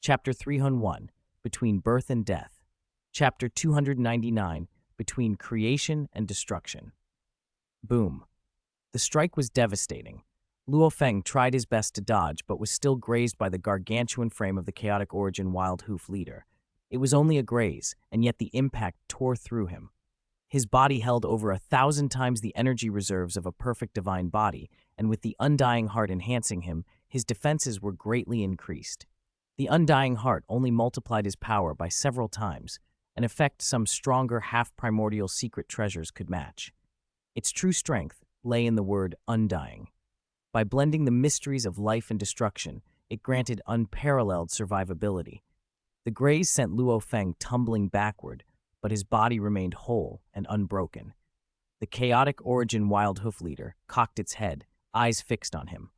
Chapter 301, Between Birth and Death. Chapter 299, Between Creation and Destruction. Boom. The strike was devastating. Luo Feng tried his best to dodge, but was still grazed by the gargantuan frame of the chaotic origin Wild Hoof leader. It was only a graze, and yet the impact tore through him. His body held over 1,000 times the energy reserves of a perfect divine body, and with the undying heart enhancing him, his defenses were greatly increased. The undying heart only multiplied his power by several times, an effect some stronger half-primordial secret treasures could match. Its true strength lay in the word undying. By blending the mysteries of life and destruction, it granted unparalleled survivability. The graze sent Luo Feng tumbling backward, but his body remained whole and unbroken. The chaotic origin Wild Hoof leader cocked its head, eyes fixed on him.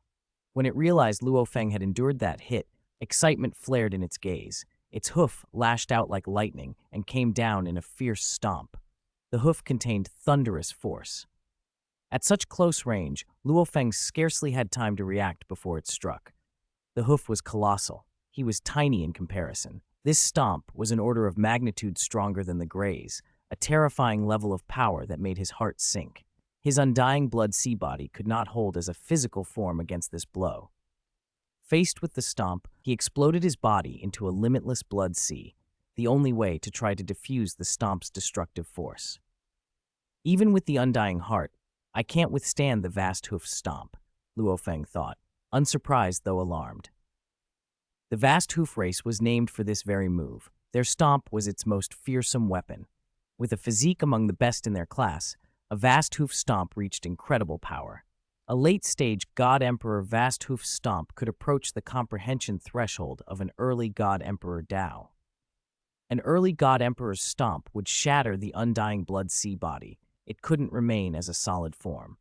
When it realized Luo Feng had endured that hit, excitement flared in its gaze. Its hoof lashed out like lightning and came down in a fierce stomp. The hoof contained thunderous force. At such close range, Luo Feng scarcely had time to react before it struck. The hoof was colossal. He was tiny in comparison. This stomp was an order of magnitude stronger than the graze, a terrifying level of power that made his heart sink. His undying blood sea body could not hold as a physical form against this blow. Faced with the stomp, he exploded his body into a limitless blood sea, the only way to try to diffuse the stomp's destructive force. Even with the undying heart, I can't withstand the vast hoof stomp, Luo Feng thought, unsurprised though alarmed. The vast hoof race was named for this very move. Their stomp was its most fearsome weapon. With a physique among the best in their class, a vast hoof stomp reached incredible power. A late-stage God Emperor vast hoof stomp could approach the comprehension threshold of an early God Emperor Dao. An early God Emperor's stomp would shatter the undying blood sea body. It couldn't remain as a solid form.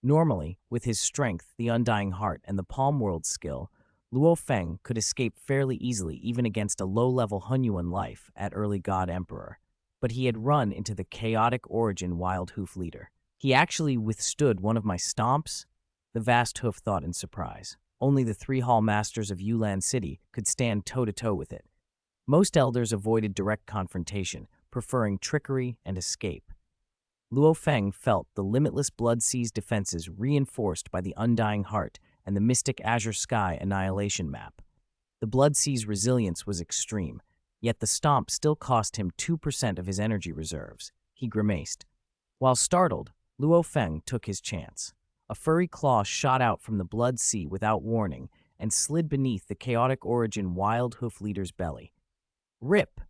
Normally, with his strength, the undying heart, and the palm world skill, Luo Feng could escape fairly easily even against a low-level Hunyuan life at early God Emperor, but he had run into the chaotic origin Wild Hoof leader. He actually withstood one of my stomps? The vast hoof thought in surprise. Only the 3 hall masters of Yulan City could stand toe-to-toe with it. Most elders avoided direct confrontation, preferring trickery and escape. Luo Feng felt the limitless blood sea's defenses reinforced by the undying heart and the mystic azure sky annihilation map. The blood sea's resilience was extreme, yet the stomp still cost him 2% of his energy reserves. He grimaced. While startled, Luo Feng took his chance. A furry claw shot out from the blood sea without warning and slid beneath the chaotic origin Wild Hoof leader's belly. Rip!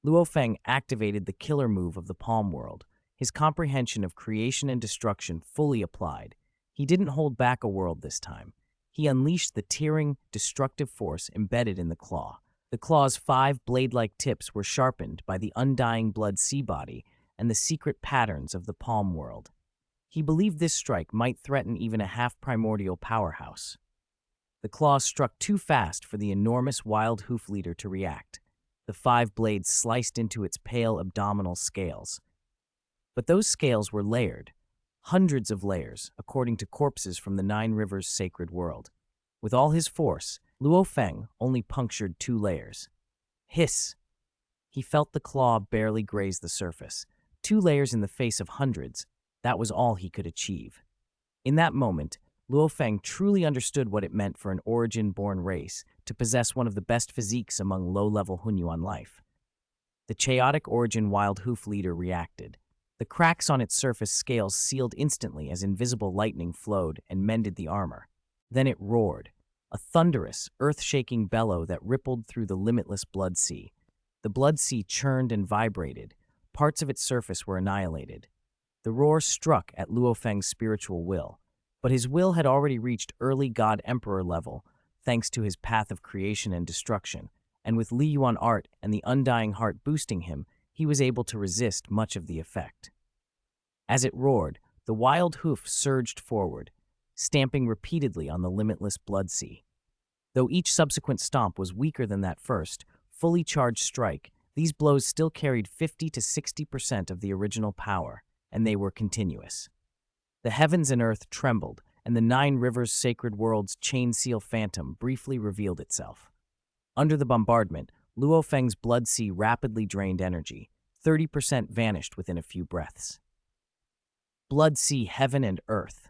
Luo Feng activated the killer move of the palm world, his comprehension of creation and destruction fully applied. He didn't hold back a world this time. He unleashed the tearing, destructive force embedded in the claw. The claw's 5 blade-like tips were sharpened by the undying blood sea body and the secret patterns of the palm world. He believed this strike might threaten even a half-primordial powerhouse. The claw struck too fast for the enormous Wild Hoof leader to react. The 5 blades sliced into its pale abdominal scales. But those scales were layered. Hundreds of layers, according to corpses from the 9 Rivers sacred world. With all his force, Luo Feng only punctured 2 layers. Hiss! He felt the claw barely graze the surface. 2 layers in the face of hundreds, that was all he could achieve. In that moment, Luo Feng truly understood what it meant for an origin-born race to possess one of the best physiques among low-level Hunyuan life. The chaotic origin Wild Hoof leader reacted. The cracks on its surface scales sealed instantly as invisible lightning flowed and mended the armor. Then it roared, a thunderous, earth-shaking bellow that rippled through the limitless blood sea. The blood sea churned and vibrated. Parts of its surface were annihilated. The roar struck at Luo Feng's spiritual will, but his will had already reached early God Emperor level, thanks to his path of creation and destruction, and with Li Yuan art and the undying heart boosting him, he was able to resist much of the effect. As it roared, the Wild Hoof surged forward, stamping repeatedly on the limitless blood sea. Though each subsequent stomp was weaker than that first, fully charged strike, these blows still carried 50 to 60% of the original power, and they were continuous. The heavens and earth trembled, and the 9 Rivers sacred world's chain seal phantom briefly revealed itself. Under the bombardment, Luo Feng's blood sea rapidly drained energy. 30% vanished within a few breaths. Blood sea, heaven and earth.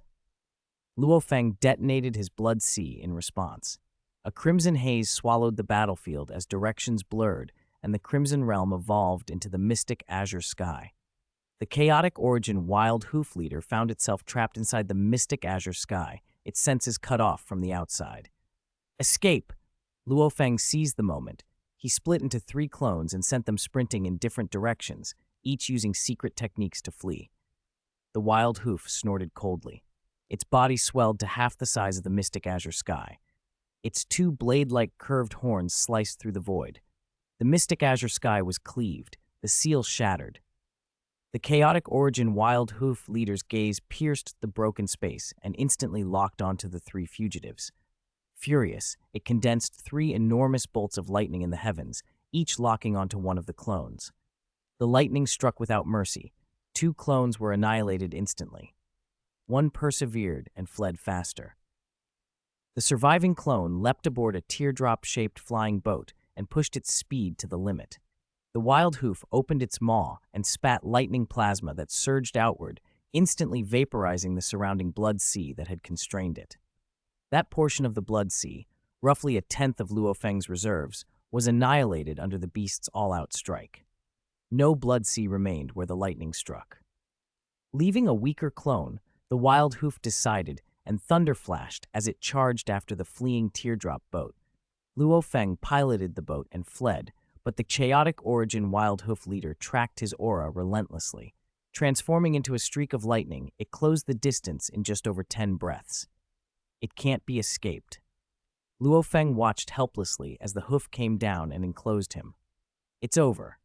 Luo Feng detonated his blood sea in response. A crimson haze swallowed the battlefield as directions blurred, and the crimson realm evolved into the mystic azure sky. The chaotic origin wild hoof leader found itself trapped inside the mystic azure sky, its senses cut off from the outside. Escape! Luo Feng seized the moment. He split into 3 clones and sent them sprinting in different directions, each using secret techniques to flee. The wild hoof snorted coldly. Its body swelled to half the size of the mystic azure sky. Its 2 blade-like curved horns sliced through the void. The mystic azure sky was cleaved, the seal shattered. The chaotic origin wild hoof leader's gaze pierced the broken space and instantly locked onto the 3 fugitives. Furious, it condensed 3 enormous bolts of lightning in the heavens, each locking onto one of the clones. The lightning struck without mercy. 2 clones were annihilated instantly. One persevered and fled faster. The surviving clone leapt aboard a teardrop-shaped flying boat and pushed its speed to the limit. The wild hoof opened its maw and spat lightning plasma that surged outward, instantly vaporizing the surrounding blood sea that had constrained it. That portion of the blood sea, roughly a tenth of Luo Feng's reserves, was annihilated under the beast's all-out strike. No blood sea remained where the lightning struck. Leaving a weaker clone, the wild hoof decided and thunder flashed as it charged after the fleeing teardrop boat. Luo Feng piloted the boat and fled, but the chaotic origin wild hoof leader tracked his aura relentlessly. Transforming into a streak of lightning, it closed the distance in just over 10 breaths. It can't be escaped. Luo Feng watched helplessly as the hoof came down and enclosed him. It's over.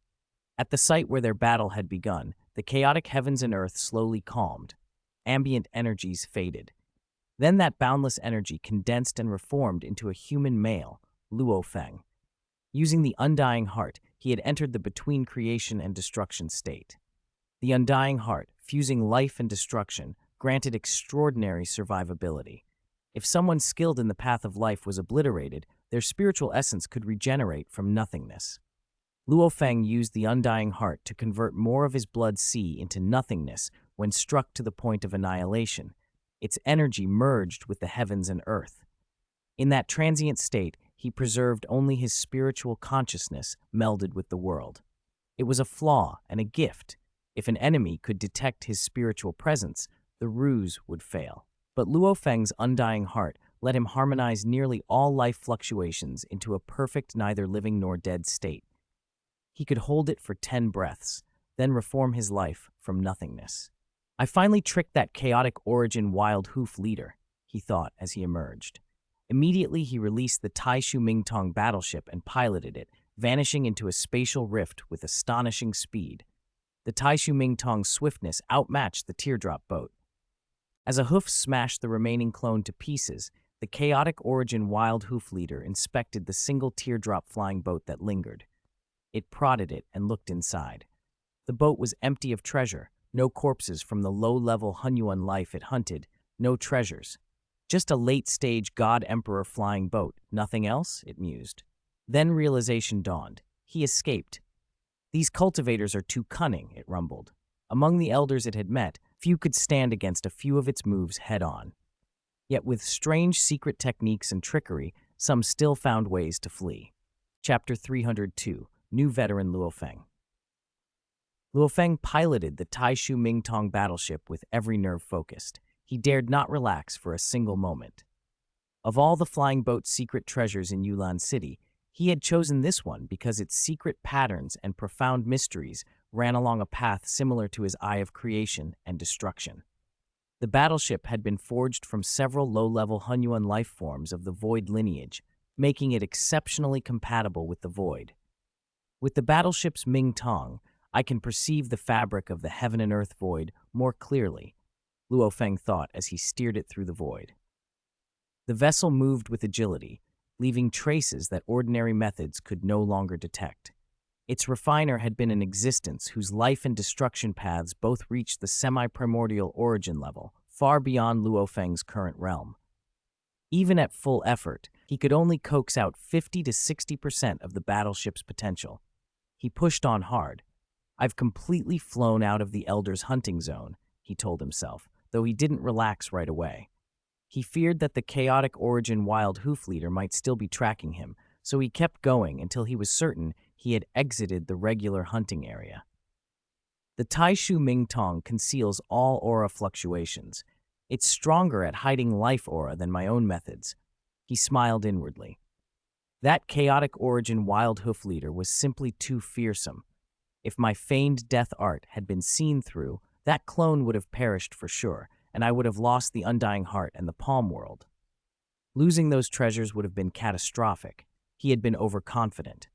At the site where their battle had begun, the chaotic heavens and earth slowly calmed. Ambient energies faded. Then that boundless energy condensed and reformed into a human male, Luo Feng. Using the undying heart, he had entered the between creation and destruction state. The undying heart, fusing life and destruction, granted extraordinary survivability. If someone skilled in the path of life was obliterated, their spiritual essence could regenerate from nothingness. Luo Feng used the undying heart to convert more of his blood sea into nothingness when struck to the point of annihilation. Its energy merged with the heavens and earth. In that transient state, he preserved only his spiritual consciousness melded with the world. It was a flaw and a gift. If an enemy could detect his spiritual presence, the ruse would fail. But Luo Feng's undying heart let him harmonize nearly all life fluctuations into a perfect neither living nor dead state. He could hold it for 10 breaths, then reform his life from nothingness. I finally tricked that chaotic origin wild hoof leader, he thought as he emerged. Immediately, he released the Taishu Mingtong battleship and piloted it, vanishing into a spatial rift with astonishing speed. The Taishu Mingtong's swiftness outmatched the teardrop boat. As a hoof smashed the remaining clone to pieces, the chaotic origin wild hoof leader inspected the single teardrop flying boat that lingered. It prodded it and looked inside. The boat was empty of treasure, no corpses from the low-level Hunyuan life it hunted, no treasures. Just a late-stage God-Emperor flying boat, nothing else, it mused. Then realization dawned. He escaped. These cultivators are too cunning, it rumbled. Among the elders it had met, few could stand against a few of its moves head-on. Yet with strange secret techniques and trickery, some still found ways to flee. Chapter 302, New Veteran Luo Feng. Luo Feng piloted the Taishu Mingtong battleship with every nerve focused. He dared not relax for a single moment. Of all the flying boat's secret treasures in Yulan City, he had chosen this one because its secret patterns and profound mysteries ran along a path similar to his eye of creation and destruction. The battleship had been forged from several low-level Hunyuan life forms of the Void lineage, making it exceptionally compatible with the Void. With the battleship's Mingtong, I can perceive the fabric of the heaven and earth Void more clearly, Luo Feng thought as he steered it through the void. The vessel moved with agility, leaving traces that ordinary methods could no longer detect. Its refiner had been in existence whose life and destruction paths both reached the semi-primordial origin level, far beyond Luo Feng's current realm. Even at full effort, He could only coax out 50 to 60% of the battleship's potential. He pushed on hard. I've completely flown out of the Elder's hunting zone, he told himself, though he didn't relax right away. He feared that the chaotic origin wild hoof leader might still be tracking him, so he kept going until he was certain he had exited the regular hunting area. The Taishu Ming Tong conceals all aura fluctuations. It's stronger at hiding life aura than my own methods. He smiled inwardly. That chaotic origin wild hoof leader was simply too fearsome. If my feigned death art had been seen through, that clone would have perished for sure, and I would have lost the Undying Heart and the Palm World. Losing those treasures would have been catastrophic. He had been overconfident.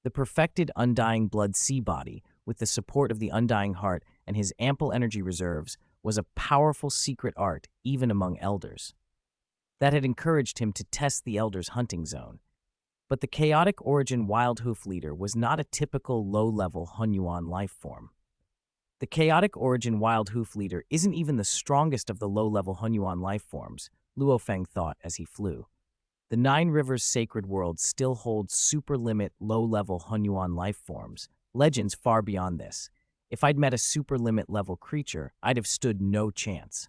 The perfected Undying Blood Sea Body, with the support of the Undying Heart and his ample energy reserves, was a powerful secret art even among elders. That had encouraged him to test the Elder's hunting zone. But the chaotic origin wild hoof leader was not a typical low-level Hunyuan life form. The chaotic origin wild hoof leader isn't even the strongest of the low-level Hunyuan life forms, Luo Feng thought as he flew. The Nine Rivers Sacred World still holds super-limit low-level Hunyuan life forms, legends far beyond this. If I'd met a super-limit level creature, I'd have stood no chance.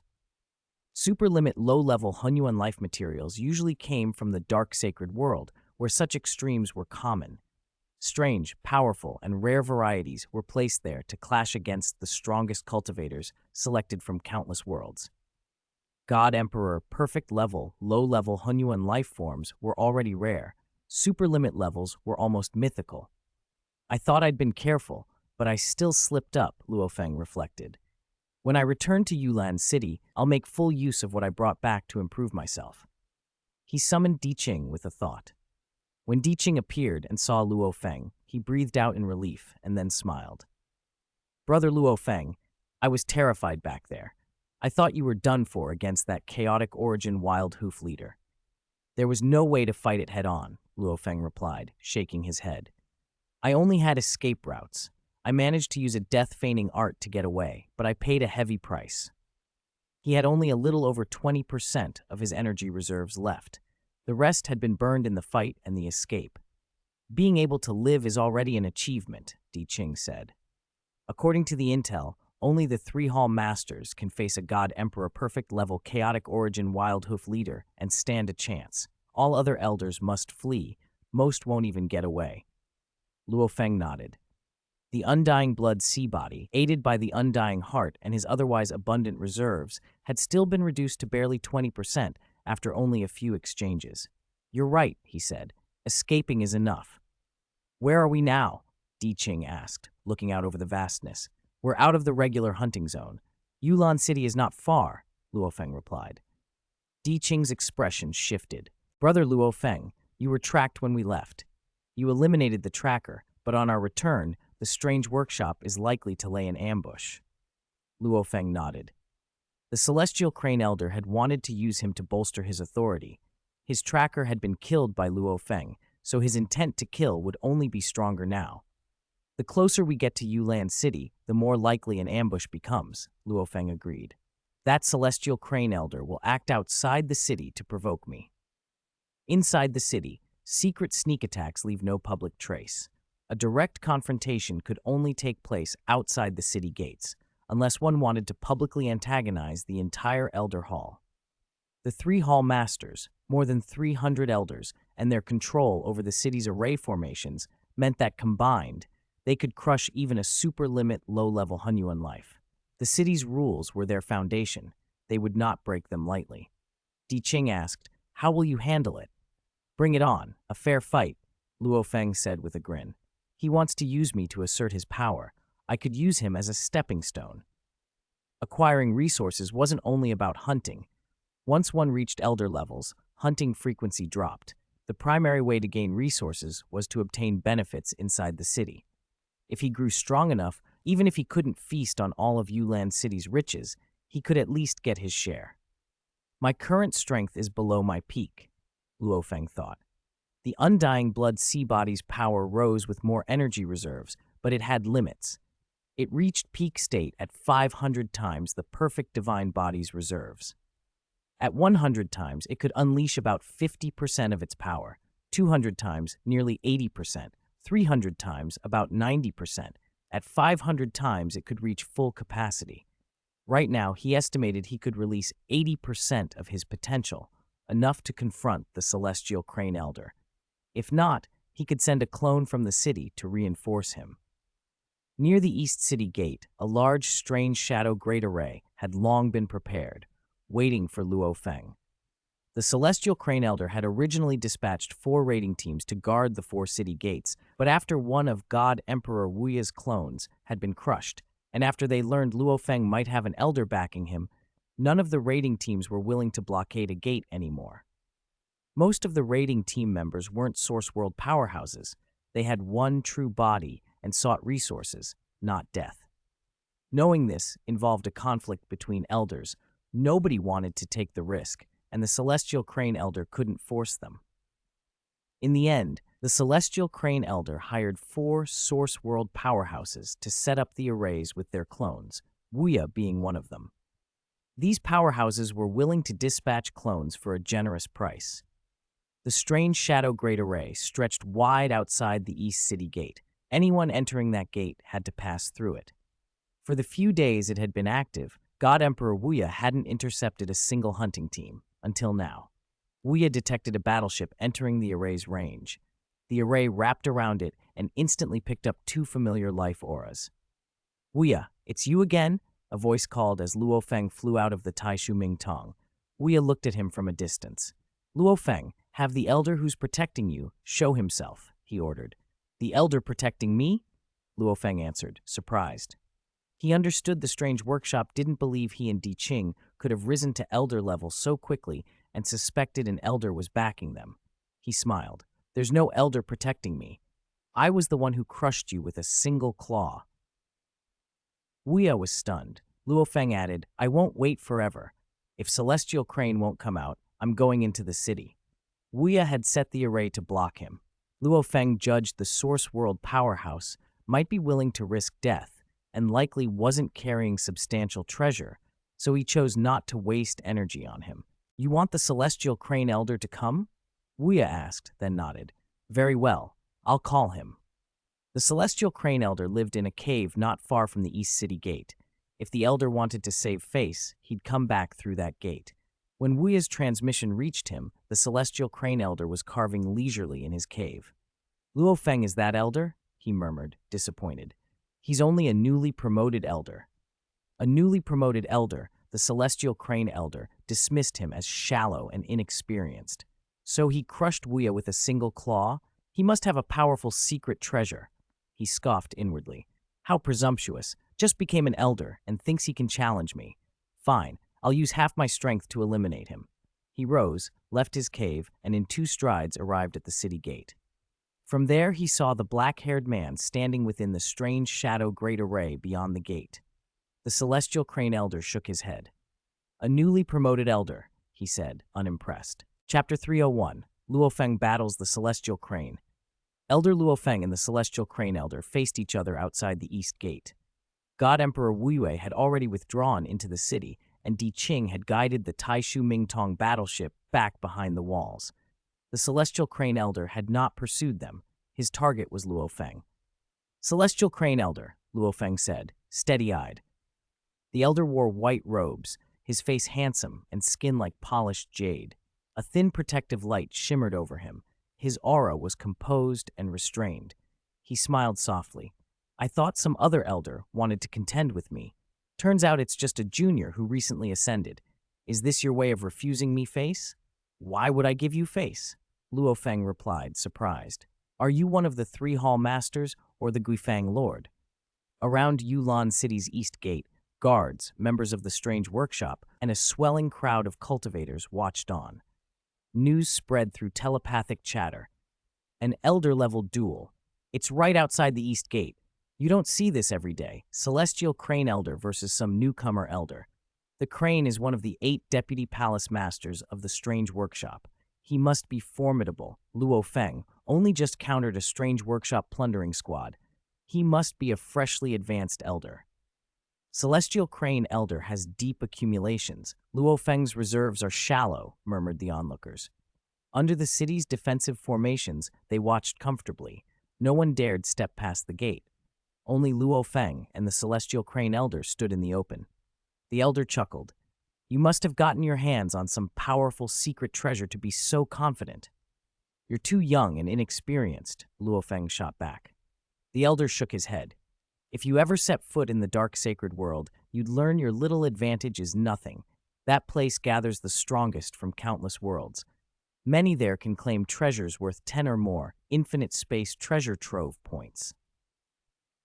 Super-limit low-level Hunyuan life materials usually came from the Dark Sacred World, where such extremes were common. Strange, powerful, and rare varieties were placed there to clash against the strongest cultivators selected from countless worlds. God Emperor perfect level, low-level Hunyuan life forms were already rare. Super-limit levels were almost mythical. I thought I'd been careful, but I still slipped up, Luo Feng reflected. When I return to Yulan City, I'll make full use of what I brought back to improve myself. He summoned Di Qing with a thought. When Di Qing appeared and saw Luo Feng, he breathed out in relief and then smiled. Brother Luo Feng, I was terrified back there. I thought you were done for against that chaotic origin wild hoof leader. There was no way to fight it head-on, Luo Feng replied, shaking his head. I only had escape routes. I managed to use a death-feigning art to get away, but I paid a heavy price. He had only a little over 20% of his energy reserves left. The rest had been burned in the fight and the escape. Being able to live is already an achievement, Di Qing said. According to the intel, only the 3 Hall Masters can face a God Emperor perfect level chaotic origin wild hoof leader and stand a chance. All other elders must flee. Most won't even get away. Luo Feng nodded. The Undying Blood Sea Body, aided by the Undying Heart and his otherwise abundant reserves, had still been reduced to barely 20% after only a few exchanges. You're right, he said. Escaping is enough. Where are we now? Di Qing asked, looking out over the vastness. We're out of the regular hunting zone. Yulan City is not far, Luo Feng replied. Di Qing's expression shifted. Brother Luo Feng, you were tracked when we left. You eliminated the tracker, but on our return, the strange workshop is likely to lay an ambush. Luo Feng nodded. The Celestial Crane Elder had wanted to use him to bolster his authority. His tracker had been killed by Luo Feng, so his intent to kill would only be stronger now. The closer we get to Yulan City, the more likely an ambush becomes, Luo Feng agreed. That Celestial Crane Elder will act outside the city to provoke me. Inside the city, secret sneak attacks leave no public trace. A direct confrontation could only take place outside the city gates, unless one wanted to publicly antagonize the entire Elder Hall. The 3 Hall Masters, more than 300 elders, and their control over the city's array formations meant that combined, they could crush even a super-limit low-level Hunyuan life. The city's rules were their foundation. They would not break them lightly. Di Qing asked, how will you handle it? Bring it on, a fair fight, Luo Feng said with a grin. He wants to use me to assert his power. I could use him as a stepping stone. Acquiring resources wasn't only about hunting. Once one reached elder levels, hunting frequency dropped. The primary way to gain resources was to obtain benefits inside the city. If he grew strong enough, even if he couldn't feast on all of Yulan City's riches, he could at least get his share. My current strength is below my peak, Luo Feng thought. The Undying Blood Sea Body's power rose with more energy reserves, but it had limits. It reached peak state at 500 times the perfect Divine Body's reserves. At 100 times, it could unleash about 50% of its power, 200 times, nearly 80%, 300 times, about 90%. At 500 times, it could reach full capacity. Right now, he estimated he could release 80% of his potential, enough to confront the Celestial Crane Elder. If not, he could send a clone from the city to reinforce him. Near the East City Gate, a large, strange shadow great array had long been prepared, waiting for Luo Feng. The Celestial Crane Elder had originally dispatched 4 raiding teams to guard the 4 city gates, but after one of God Emperor Wuya's clones had been crushed, and after they learned Luo Feng might have an elder backing him, none of the raiding teams were willing to blockade a gate anymore. Most of the raiding team members weren't Source World powerhouses. They had one true body and sought resources, not death. Knowing this involved a conflict between elders. Nobody wanted to take the risk, and the Celestial Crane Elder couldn't force them. In the end, the Celestial Crane Elder hired 4 Source World powerhouses to set up the arrays with their clones, Wuya being one of them. These powerhouses were willing to dispatch clones for a generous price. The strange Shadow Great Array stretched wide outside the East City Gate. Anyone entering that gate had to pass through it. For the few days it had been active, God Emperor Wuya hadn't intercepted a single hunting team, until now. Wuya detected a battleship entering the array's range. The array wrapped around it and instantly picked up 2 familiar life auras. "Wuya, it's you again?" a voice called as Luo Feng flew out of the Taishu Ming Tong. Wuya looked at him from a distance. "Luo Feng, have the elder who's protecting you show himself," he ordered. "The elder protecting me?" Luo Feng answered, surprised. He understood the strange workshop didn't believe he and Di Qing could have risen to elder level so quickly and suspected an elder was backing them. He smiled. "There's no elder protecting me. I was the one who crushed you with a single claw." Wuya was stunned. Luo Feng added, "I won't wait forever. If Celestial Crane won't come out, I'm going into the city." Wuya had set the array to block him. Luo Feng judged the Source World powerhouse might be willing to risk death and likely wasn't carrying substantial treasure, so he chose not to waste energy on him. "You want the Celestial Crane Elder to come?" Wuya asked, then nodded. "Very well, I'll call him." The Celestial Crane Elder lived in a cave not far from the East City Gate. If the Elder wanted to save face, he'd come back through that gate. When Wuya's transmission reached him, the Celestial Crane Elder was carving leisurely in his cave. "Luo Feng is that elder?" he murmured, disappointed. "He's only a newly promoted elder." A newly promoted elder, the Celestial Crane Elder, dismissed him as shallow and inexperienced. So he crushed Wuya with a single claw? He must have a powerful secret treasure. He scoffed inwardly. "How presumptuous. Just became an elder and thinks he can challenge me. Fine, I'll use half my strength to eliminate him." He rose, left his cave, and in 2 strides arrived at the city gate. From there he saw the black-haired man standing within the strange shadow great array beyond the gate. The Celestial Crane Elder shook his head. "A newly promoted elder," he said, unimpressed. Chapter 301, Luo Feng battles the Celestial Crane. Elder Luo Feng and the Celestial Crane Elder faced each other outside the East Gate. God Emperor Wu Yue had already withdrawn into the city, and Di Qing had guided the Taishu Mingtong battleship back behind the walls. The Celestial Crane Elder had not pursued them. His target was Luo Feng. "Celestial Crane Elder," Luo Feng said, steady-eyed. The elder wore white robes, his face handsome and skin like polished jade. A thin protective light shimmered over him. His aura was composed and restrained. He smiled softly. "I thought some other elder wanted to contend with me. Turns out it's just a junior who recently ascended. Is this your way of refusing me face?" "Why would I give you face?" Luo Feng replied, surprised. "Are you one of the 3 Hall Masters or the Guifang Lord?" Around Yulan City's East Gate, guards, members of the Strange Workshop, and a swelling crowd of cultivators watched on. News spread through telepathic chatter. "An elder-level duel. It's right outside the East Gate. You don't see this every day. Celestial Crane Elder versus some newcomer elder. The Crane is one of the 8 Deputy Palace Masters of the Strange Workshop. He must be formidable. Luo Feng only just countered a Strange Workshop plundering squad. He must be a freshly advanced elder." Celestial Crane Elder has deep accumulations. Luo Feng's reserves are shallow, murmured the onlookers. Under the city's defensive formations, they watched comfortably. No one dared step past the gate. Only Luo Feng and the Celestial Crane Elder stood in the open. The Elder chuckled. You must have gotten your hands on some powerful secret treasure to be so confident. You're too young and inexperienced, Luo Feng shot back. The Elder shook his head. If you ever set foot in the dark sacred world, you'd learn your little advantage is nothing. That place gathers the strongest from countless worlds. Many there can claim treasures worth 10 or more, infinite space treasure trove points.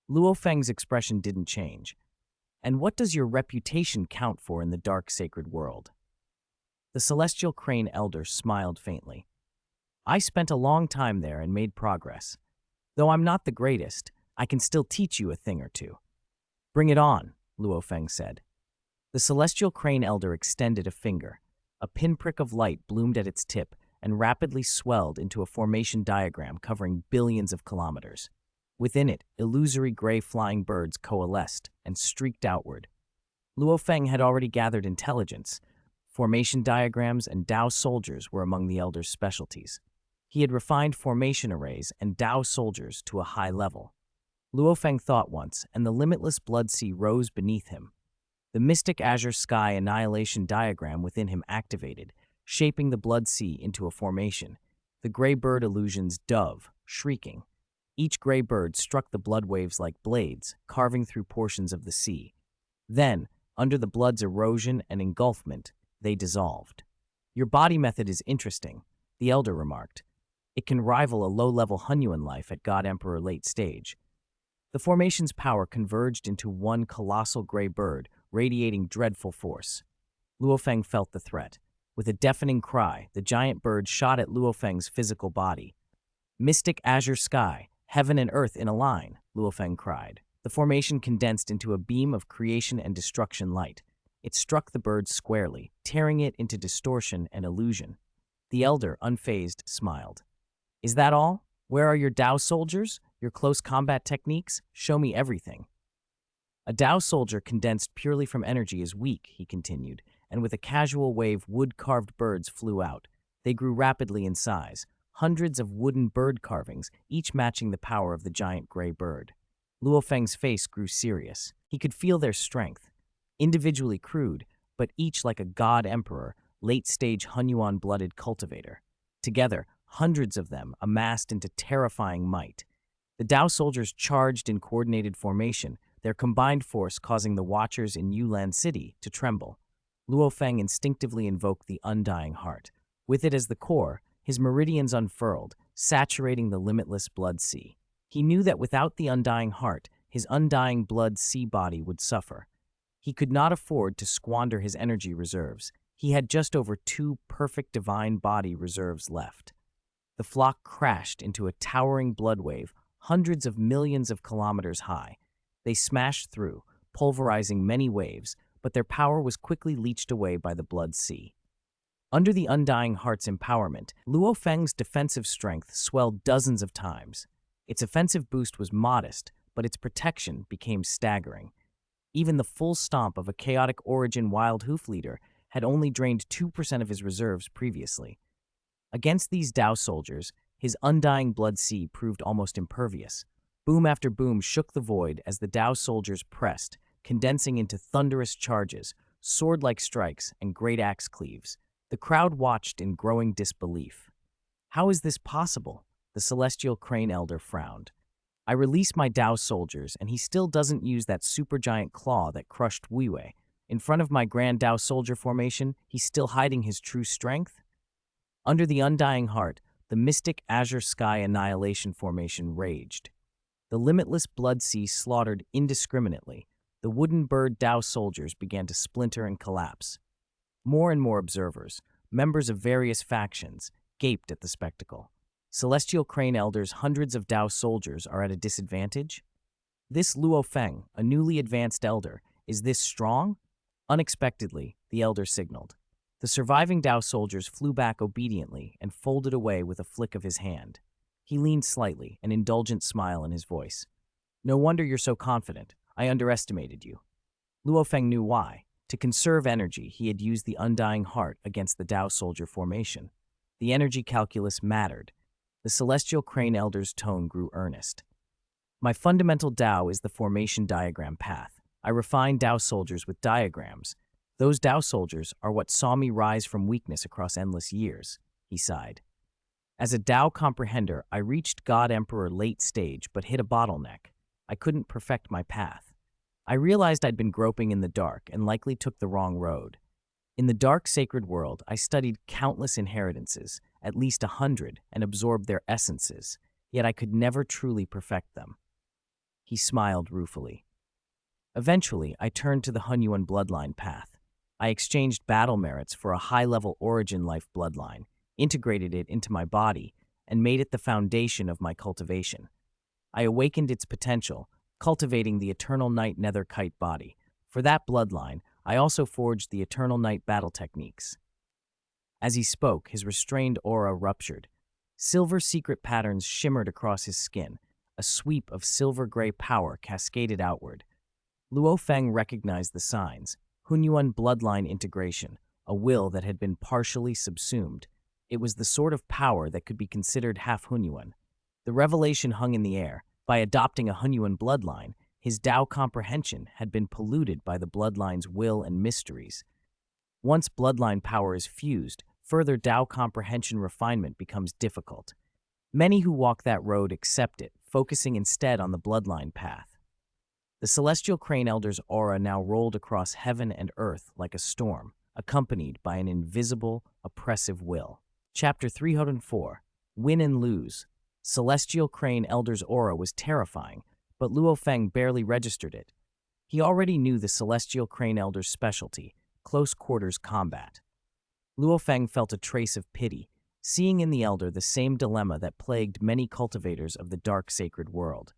Luo Feng's expression didn't change. And what does your reputation count for in the dark sacred world? The Celestial Crane Elder smiled faintly. I spent a long time there and made progress. Though I'm not the greatest, I can still teach you a thing or two. Bring it on, Luo Feng said. The Celestial Crane Elder extended a finger. A pinprick of light bloomed at its tip and rapidly swelled into a formation diagram covering billions of kilometers. Within it, illusory gray flying birds coalesced and streaked outward. Luo Feng had already gathered intelligence. Formation diagrams and Dao soldiers were among the Elder's specialties. He had refined formation arrays and Dao soldiers to a high level. Luo Feng thought once, and the limitless blood sea rose beneath him. The mystic azure sky annihilation diagram within him activated, shaping the blood sea into a formation. The gray bird illusions dove, shrieking. Each gray bird struck the blood waves like blades, carving through portions of the sea. Then, under the blood's erosion and engulfment, they dissolved. Your body method is interesting, the Elder remarked. It can rival a low-level Hunyuan life at God Emperor late stage. The formation's power converged into one colossal gray bird, radiating dreadful force. Luo Feng felt the threat. With a deafening cry, the giant bird shot at Luo Feng's physical body. Mystic azure sky, heaven and earth in a line, Luo Feng cried. The formation condensed into a beam of creation and destruction light. It struck the bird squarely, tearing it into distortion and illusion. The Elder, unfazed, smiled. Is that all? Where are your Dao soldiers? Your close combat techniques? Show me everything. A Dao soldier condensed purely from energy is weak, he continued, and with a casual wave wood-carved birds flew out. They grew rapidly in size, hundreds of wooden bird carvings, each matching the power of the giant gray bird. Luo Feng's face grew serious. He could feel their strength. Individually crude, but each like a god emperor, late-stage Hunyuan-blooded cultivator. Together, hundreds of them amassed into terrifying might. The Dao soldiers charged in coordinated formation, their combined force causing the watchers in Yulan City to tremble. Luo Feng instinctively invoked the Undying Heart. With it as the core, his meridians unfurled, saturating the limitless blood sea. He knew that without the Undying Heart, his undying blood sea body would suffer. He could not afford to squander his energy reserves. He had just over 2 perfect divine body reserves left. The flock crashed into a towering blood wave, hundreds of millions of kilometers high. They smashed through, pulverizing many waves, but their power was quickly leached away by the blood sea. Under the Undying Heart's empowerment, Luo Feng's defensive strength swelled dozens of times. Its offensive boost was modest, but its protection became staggering. Even the full stomp of a chaotic origin wild hoof leader had only drained 2% of his reserves previously. Against these Dao soldiers, his undying blood sea proved almost impervious. Boom after boom shook the void as the Dao soldiers pressed, condensing into thunderous charges, sword-like strikes, and great axe cleaves. The crowd watched in growing disbelief. How is this possible? The Celestial Crane Elder frowned. I release my Dao soldiers, and he still doesn't use that supergiant claw that crushed Weiwei. In front of my Grand Dao soldier formation, he's still hiding his true strength? Under the Undying Heart, the mystic azure sky annihilation formation raged. The limitless blood sea slaughtered indiscriminately. The wooden bird Dao soldiers began to splinter and collapse. More and more observers, members of various factions, gaped at the spectacle. Celestial Crane Elder's hundreds of Dao soldiers are at a disadvantage? This Luo Feng, a newly advanced elder, is this strong? Unexpectedly, the elder signaled. The surviving Dao soldiers flew back obediently and folded away with a flick of his hand. He leaned slightly, an indulgent smile in his voice. No wonder you're so confident. I underestimated you. Luo Feng knew why. To conserve energy, he had used the Undying Heart against the Tao Soldier formation. The energy calculus mattered. The Celestial Crane Elder's tone grew earnest. My fundamental Tao is the formation diagram path. I refine Tao soldiers with diagrams. Those Tao soldiers are what saw me rise from weakness across endless years, he sighed. As a Tao comprehender, I reached God Emperor late stage but hit a bottleneck. I couldn't perfect my path. I realized I'd been groping in the dark and likely took the wrong road. In the dark sacred world, I studied countless inheritances, at least 100, and absorbed their essences, yet I could never truly perfect them. He smiled ruefully. Eventually, I turned to the Hunyuan bloodline path. I exchanged battle merits for a high-level origin life bloodline, integrated it into my body, and made it the foundation of my cultivation. I awakened its potential, cultivating the Eternal Night Netherkite body. For that bloodline, I also forged the Eternal Night battle techniques. As he spoke, his restrained aura ruptured. Silver secret patterns shimmered across his skin. A sweep of silver-gray power cascaded outward. Luo Feng recognized the signs. Hunyuan bloodline integration, a will that had been partially subsumed. It was the sort of power that could be considered half Hunyuan. The revelation hung in the air. By adopting a Hunyuan bloodline, his Tao comprehension had been polluted by the bloodline's will and mysteries. Once bloodline power is fused, further Tao comprehension refinement becomes difficult. Many who walk that road accept it, focusing instead on the bloodline path. The Celestial Crane Elder's aura now rolled across heaven and earth like a storm, accompanied by an invisible, oppressive will. Chapter 304, Win and Lose. Celestial Crane Elder's aura was terrifying, but Luo Feng barely registered it. He already knew the Celestial Crane Elder's specialty, close quarters combat. Luo Feng felt a trace of pity, seeing in the Elder the same dilemma that plagued many cultivators of the dark sacred world.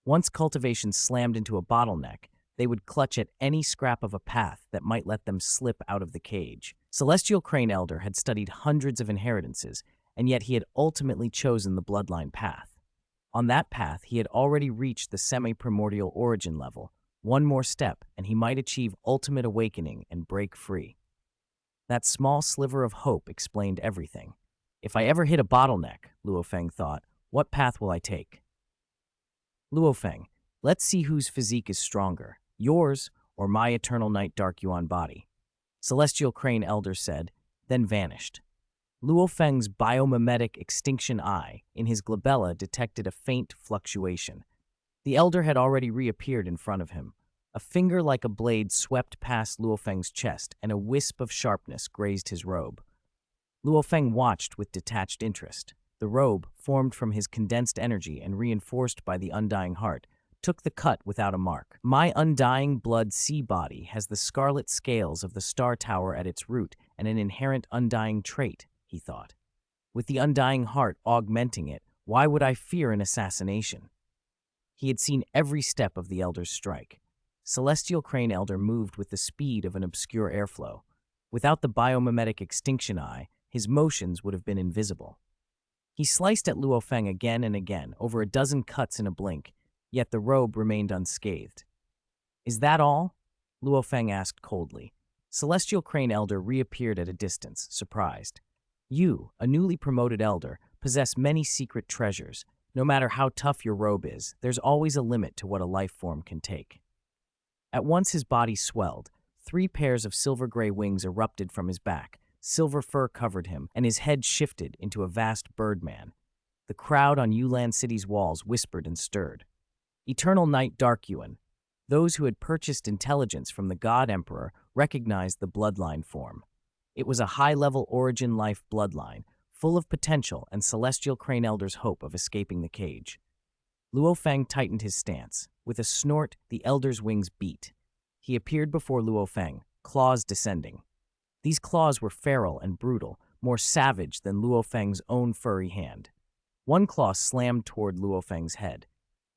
Once cultivation slammed into a bottleneck, they would clutch at any scrap of a path that might let them slip out of the cage. Celestial Crane Elder had studied hundreds of inheritances, and yet he had ultimately chosen the bloodline path. On that path, he had already reached the semi-primordial origin level. One more step, and he might achieve ultimate awakening and break free. That small sliver of hope explained everything. If I ever hit a bottleneck, Luo Feng thought, what path will I take? Luo Feng, let's see whose physique is stronger, yours or my Eternal Night Dark Yuan body. Celestial Crane Elder said, then vanished. Luo Feng's biomimetic extinction eye in his glabella detected a faint fluctuation. The Elder had already reappeared in front of him. A finger like a blade swept past Luo Feng's chest, and a wisp of sharpness grazed his robe. Luo Feng watched with detached interest. The robe, formed from his condensed energy and reinforced by the Undying Heart, took the cut without a mark. My undying blood sea body has the scarlet scales of the Star Tower at its root and an inherent undying trait, he thought. With the Undying Heart augmenting it, why would I fear an assassination? He had seen every step of the Elder's strike. Celestial Crane Elder moved with the speed of an obscure airflow. Without the biomimetic extinction eye, his motions would have been invisible. He sliced at Luo Feng again and again, over a dozen cuts in a blink, yet the robe remained unscathed. Is that all? Luo Feng asked coldly. Celestial Crane Elder reappeared at a distance, surprised. You, a newly promoted Elder, possess many secret treasures. No matter how tough your robe is, there's always a limit to what a life form can take. At once his body swelled. 3 pairs of silver-gray wings erupted from his back. Silver fur covered him, and his head shifted into a vast birdman. The crowd on Yulan City's walls whispered and stirred. Eternal Night Dark Yuan. Those who had purchased intelligence from the God Emperor recognized the bloodline form. It was a high-level origin life bloodline, full of potential and Celestial Crane Elder's hope of escaping the cage. Luo Feng tightened his stance. With a snort, the Elder's wings beat. He appeared before Luo Feng, claws descending. These claws were feral and brutal, more savage than Luo Feng's own furry hand. One claw slammed toward Luo Feng's head.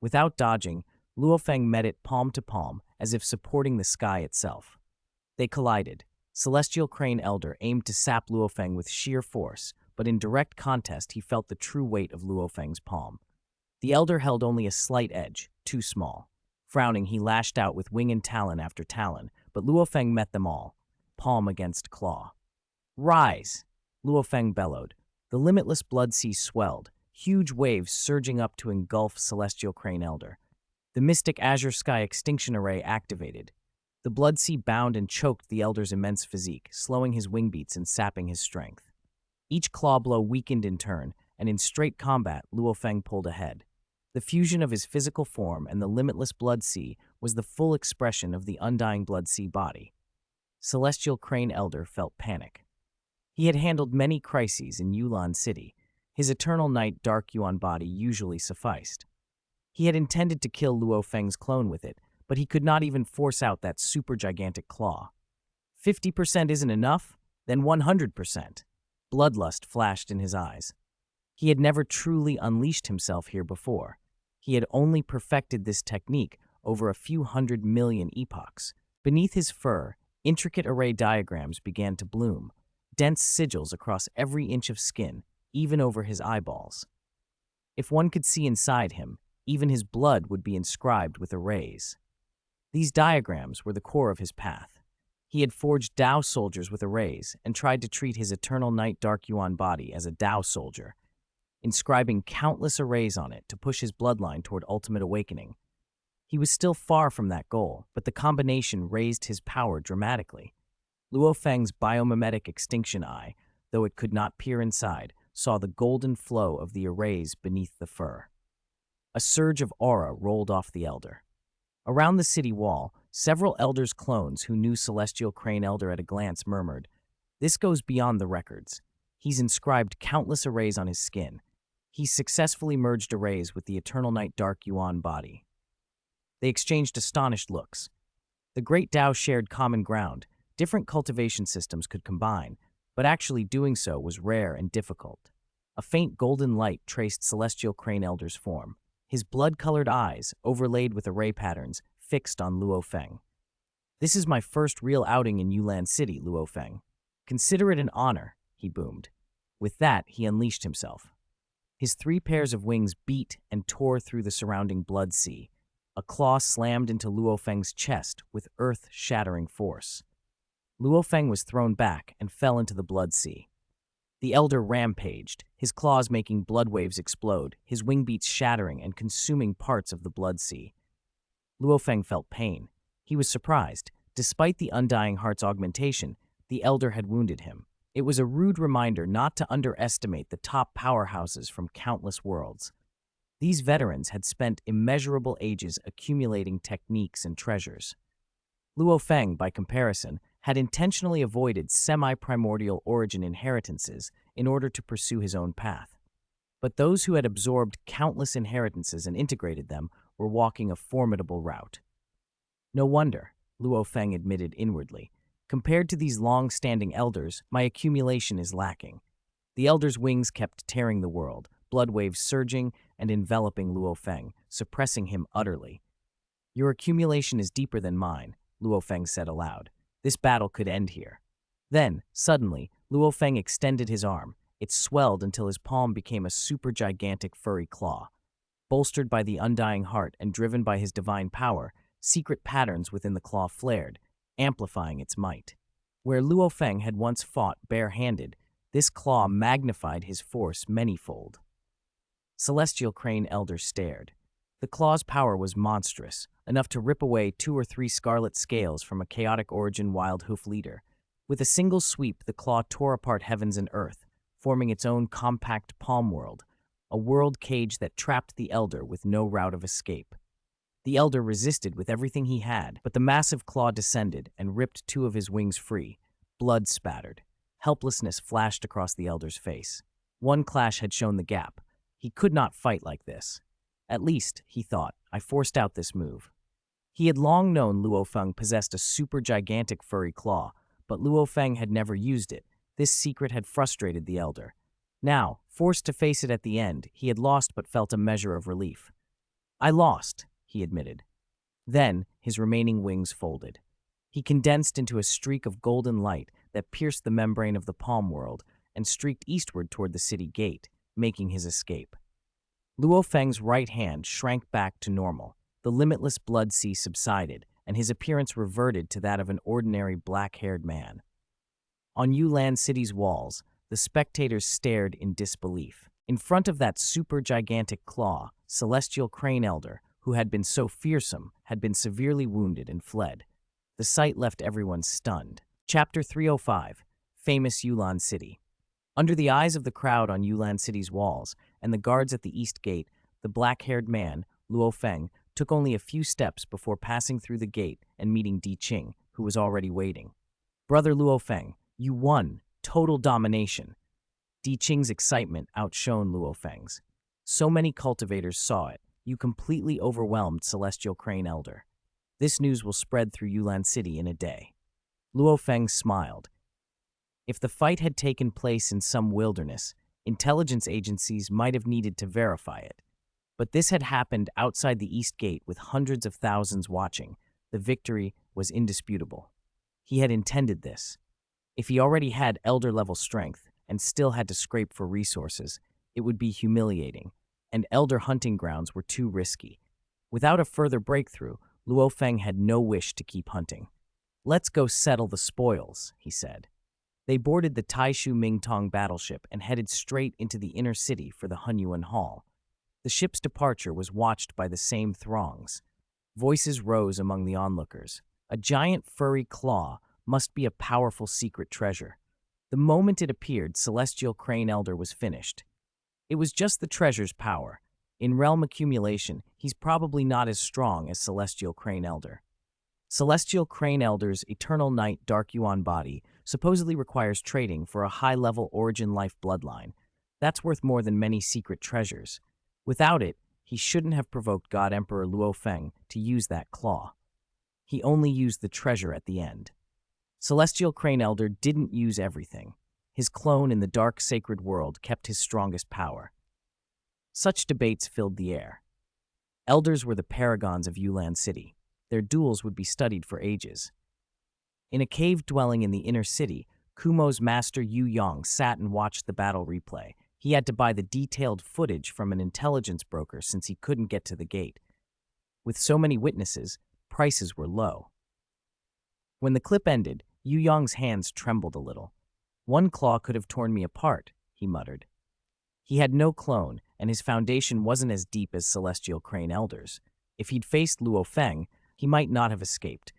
Without dodging, Luo Feng met it palm to palm, as if supporting the sky itself. They collided. Celestial Crane Elder aimed to sap Luo Feng with sheer force, but in direct contest he felt the true weight of Luo Feng's palm. The Elder held only a slight edge, too small. Frowning, he lashed out with wing and talon after talon, but Luo Feng met them all, palm against claw. "Rise!" Luo Feng bellowed. The limitless blood sea swelled, huge waves surging up to engulf Celestial Crane Elder. The mystic Azure Sky Extinction Array activated. The blood sea bound and choked the Elder's immense physique, slowing his wing beats and sapping his strength. Each claw blow weakened in turn, and in straight combat, Luo Feng pulled ahead. The fusion of his physical form and the limitless blood sea was the full expression of the undying blood sea body. Celestial Crane Elder felt panic. He had handled many crises in Yulan City. His eternal night dark yuan body usually sufficed. He had intended to kill Luo Feng's clone with it, but he could not even force out that super gigantic claw. 50% isn't enough? Then 100%. Bloodlust flashed in his eyes. He had never truly unleashed himself here before. He had only perfected this technique over a few 100 million epochs. Beneath his fur, intricate array diagrams began to bloom, dense sigils across every inch of skin, even over his eyeballs. If one could see inside him, even his blood would be inscribed with arrays. These diagrams were the core of his path. He had forged Dao soldiers with arrays and tried to treat his eternal night dark yuan body as a Dao soldier, inscribing countless arrays on it to push his bloodline toward ultimate awakening. He was still far from that goal, but the combination raised his power dramatically. Luo Feng's biomimetic extinction eye, though it could not peer inside, saw the golden flow of the arrays beneath the fur. A surge of aura rolled off the Elder. Around the city wall, several Elder's clones who knew Celestial Crane Elder at a glance murmured, "This goes beyond the records. He's inscribed countless arrays on his skin. He's successfully merged arrays with the Eternal Night Dark Yuan body." They exchanged astonished looks. The Great Tao shared common ground. Different cultivation systems could combine, but actually doing so was rare and difficult. A faint golden light traced Celestial Crane Elder's form. His blood-colored eyes, overlaid with array patterns, fixed on Luo Feng. "This is my first real outing in Yulan City, Luo Feng. Consider it an honor," he boomed. With that, he unleashed himself. His 3 pairs of wings beat and tore through the surrounding blood sea. A claw slammed into Luo Feng's chest with earth-shattering force. Luo Feng was thrown back and fell into the blood sea. The Elder rampaged, his claws making blood waves explode, his wing beats shattering and consuming parts of the blood sea. Luo Feng felt pain. He was surprised. Despite the Undying Heart's augmentation, the Elder had wounded him. It was a rude reminder not to underestimate the top powerhouses from countless worlds. These veterans had spent immeasurable ages accumulating techniques and treasures. Luo Feng, by comparison, had intentionally avoided semi-primordial origin inheritances in order to pursue his own path. But those who had absorbed countless inheritances and integrated them were walking a formidable route. "No wonder," Luo Feng admitted inwardly. "Compared to these long-standing elders, my accumulation is lacking." The Elder's wings kept tearing the world, blood waves surging and enveloping Luo Feng, suppressing him utterly. "Your accumulation is deeper than mine," Luo Feng said aloud. "This battle could end here." Then, suddenly, Luo Feng extended his arm. It swelled until his palm became a super-gigantic furry claw. Bolstered by the Undying Heart and driven by his divine power, secret patterns within the claw flared, amplifying its might. Where Luo Feng had once fought bare-handed, this claw magnified his force manyfold. Celestial Crane Elder stared. The claw's power was monstrous, enough to rip away 2 or 3 scarlet scales from a chaotic origin wild hoof leader. With a single sweep, the claw tore apart heavens and earth, forming its own compact palm world, a world cage that trapped the Elder with no route of escape. The Elder resisted with everything he had, but the massive claw descended and ripped 2 of his wings free. Blood spattered. Helplessness flashed across the Elder's face. One clash had shown the gap. He could not fight like this. At least, he thought, I forced out this move. He had long known Luo Feng possessed a super-gigantic furry claw, but Luo Feng had never used it. This secret had frustrated the Elder. Now, forced to face it at the end, he had lost but felt a measure of relief. "I lost," he admitted. Then, his remaining wings folded. He condensed into a streak of golden light that pierced the membrane of the palm world and streaked eastward toward the city gate, making his escape. Luo Feng's right hand shrank back to normal. the limitless blood sea subsided, and his appearance reverted to that of an ordinary black-haired man. On Yulan City's walls, the spectators stared in disbelief. In front of that super-gigantic claw, Celestial Crane Elder, who had been so fearsome, had been severely wounded and fled. The sight left everyone stunned. Chapter 305, Famous Yulan City. Under the eyes of the crowd on Yulan City's walls and the guards at the east gate, the black-haired man, Luo Feng, took only a few steps before passing through the gate and meeting Di Qing, who was already waiting. "Brother Luo Feng, you won. Total domination." Di Qing's excitement outshone Luo Feng's. "So many cultivators saw it. You completely overwhelmed Celestial Crane Elder. This news will spread through Yulan City in a day." Luo Feng smiled. If the fight had taken place in some wilderness, intelligence agencies might have needed to verify it. But this had happened outside the East Gate with hundreds of thousands watching. The victory was indisputable. He had intended this. If he already had elder-level strength and still had to scrape for resources, it would be humiliating, and elder hunting grounds were too risky. Without a further breakthrough, Luo Feng had no wish to keep hunting. "Let's go settle the spoils," he said. They boarded the Taishu Mingtong battleship and headed straight into the inner city for the Hunyuan Hall. The ship's departure was watched by the same throngs. Voices rose among the onlookers. A giant furry claw must be a powerful secret treasure. The moment it appeared, Celestial Crane Elder was finished. It was just the treasure's power. In realm accumulation, he's probably not as strong as Celestial Crane Elder. Celestial Crane Elder's Eternal Night Dark Yuan body supposedly requires trading for a high-level origin life bloodline. That's worth more than many secret treasures. Without it, he shouldn't have provoked God Emperor Luo Feng to use that claw. He only used the treasure at the end. Celestial Crane Elder didn't use everything. His clone in the dark sacred world kept his strongest power. Such debates filled the air. Elders were the paragons of Yulan City. Their duels would be studied for ages. In a cave dwelling in the inner city, Kumo's master Yu Yong sat and watched the battle replay. He had to buy the detailed footage from an intelligence broker since he couldn't get to the gate. With so many witnesses, prices were low. When the clip ended, Yu Yong's hands trembled a little. "One claw could have torn me apart," he muttered. He had no clone, and his foundation wasn't as deep as Celestial Crane Elder's. If he'd faced Luo Feng, he might not have escaped.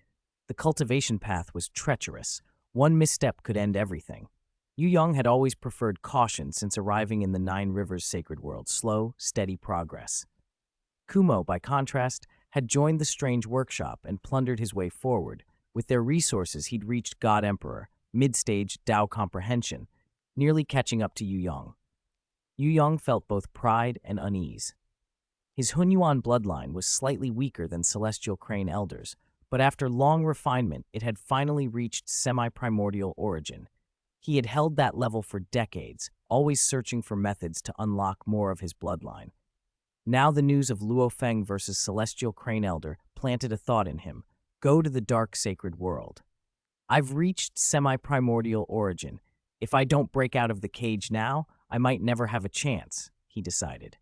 The cultivation path was treacherous. One misstep could end everything. Yu Yong had always preferred caution since arriving in the Nine Rivers sacred world, slow, steady progress. Kumo, by contrast, had joined the strange workshop and plundered his way forward. With their resources, he'd reached God Emperor, mid-stage Dao comprehension, nearly catching up to Yu Yong. Yu Yong felt both pride and unease. His Hunyuan bloodline was slightly weaker than Celestial Crane Elder's, but after long refinement, it had finally reached semi-primordial origin. He had held that level for decades, always searching for methods to unlock more of his bloodline. Now the news of Luo Feng versus Celestial Crane Elder planted a thought in him. Go to the dark sacred world. I've reached semi-primordial origin. If I don't break out of the cage now, I might never have a chance, he decided.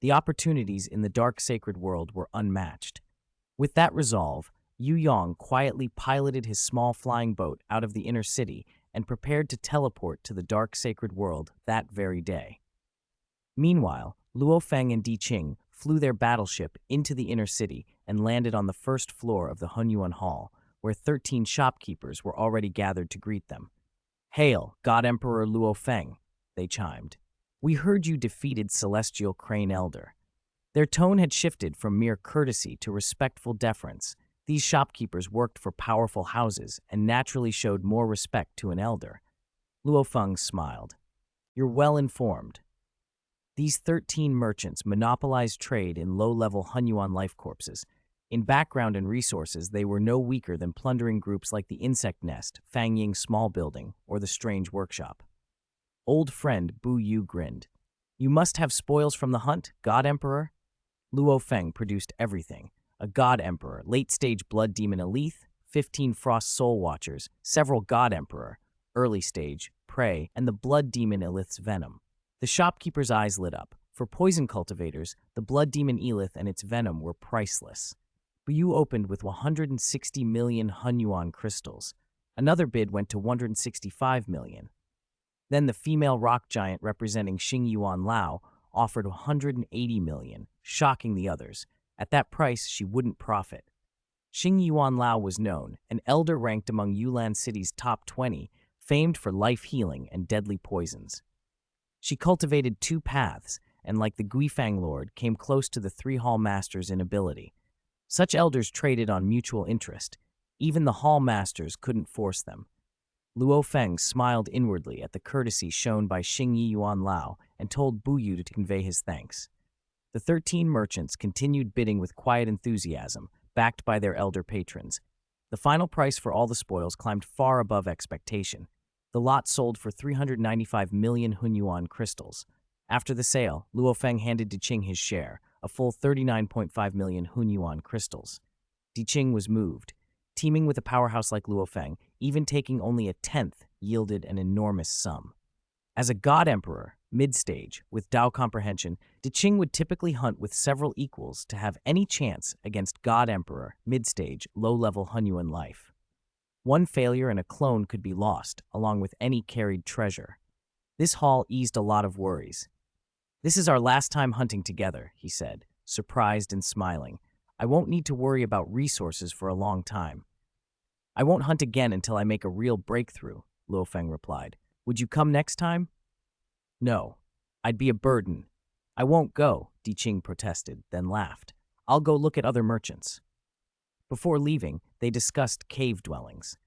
The opportunities in the dark sacred world were unmatched. With that resolve, Yu Yong quietly piloted his small flying boat out of the inner city and prepared to teleport to the dark sacred world that very day. Meanwhile, Luo Feng and Di Qing flew their battleship into the inner city and landed on the first floor of the Hunyuan Hall, where 13 shopkeepers were already gathered to greet them. "Hail, God Emperor Luo Feng," they chimed. "We heard you defeated Celestial Crane Elder." Their tone had shifted from mere courtesy to respectful deference. These shopkeepers worked for powerful houses and naturally showed more respect to an elder. Luo Feng smiled. "You're well informed." These 13 merchants monopolized trade in low-level Hunyuan life corpses. In background and resources, they were no weaker than plundering groups like the Insect Nest, Fangying Small Building, or the Strange Workshop. Old friend Bu Yu grinned. "You must have spoils from the hunt, God Emperor?" Luo Feng produced everything. A God Emperor, late-stage Blood Demon Elite, 15 Frost Soul Watchers, several God Emperor, early stage, Prey, and the Blood Demon Elith's venom. The shopkeeper's eyes lit up. For poison cultivators, the Blood Demon Elith and its venom were priceless. Bu opened with 160 million Hunyuan crystals. Another bid went to 165 million. Then the female rock giant representing Xing Yuan Lao offered 180 million, shocking the others. At that price, she wouldn't profit. Xing Yuan Lao was known, an elder ranked among Yulan City's top 20, famed for life healing and deadly poisons. She cultivated 2 paths, and like the Guifang Lord, came close to the 3 Hall Masters in ability. Such elders traded on mutual interest. Even the Hall Masters couldn't force them. Luo Feng smiled inwardly at the courtesy shown by Xing Yuan Lao and told Bu Yu to convey his thanks. The 13 merchants continued bidding with quiet enthusiasm, backed by their elder patrons. The final price for all the spoils climbed far above expectation. The lot sold for 395 million Hunyuan crystals. After the sale, Luo Feng handed Diqing his share, a full 39.5 million Hunyuan crystals. Diqing was moved. Teaming with a powerhouse like Luo Feng, even taking only a tenth yielded an enormous sum. As a god emperor, mid-stage, with Dao comprehension, Diqing would typically hunt with several equals to have any chance against god emperor, mid-stage, low-level Hunyuan life. One failure and a clone could be lost, along with any carried treasure. This haul eased a lot of worries. "This is our last time hunting together," he said, surprised and smiling. "I won't need to worry about resources for a long time." "I won't hunt again until I make a real breakthrough," Luo Feng replied. "Would you come next time?" "No. I'd be a burden." "I won't go," Diqing protested, then laughed. "I'll go look at other merchants." Before leaving, they discussed cave dwellings.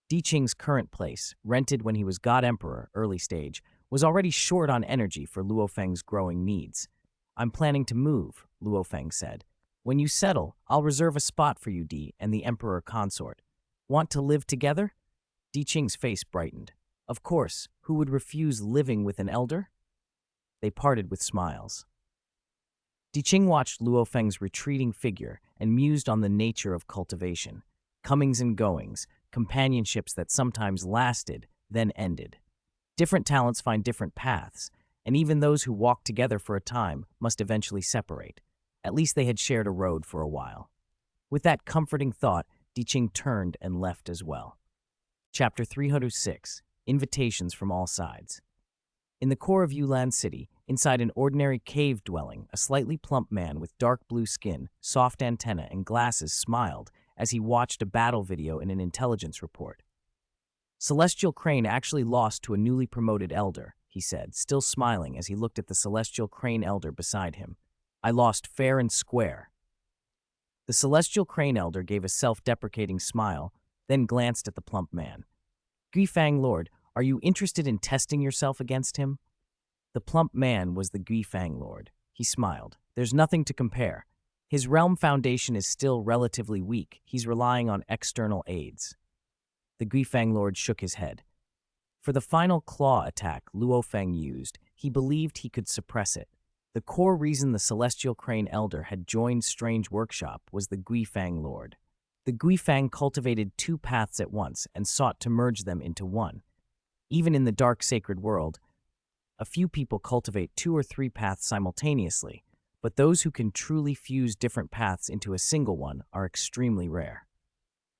Diqing's current place, rented when he was God Emperor, early stage, was already short on energy for Luo Feng's growing needs. "I'm planning to move," Luo Feng said. "When you settle, I'll reserve a spot for you, Di, and the Emperor Consort. Want to live together?" Diqing's face brightened. "Of course, who would refuse living with an elder?" They parted with smiles. Diqing watched Luo Feng's retreating figure and mused on the nature of cultivation. Comings and goings, companionships that sometimes lasted, then ended. Different talents find different paths, and even those who walk together for a time must eventually separate. At least they had shared a road for a while. With that comforting thought, Diqing turned and left as well. Chapter 306, Invitations from All Sides. In the core of Yulan City, inside an ordinary cave dwelling, a slightly plump man with dark blue skin, soft antenna, and glasses smiled as he watched a battle video in an intelligence report. "Celestial Crane actually lost to a newly promoted elder," he said, still smiling as he looked at the Celestial Crane elder beside him. "I lost fair and square." The Celestial Crane elder gave a self-deprecating smile, then glanced at the plump man. "Guifang Lord, are you interested in testing yourself against him?" The plump man was the Guifang Lord. He smiled. "There's nothing to compare. His realm foundation is still relatively weak. He's relying on external aids." The Guifang Lord shook his head. For the final claw attack Luo Feng used, he believed he could suppress it. The core reason the Celestial Crane Elder had joined Strange Workshop was the Guifang Lord. The Guifang cultivated 2 paths at once and sought to merge them into one. Even in the dark sacred world, a few people cultivate 2 or 3 paths simultaneously, but those who can truly fuse different paths into a single one are extremely rare.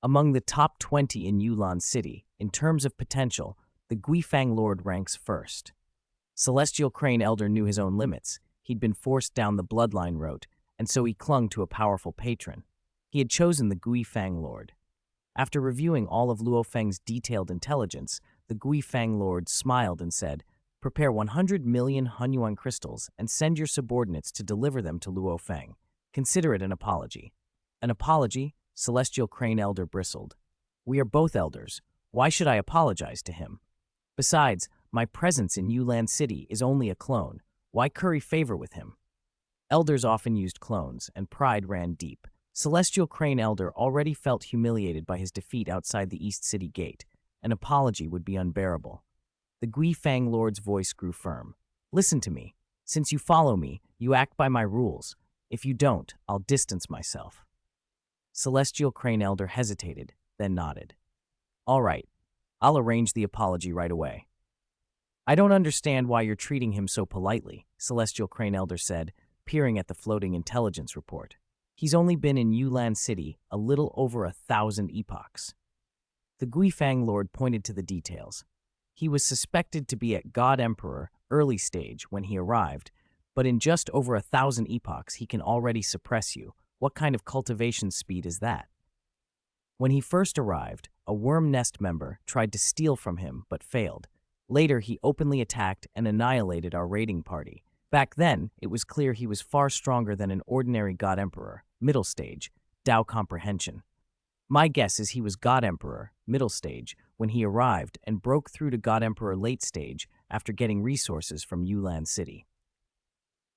Among the top 20 in Yulan City, in terms of potential, the Guifang Lord ranks first. Celestial Crane Elder knew his own limits. He'd been forced down the bloodline route, and so he clung to a powerful patron. He had chosen the Guifang Lord. After reviewing all of Luo Feng's detailed intelligence, the Guifang Lord smiled and said, "Prepare 100 million Hunyuan crystals and send your subordinates to deliver them to Luo Feng. Consider it an apology." "An apology?" Celestial Crane Elder bristled. "We are both elders. Why should I apologize to him? Besides, my presence in Yulan City is only a clone. Why curry favor with him?" Elders often used clones, and pride ran deep. Celestial Crane Elder already felt humiliated by his defeat outside the East City Gate. An apology would be unbearable. The Guifang Lord's voice grew firm. "Listen to me. Since you follow me, you act by my rules. If you don't, I'll distance myself." Celestial Crane Elder hesitated, then nodded. "All right, I'll arrange the apology right away." "I don't understand why you're treating him so politely," Celestial Crane Elder said, peering at the floating intelligence report. He's only been in Yulan City a little over 1,000 epochs. The Guifang Lord pointed to the details. He was suspected to be at God Emperor early stage when he arrived, but in just over 1,000 epochs he can already suppress you. What kind of cultivation speed is that? When he first arrived, a worm nest member tried to steal from him but failed. Later, he openly attacked and annihilated our raiding party. Back then, it was clear he was far stronger than an ordinary God Emperor, middle stage, Tao comprehension. My guess is he was God Emperor, middle stage, when he arrived and broke through to God Emperor late stage after getting resources from Yulan City.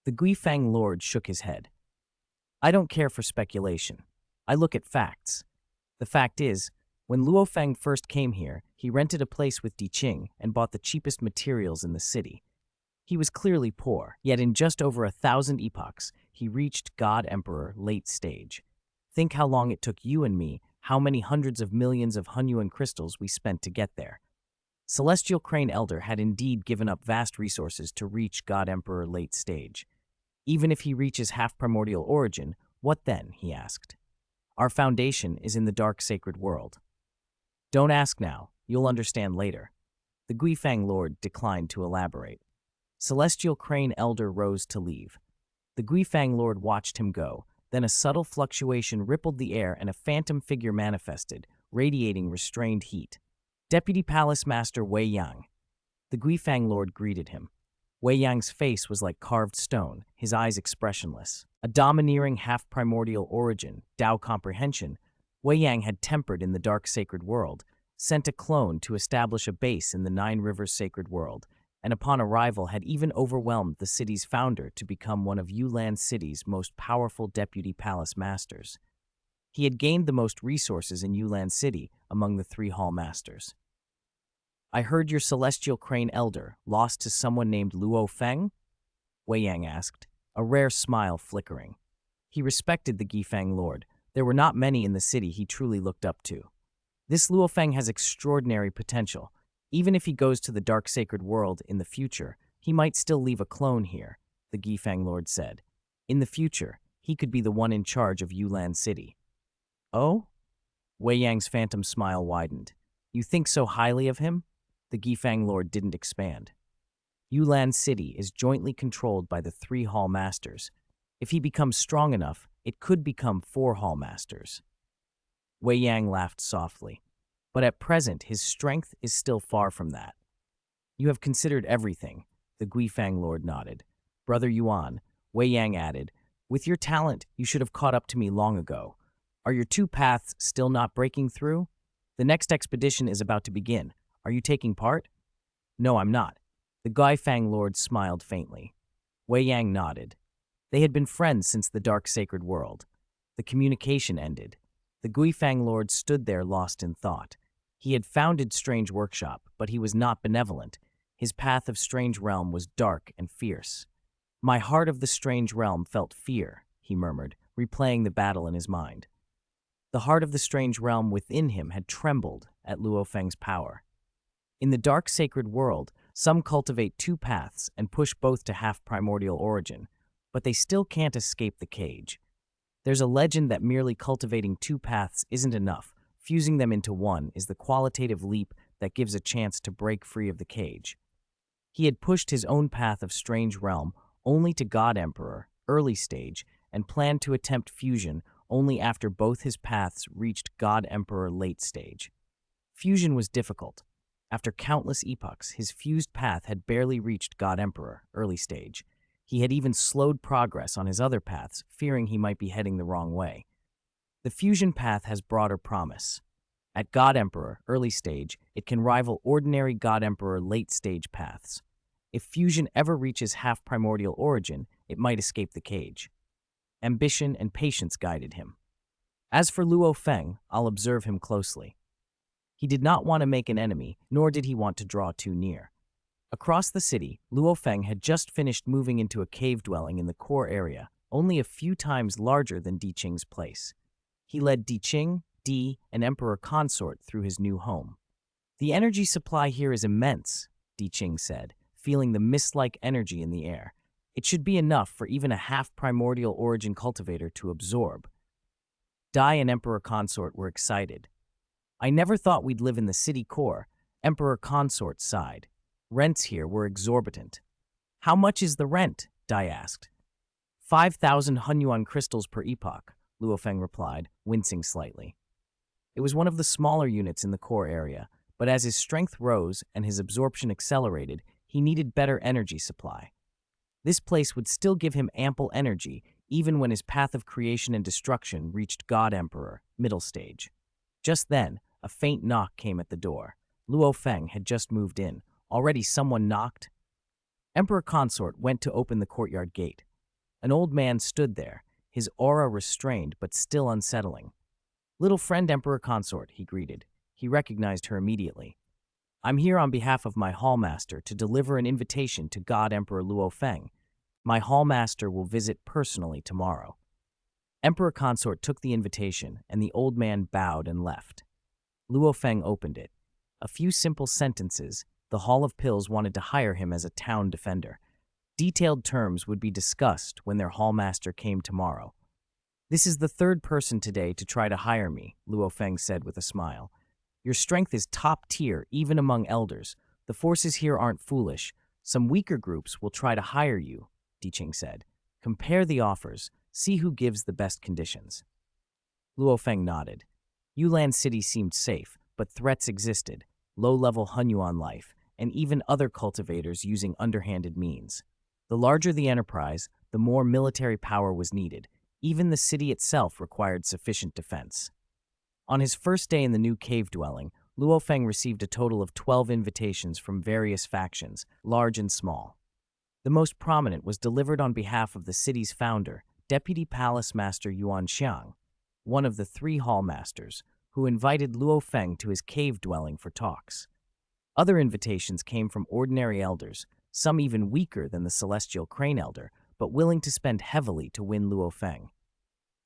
The Guifang Lord shook his head. I don't care for speculation. I look at facts. The fact is, when Luo Feng first came here, he rented a place with Di Qing and bought the cheapest materials in the city. He was clearly poor, yet in just over 1,000 epochs, he reached God Emperor late stage. Think how long it took you and me, how many hundreds of millions of Hunyuan crystals we spent to get there. Celestial Crane Elder had indeed given up vast resources to reach God Emperor late stage. Even if he reaches half primordial origin, what then, he asked. Our foundation is in the dark sacred world. Don't ask now, you'll understand later. The Guifang Lord declined to elaborate. Celestial Crane Elder rose to leave. The Guifang Lord watched him go, then a subtle fluctuation rippled the air and a phantom figure manifested, radiating restrained heat. Deputy Palace Master Wei Yang. The Guifang Lord greeted him. Wei Yang's face was like carved stone, his eyes expressionless. A domineering half-primordial origin, Tao comprehension, Wei Yang had tempered in the dark sacred world, sent a clone to establish a base in the Nine Rivers sacred world, and upon arrival had even overwhelmed the city's founder to become one of Yulan City's most powerful deputy palace masters. He had gained the most resources in Yulan City among the three hall masters. I heard your Celestial Crane Elder lost to someone named Luo Feng? Wei Yang asked, a rare smile flickering. He respected the Guifang Lord. There were not many in the city he truly looked up to. This Luo Feng has extraordinary potential. Even if he goes to the dark sacred world in the future, he might still leave a clone here, the Guifang Lord said. In the future, he could be the one in charge of Yulan City. Oh? Wei Yang's phantom smile widened. You think so highly of him? The Guifang Lord didn't expand. Yulan City is jointly controlled by the three hall masters. If he becomes strong enough, it could become 4 hall masters. Wei Yang laughed softly. But at present, his strength is still far from that. You have considered everything, the Guifang Lord nodded. Brother Yuan, Wei Yang added, with your talent, you should have caught up to me long ago. Are your 2 paths still not breaking through? The next expedition is about to begin. Are you taking part? No, I'm not. The Guifang Lord smiled faintly. Wei Yang nodded. They had been friends since the dark sacred world. The communication ended. The Guifang Lord stood there lost in thought. He had founded Strange Workshop, but he was not benevolent. His path of Strange Realm was dark and fierce. My heart of the Strange Realm felt fear, he murmured, replaying the battle in his mind. The heart of the Strange Realm within him had trembled at Luo Feng's power. In the dark sacred world, some cultivate 2 paths and push both to half-primordial origin, but they still can't escape the cage. There's a legend that merely cultivating 2 paths isn't enough. Fusing them into one is the qualitative leap that gives a chance to break free of the cage. He had pushed his own path of Strange Realm only to God Emperor, early stage, and planned to attempt fusion only after both his paths reached God Emperor late stage. Fusion was difficult. After countless epochs, his fused path had barely reached God Emperor, early stage. He had even slowed progress on his other paths, fearing he might be heading the wrong way. The fusion path has broader promise. At God Emperor, early stage, it can rival ordinary God Emperor late stage paths. If fusion ever reaches half-primordial origin, it might escape the cage. Ambition and patience guided him. As for Luo Feng, I'll observe him closely. He did not want to make an enemy, nor did he want to draw too near. Across the city, Luo Feng had just finished moving into a cave dwelling in the core area, only a few times larger than Di Qing's place. He led Di Qing, Di, and Emperor Consort through his new home. The energy supply here is immense, Di Qing said, feeling the mist-like energy in the air. It should be enough for even a half-primordial origin cultivator to absorb. Dai and Emperor Consort were excited. I never thought we'd live in the city core, Emperor Consort sighed. Rents here were exorbitant. How much is the rent? Dai asked. 5,000 Hunyuan crystals per epoch, Luo Feng replied, wincing slightly. It was one of the smaller units in the core area, but as his strength rose and his absorption accelerated, he needed better energy supply. This place would still give him ample energy, even when his path of creation and destruction reached God Emperor, middle stage. Just then, a faint knock came at the door. Luo Feng had just moved in. Already someone knocked? Emperor Consort went to open the courtyard gate. An old man stood there, his aura restrained but still unsettling. Little friend Emperor Consort, he greeted. He recognized her immediately. I'm here on behalf of my hallmaster to deliver an invitation to God Emperor Luo Feng. My hallmaster will visit personally tomorrow. Emperor Consort took the invitation, and the old man bowed and left. Luo Feng opened it. A few simple sentences. The Hall of Pills wanted to hire him as a town defender. Detailed terms would be discussed when their hallmaster came tomorrow. This is the third person today to try to hire me, Luo Feng said with a smile. Your strength is top tier, even among elders. The forces here aren't foolish. Some weaker groups will try to hire you, Diqing said. Compare the offers. See who gives the best conditions. Luo Feng nodded. Yulan City seemed safe, but threats existed. Low-level Hunyuan life, and even other cultivators using underhanded means. The larger the enterprise, the more military power was needed. Even the city itself required sufficient defense. On his first day in the new cave dwelling, Luo Feng received a total of 12 invitations from various factions, large and small. The most prominent was delivered on behalf of the city's founder, Deputy Palace Master Yuan Xiang, one of the 3 hall masters, who invited Luo Feng to his cave dwelling for talks. Other invitations came from ordinary elders, some even weaker than the Celestial Crane Elder, but willing to spend heavily to win Luo Feng.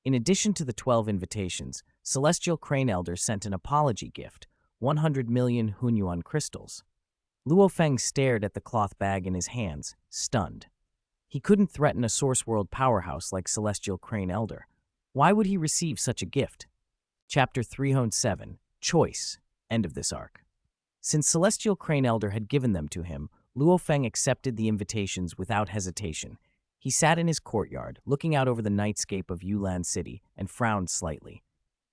In addition to the 12 invitations, Celestial Crane Elder sent an apology gift, 100 million Hunyuan crystals. Luo Feng stared at the cloth bag in his hands, stunned. He couldn't threaten a Source World powerhouse like Celestial Crane Elder. Why would he receive such a gift? Chapter 307, Choice, end of this arc. Since Celestial Crane Elder had given them to him, Luo Feng accepted the invitations without hesitation. He sat in his courtyard, looking out over the nightscape of Yulan City, and frowned slightly.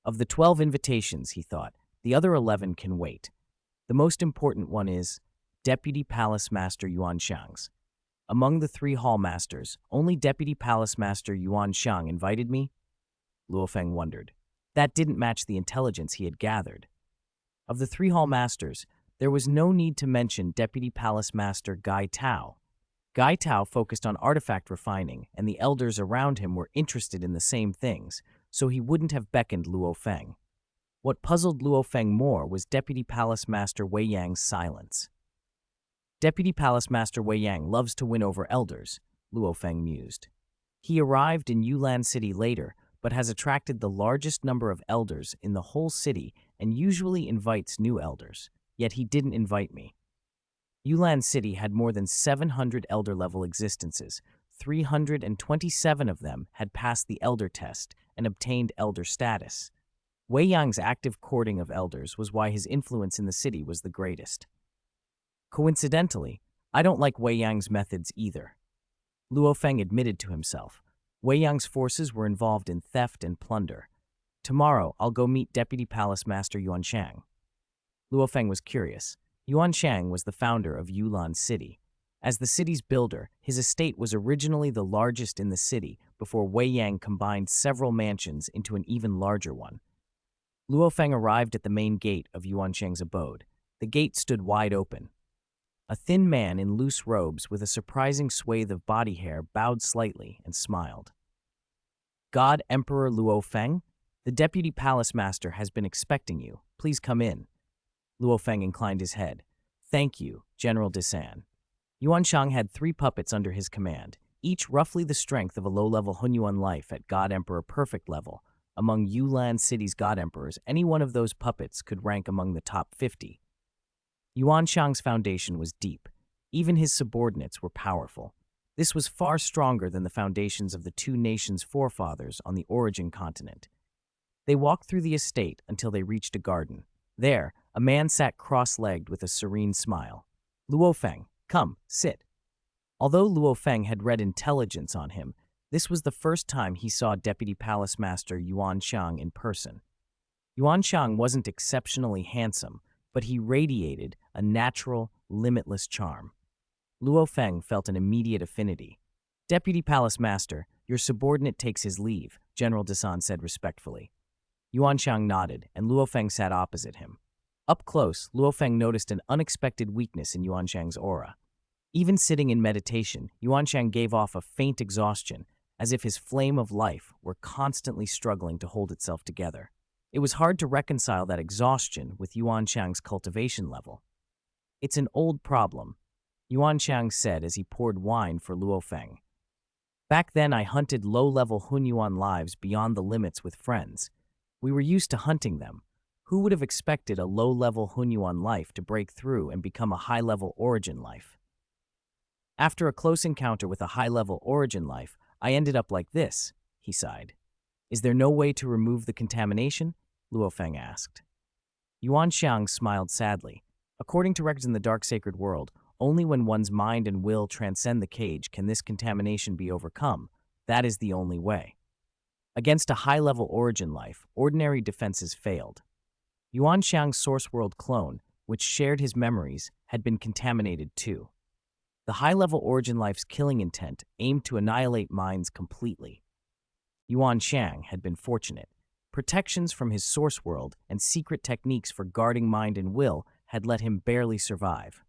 Of the 12 invitations, he thought, the other 11 can wait. The most important one is Deputy Palace Master Yuan Xiang's. Among the 3 hall masters, only Deputy Palace Master Yuan Xiang invited me? Luo Feng wondered. That didn't match the intelligence he had gathered. Of the 3 hall masters, there was no need to mention Deputy Palace Master Gai Tao. Gai Tao focused on artifact refining, and the elders around him were interested in the same things, so he wouldn't have beckoned Luo Feng. What puzzled Luo Feng more was Deputy Palace Master Wei Yang's silence. Deputy Palace Master Wei Yang loves to win over elders, Luo Feng mused. He arrived in Yulan City later, but has attracted the largest number of elders in the whole city and usually invites new elders, yet he didn't invite me. Yulan City had more than 700 elder-level existences. 327 of them had passed the elder test and obtained elder status. Wei Yang's active courting of elders was why his influence in the city was the greatest. Coincidentally, I don't like Wei Yang's methods either. Luo Feng admitted to himself. Wei Yang's forces were involved in theft and plunder. Tomorrow, I'll go meet Deputy Palace Master Yuan Xiang. Luo Feng was curious. Yuan Xiang was the founder of Yulan City. As the city's builder, his estate was originally the largest in the city before Wei Yang combined several mansions into an even larger one. Luo Feng arrived at the main gate of Yuan Xiang's abode. The gate stood wide open. A thin man in loose robes with a surprising swathe of body hair bowed slightly and smiled. God Emperor Luo Feng, the Deputy Palace Master has been expecting you. Please come in. Luo Feng inclined his head. Thank you, General Disan. Yuan Xiang had 3 puppets under his command, each roughly the strength of a low-level Hunyuan life at God Emperor perfect level. Among Yulan City's God Emperors, any one of those puppets could rank among the top 50. Yuan Xiang's foundation was deep. Even his subordinates were powerful. This was far stronger than the foundations of the 2 nations' forefathers on the origin continent. They walked through the estate until they reached a garden. There, a man sat cross-legged with a serene smile. Luo Feng, come, sit. Although Luo Feng had read intelligence on him, this was the first time he saw Deputy Palace Master Yuan Xiang in person. Yuan Xiang wasn't exceptionally handsome, but he radiated a natural, limitless charm. Luo Feng felt an immediate affinity. Deputy Palace Master, your subordinate takes his leave, General Desan said respectfully. Yuan Xiang nodded, and Luo Feng sat opposite him. Up close, Luo Feng noticed an unexpected weakness in Yuan Xiang's aura. Even sitting in meditation, Yuan Xiang gave off a faint exhaustion, as if his flame of life were constantly struggling to hold itself together. It was hard to reconcile that exhaustion with Yuan Xiang's cultivation level. It's an old problem, Yuan Xiang said as he poured wine for Luo Feng. Back then, I hunted low-level Hunyuan lives beyond the limits with friends. We were used to hunting them. Who would have expected a low-level Hunyuan life to break through and become a high-level origin life? After a close encounter with a high-level origin life, I ended up like this, he sighed. Is there no way to remove the contamination? Luo Feng asked. Yuan Xiang smiled sadly. According to records in the dark sacred world, only when one's mind and will transcend the cage can this contamination be overcome. That is the only way. Against a high-level origin life, ordinary defenses failed. Yuan Xiang's source world clone, which shared his memories, had been contaminated too. The high-level origin life's killing intent aimed to annihilate minds completely. Yuan Xiang had been fortunate. Protections from his source world and secret techniques for guarding mind and will had let him barely survive.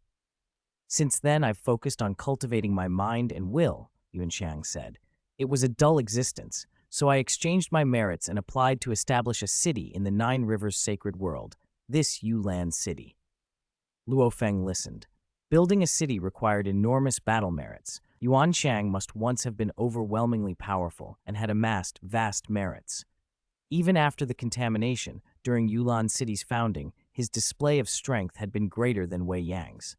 Since then, I've focused on cultivating my mind and will, Yuan Xiang said. It was a dull existence, so I exchanged my merits and applied to establish a city in the Nine Rivers sacred world, this Yulan city. Luo Feng listened. Building a city required enormous battle merits. Yuan Xiang must once have been overwhelmingly powerful and had amassed vast merits. Even after the contamination, during Yulan City's founding, his display of strength had been greater than Wei Yang's.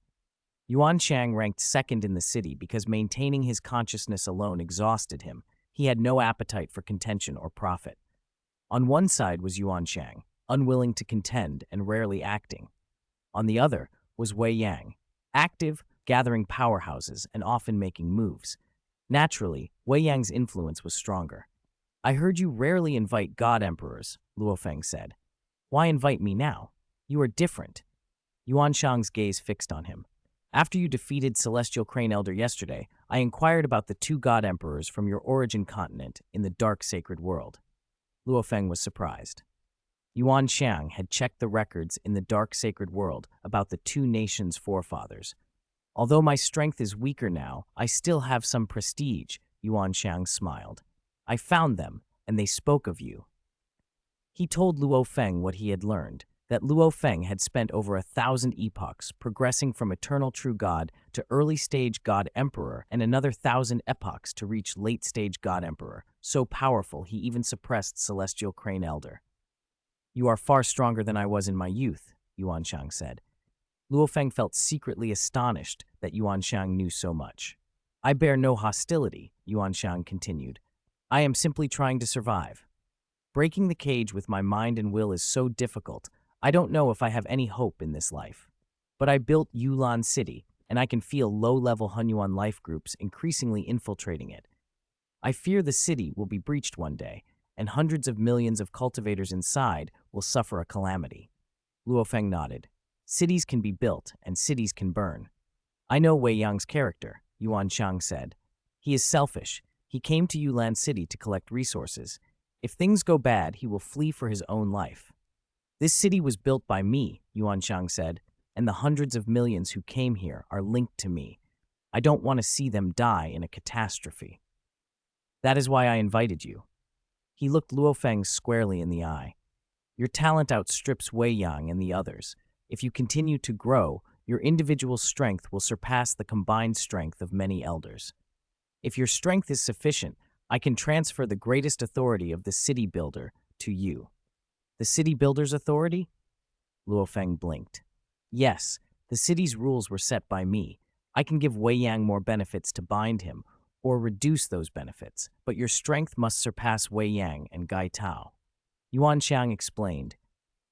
Yuan Xiang ranked second in the city because maintaining his consciousness alone exhausted him. He had no appetite for contention or profit. On one side was Yuan Xiang, unwilling to contend and rarely acting. On the other was Wei Yang, active, gathering powerhouses and often making moves. Naturally, Wei Yang's influence was stronger. I heard you rarely invite God Emperors, Luo Feng said. Why invite me now? You are different. Yuan Xiang's gaze fixed on him. After you defeated Celestial Crane Elder yesterday, I inquired about the two God Emperors from your origin continent in the dark sacred world. Luo Feng was surprised. Yuan Xiang had checked the records in the dark sacred world about the two nations' forefathers. Although my strength is weaker now, I still have some prestige, Yuan Xiang smiled. I found them, and they spoke of you. He told Luo Feng what he had learned, that Luo Feng had spent over 1,000 epochs progressing from eternal true God to early-stage God Emperor and another 1,000 epochs to reach late-stage God Emperor, so powerful he even suppressed Celestial Crane Elder. You are far stronger than I was in my youth, Yuan Xiang said. Luo Feng felt secretly astonished that Yuan Xiang knew so much. I bear no hostility, Yuan Xiang continued. I am simply trying to survive. Breaking the cage with my mind and will is so difficult, I don't know if I have any hope in this life. But I built Yulan City, and I can feel low-level Hunyuan life groups increasingly infiltrating it. I fear the city will be breached one day, and hundreds of millions of cultivators inside will suffer a calamity. Luo Feng nodded. Cities can be built, and cities can burn. I know Wei Yang's character, Yuan Xiang said. He is selfish. He came to Yulan City to collect resources. If things go bad, he will flee for his own life. This city was built by me, Yuan Xiang said, and the hundreds of millions who came here are linked to me. I don't want to see them die in a catastrophe. That is why I invited you. He looked Luo Feng squarely in the eye. Your talent outstrips Wei Yang and the others. If you continue to grow, your individual strength will surpass the combined strength of many elders. If your strength is sufficient, I can transfer the greatest authority of the city builder to you. The city builder's authority? Luo Feng blinked. Yes, the city's rules were set by me. I can give Wei Yang more benefits to bind him, or reduce those benefits, but your strength must surpass Wei Yang and Gai Tao. Yuan Xiang explained.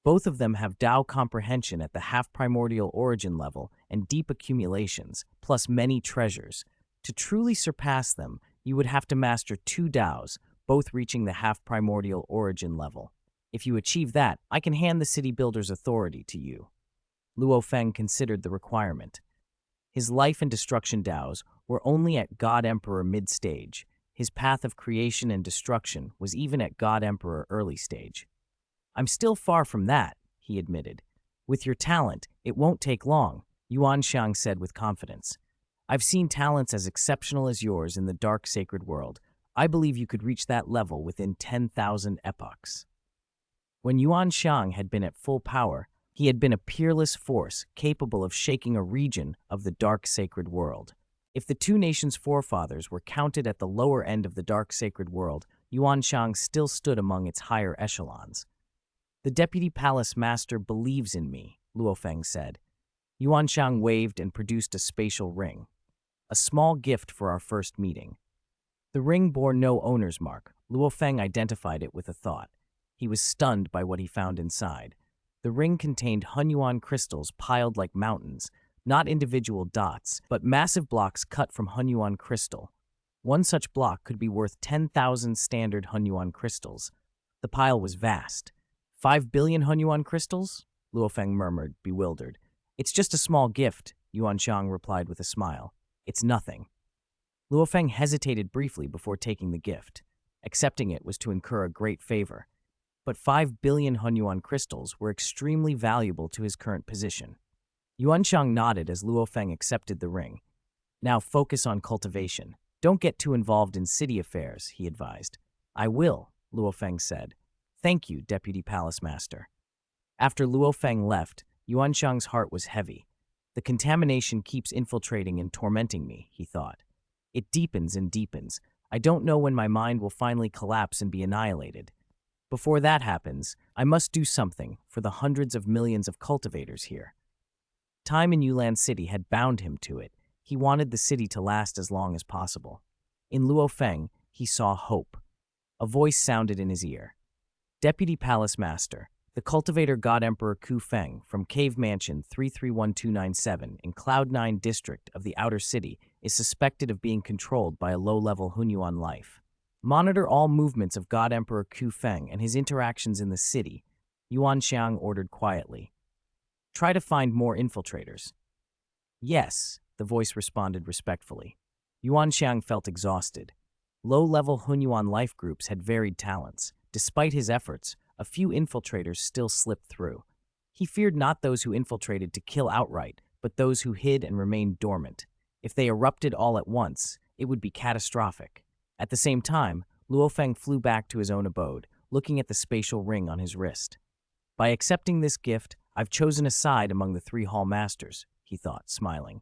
Both of them have Tao comprehension at the half-primordial origin level and deep accumulations, plus many treasures. To truly surpass them, you would have to master 2 Taos, both reaching the half-primordial origin level. If you achieve that, I can hand the city builder's authority to you. Luo Feng considered the requirement. His life and destruction Taos were only at God Emperor mid-stage. His path of creation and destruction was even at God Emperor early stage. I'm still far from that, he admitted. With your talent, it won't take long, Yuan Xiang said with confidence. I've seen talents as exceptional as yours in the dark sacred world. I believe you could reach that level within 10,000 epochs. When Yuan Xiang had been at full power, he had been a peerless force capable of shaking a region of the dark sacred world. If the 2 nations' forefathers were counted at the lower end of the dark sacred world, Yuan Xiang still stood among its higher echelons. The Deputy Palace Master believes in me, Luo Feng said. Yuan Xiang waved and produced a spatial ring. A small gift for our first meeting. The ring bore no owner's mark. Luo Feng identified it with a thought. He was stunned by what he found inside. The ring contained Hunyuan crystals piled like mountains, not individual dots, but massive blocks cut from Hunyuan crystal. One such block could be worth 10,000 standard Hunyuan crystals. The pile was vast. 5 billion Hunyuan crystals? Luo Feng murmured, bewildered. It's just a small gift, Yuan Xiang replied with a smile. It's nothing. Luo Feng hesitated briefly before taking the gift. Accepting it was to incur a great favor. But 5 billion Hunyuan crystals were extremely valuable to his current position. Yuan Xiang nodded as Luo Feng accepted the ring. Now focus on cultivation. Don't get too involved in city affairs, he advised. I will, Luo Feng said. Thank you, Deputy Palace Master. After Luo Feng left, Yuan Xiang's heart was heavy. The contamination keeps infiltrating and tormenting me, he thought. It deepens and deepens. I don't know when my mind will finally collapse and be annihilated. Before that happens, I must do something for the hundreds of millions of cultivators here. Time in Yulan City had bound him to it. He wanted the city to last as long as possible. In Luo Feng, he saw hope. A voice sounded in his ear. Deputy Palace Master, the cultivator God Emperor Ku Feng from Cave Mansion 331297 in Cloud 9 district of the Outer City is suspected of being controlled by a low-level Hunyuan life. Monitor all movements of God Emperor Ku Feng and his interactions in the city, Yuan Xiang ordered quietly. Try to find more infiltrators. Yes, the voice responded respectfully. Yuan Xiang felt exhausted. Low-level Hunyuan life groups had varied talents. Despite his efforts, a few infiltrators still slipped through. He feared not those who infiltrated to kill outright, but those who hid and remained dormant. If they erupted all at once, it would be catastrophic. At the same time, Luo Feng flew back to his own abode, looking at the spatial ring on his wrist. By accepting this gift, I've chosen a side among the 3 hall masters, he thought, smiling.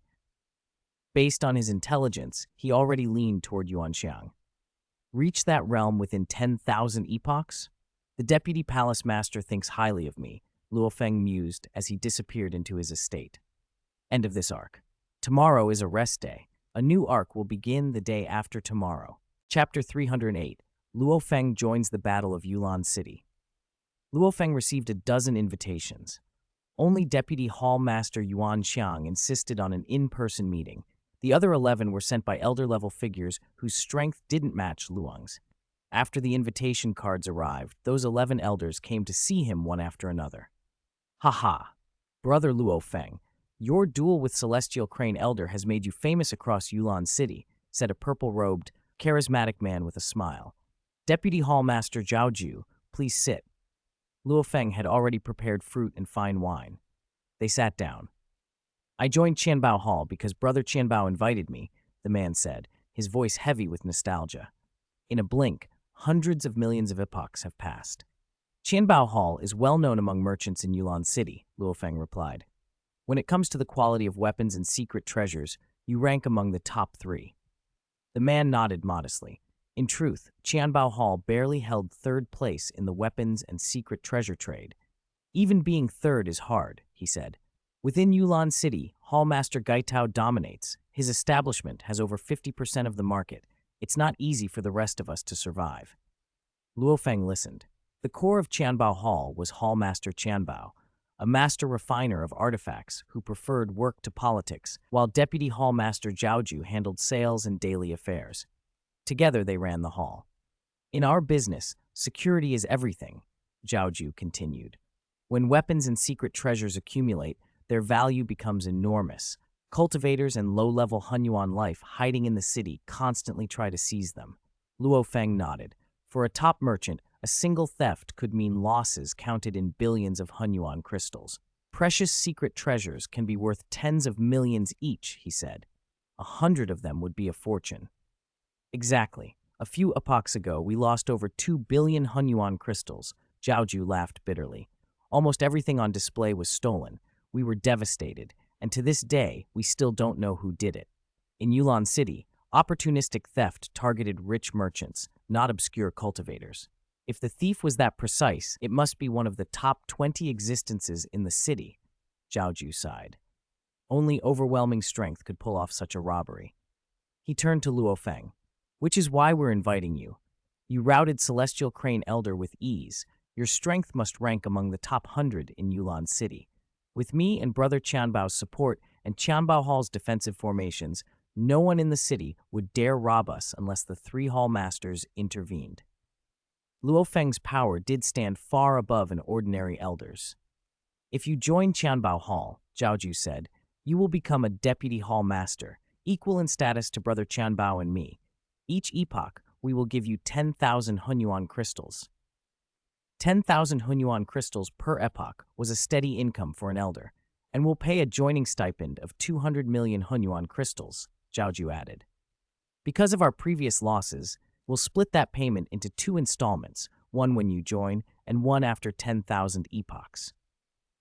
Based on his intelligence, he already leaned toward Yuan Xiang. Reach that realm within 10,000 epochs? The Deputy Palace Master thinks highly of me, Luo Feng mused as he disappeared into his estate. End of this arc. Tomorrow is a rest day. A new arc will begin the day after tomorrow. Chapter 308. Luo Feng joins the Battle of Yulan City. Luo Feng received a dozen invitations. Only Deputy Hall Master Yuan Xiang insisted on an in-person meeting. The other 11 were sent by elder-level figures whose strength didn't match Luang's. After the invitation cards arrived, those 11 elders came to see him one after another. Ha! Brother Luo Feng, your duel with Celestial Crane Elder has made you famous across Yulan City, said a purple-robed, charismatic man with a smile. Deputy Hall Master Zhao Ju, please sit. Luo Feng had already prepared fruit and fine wine. They sat down. I joined Qianbao Hall because Brother Qianbao invited me, the man said, his voice heavy with nostalgia. In a blink, hundreds of millions of epochs have passed. Qianbao Hall is well known among merchants in Yulan City, Luo Feng replied. When it comes to the quality of weapons and secret treasures, you rank among the top 3. The man nodded modestly. In truth, Qianbao Hall barely held 3rd place in the weapons and secret treasure trade. Even being 3rd is hard, he said. Within Yulan City, Hallmaster Gaitao dominates. His establishment has over 50% of the market. It's not easy for the rest of us to survive. Luo Feng listened. The core of Qianbao Hall was Hallmaster Qianbao, a master refiner of artifacts who preferred work to politics, while Deputy Hallmaster Zhaoju handled sales and daily affairs. Together they ran the hall. In our business, security is everything, Zhaoju continued. When weapons and secret treasures accumulate, their value becomes enormous. Cultivators and low-level Hunyuan life hiding in the city constantly try to seize them. Luo Feng nodded. For a top merchant, a single theft could mean losses counted in billions of Hunyuan crystals. Precious secret treasures can be worth tens of millions each, he said. 100 of them would be a fortune. Exactly. A few epochs ago, we lost over 2 billion Hunyuan crystals. Zhaoju laughed bitterly. Almost everything on display was stolen. We were devastated, and to this day, we still don't know who did it. In Yulan City, opportunistic theft targeted rich merchants, not obscure cultivators. If the thief was that precise, it must be one of the top 20 existences in the city, Zhaoju sighed. Only overwhelming strength could pull off such a robbery. He turned to Luo Feng. Which is why we're inviting you. You routed Celestial Crane Elder with ease. Your strength must rank among the top 100 in Yulan City. With me and Brother Qianbao's support and Qianbao Hall's defensive formations, no one in the city would dare rob us unless the 3 hall masters intervened. Luo Feng's power did stand far above an ordinary elder's. If you join Qianbao Hall, Zhaoju said, you will become a deputy hall master, equal in status to Brother Qianbao and me. Each epoch, we will give you 10,000 Hunyuan crystals. 10,000 Hunyuan crystals per epoch was a steady income for an elder, and we'll pay a joining stipend of 200 million Hunyuan crystals, Zhaoju added. Because of our previous losses, we'll split that payment into 2 installments, one when you join and one after 10,000 epochs.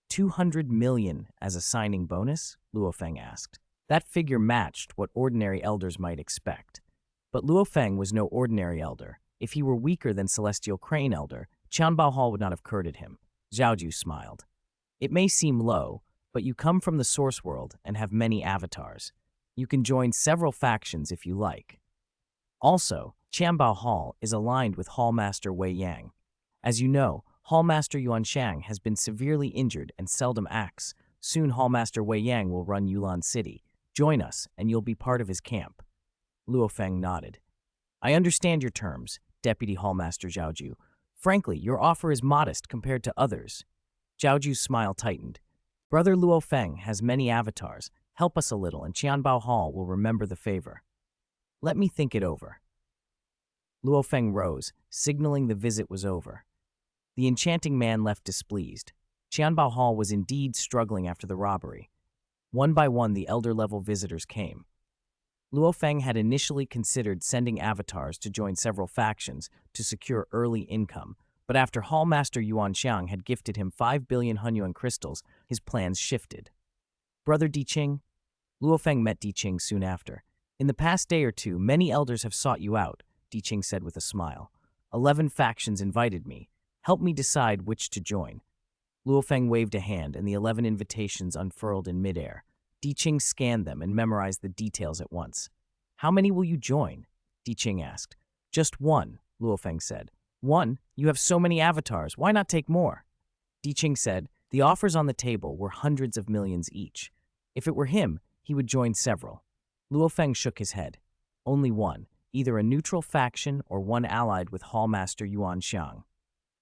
200 million as a signing bonus? Luo Feng asked. That figure matched what ordinary elders might expect. But Luo Feng was no ordinary elder. If he were weaker than Celestial Crane Elder, Qianbao Hall would not have courted him. Zhaoju smiled. It may seem low, but you come from the source world and have many avatars. You can join several factions if you like. Also, Qianbao Hall is aligned with Hallmaster Wei Yang. As you know, Hallmaster Yuanshang has been severely injured and seldom acts. Soon Hallmaster Wei Yang will run Yulan City. Join us, and you'll be part of his camp. Luo Feng nodded. I understand your terms, Deputy Hallmaster Zhaoju. Frankly, your offer is modest compared to others. Zhaoju's smile tightened. Brother Luo Feng has many avatars. Help us a little, and Qianbao Hall will remember the favor. Let me think it over. Luo Feng rose, signaling the visit was over. The enchanting man left displeased. Qianbao Hall was indeed struggling after the robbery. One by one, the elder-level visitors came. Luo Feng had initially considered sending avatars to join several factions to secure early income, but after Hallmaster Yuanxiang had gifted him 5 billion Hunyuan crystals, his plans shifted. Brother Diqing? Luo Feng met Diqing soon after. In the past day or two, many elders have sought you out, Diqing said with a smile. 11 factions invited me. Help me decide which to join. Luo Feng waved a hand, and the 11 invitations unfurled in midair. Diqing scanned them and memorized the details at once. How many will you join? Diqing asked. Just one, Luo Feng said. One? You have so many avatars. Why not take more? Diqing said, the offers on the table were hundreds of millions each. If it were him, he would join several. Luo Feng shook his head. Only one, either a neutral faction or one allied with Hallmaster Yuanxiang.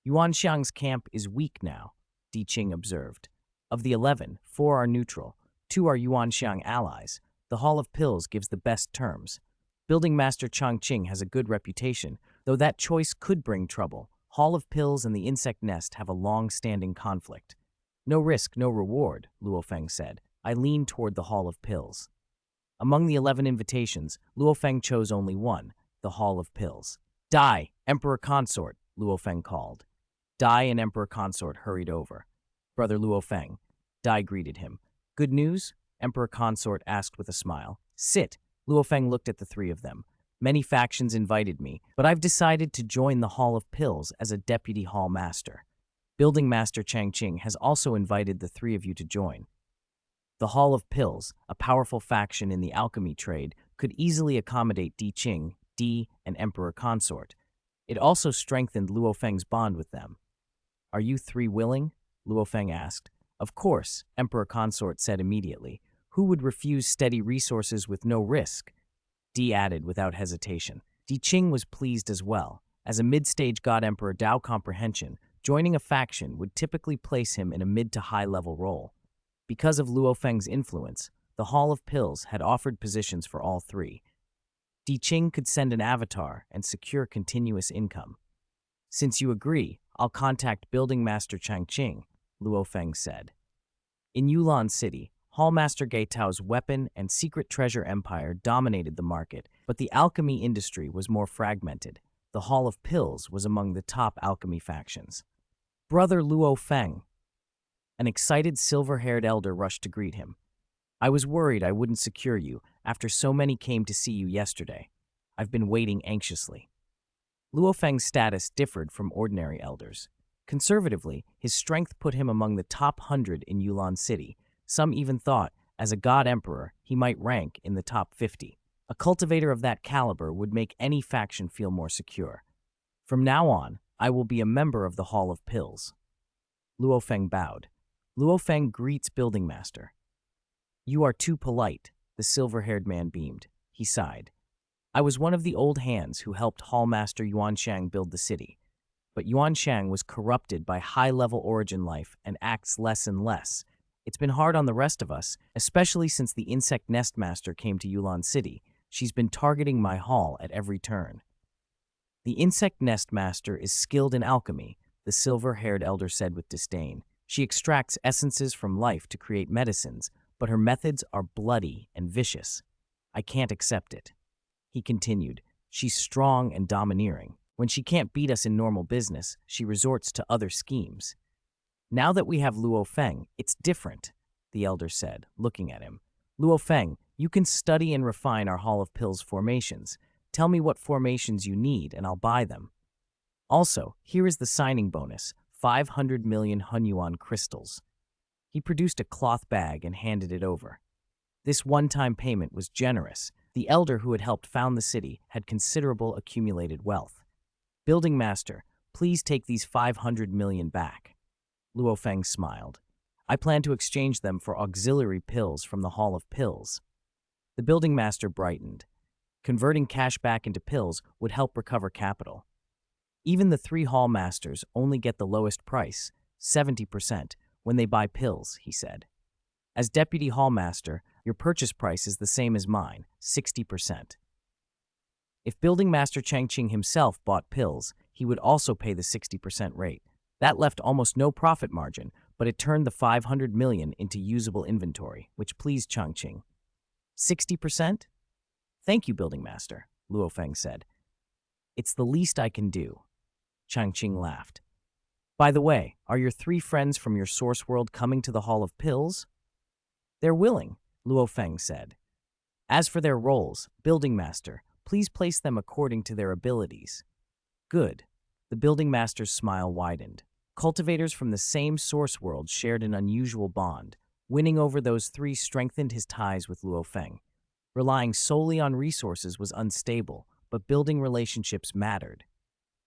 Yuanxiang's camp is weak now, Diqing observed. Of the 11, 4 are neutral. 2 are Yuanxiang allies. The Hall of Pills gives the best terms. Building Master Changqing has a good reputation, though that choice could bring trouble. Hall of Pills and the Insect Nest have a long-standing conflict. No risk, no reward, Luo Feng said. I lean toward the Hall of Pills. Among the 11 invitations, Luo Feng chose only one, the Hall of Pills. Dai, Emperor Consort, Luo Feng called. Dai and Emperor Consort hurried over. Brother Luo Feng. Dai greeted him. Good news? Emperor Consort asked with a smile. Sit. Luo Feng looked at the 3 of them. Many factions invited me, but I've decided to join the Hall of Pills as a deputy hall master. Building Master Changqing has also invited the 3 of you to join. The Hall of Pills, a powerful faction in the alchemy trade, could easily accommodate Diqing, Di, and Emperor Consort. It also strengthened Luo Feng's bond with them. Are you three willing? Luo Feng asked. Of course, Emperor Consort said immediately. Who would refuse steady resources with no risk? Di added without hesitation. Di Qing was pleased as well. As a mid-stage God Emperor Dao Comprehension, joining a faction would typically place him in a mid to high-level role. Because of Luo Feng's influence, the Hall of Pills had offered positions for all three. Di Qing could send an avatar and secure continuous income. Since you agree, I'll contact Building Master Changqing, Luo Feng said. In Yulan City, Hallmaster Gaitao's weapon and secret treasure empire dominated the market, but the alchemy industry was more fragmented. The Hall of Pills was among the top alchemy factions. Brother Luo Feng. An excited silver-haired elder rushed to greet him. I was worried I wouldn't secure you after so many came to see you yesterday. I've been waiting anxiously. Luo Feng's status differed from ordinary elders. Conservatively, his strength put him among the top 100 in Yulan City. Some even thought, as a god emperor, he might rank in the top 50. A cultivator of that caliber would make any faction feel more secure. From now on, I will be a member of the Hall of Pills. Luo Feng bowed. Luo Feng greets Building Master. You are too polite, the silver-haired man beamed. He sighed. I was one of the old hands who helped Hallmaster Yuanshang build the city. But Yuanshang was corrupted by high-level origin life and acts less and less. It's been hard on the rest of us, especially since the insect nest master came to Yulan City. She's been targeting my hall at every turn. The insect nest master is skilled in alchemy, the silver-haired elder said with disdain. She extracts essences from life to create medicines, but her methods are bloody and vicious. I can't accept it. He continued, she's strong and domineering. When she can't beat us in normal business, she resorts to other schemes. Now that we have Luo Feng, it's different, the elder said, looking at him. Luo Feng, you can study and refine our Hall of Pills formations. Tell me what formations you need and I'll buy them. Also, here is the signing bonus, 500 million Hunyuan crystals. He produced a cloth bag and handed it over. This one-time payment was generous. The elder who had helped found the city had considerable accumulated wealth. Building Master, please take these 500 million back. Luo Feng smiled. I plan to exchange them for auxiliary pills from the Hall of Pills. The Building Master brightened. Converting cash back into pills would help recover capital. Even the three Hall Masters only get the lowest price, 70%, when they buy pills, he said. As Deputy Hall Master, your purchase price is the same as mine, 60%. If Building Master Changqing himself bought pills, he would also pay the 60% rate. That left almost no profit margin, but it turned the 500 million into usable inventory, which pleased Changqing. 60%? Thank you, Building Master, Luo Feng said. It's the least I can do. Changqing laughed. By the way, are your three friends from your source world coming to the Hall of Pills? They're willing, Luo Feng said. As for their roles, Building Master, please place them according to their abilities. Good. The Building Master's smile widened. Cultivators from the same source world shared an unusual bond. Winning over those three strengthened his ties with Luo Feng. Relying solely on resources was unstable, but building relationships mattered.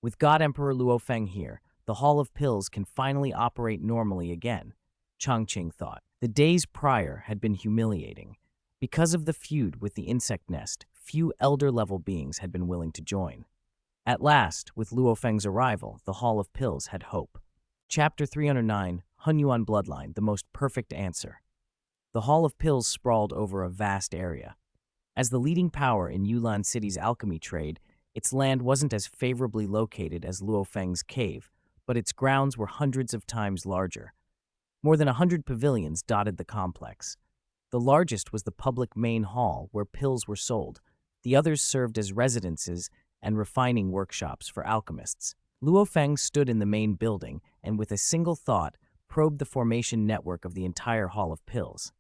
With God Emperor Luo Feng here, the Hall of Pills can finally operate normally again, Changqing thought. The days prior had been humiliating. Because of the feud with the insect nest, few elder-level beings had been willing to join. At last, with Luo Feng's arrival, the Hall of Pills had hope. Chapter 309, Hunyuan Bloodline, the most perfect answer. The Hall of Pills sprawled over a vast area. As the leading power in Yulan City's alchemy trade, its land wasn't as favorably located as Luo Feng's cave, but its grounds were hundreds of times larger. More than 100 pavilions dotted the complex. The largest was the public main hall where pills were sold. The others served as residences and refining workshops for alchemists. Luo Feng stood in the main building and with a single thought probed the formation network of the entire Hall of Pills.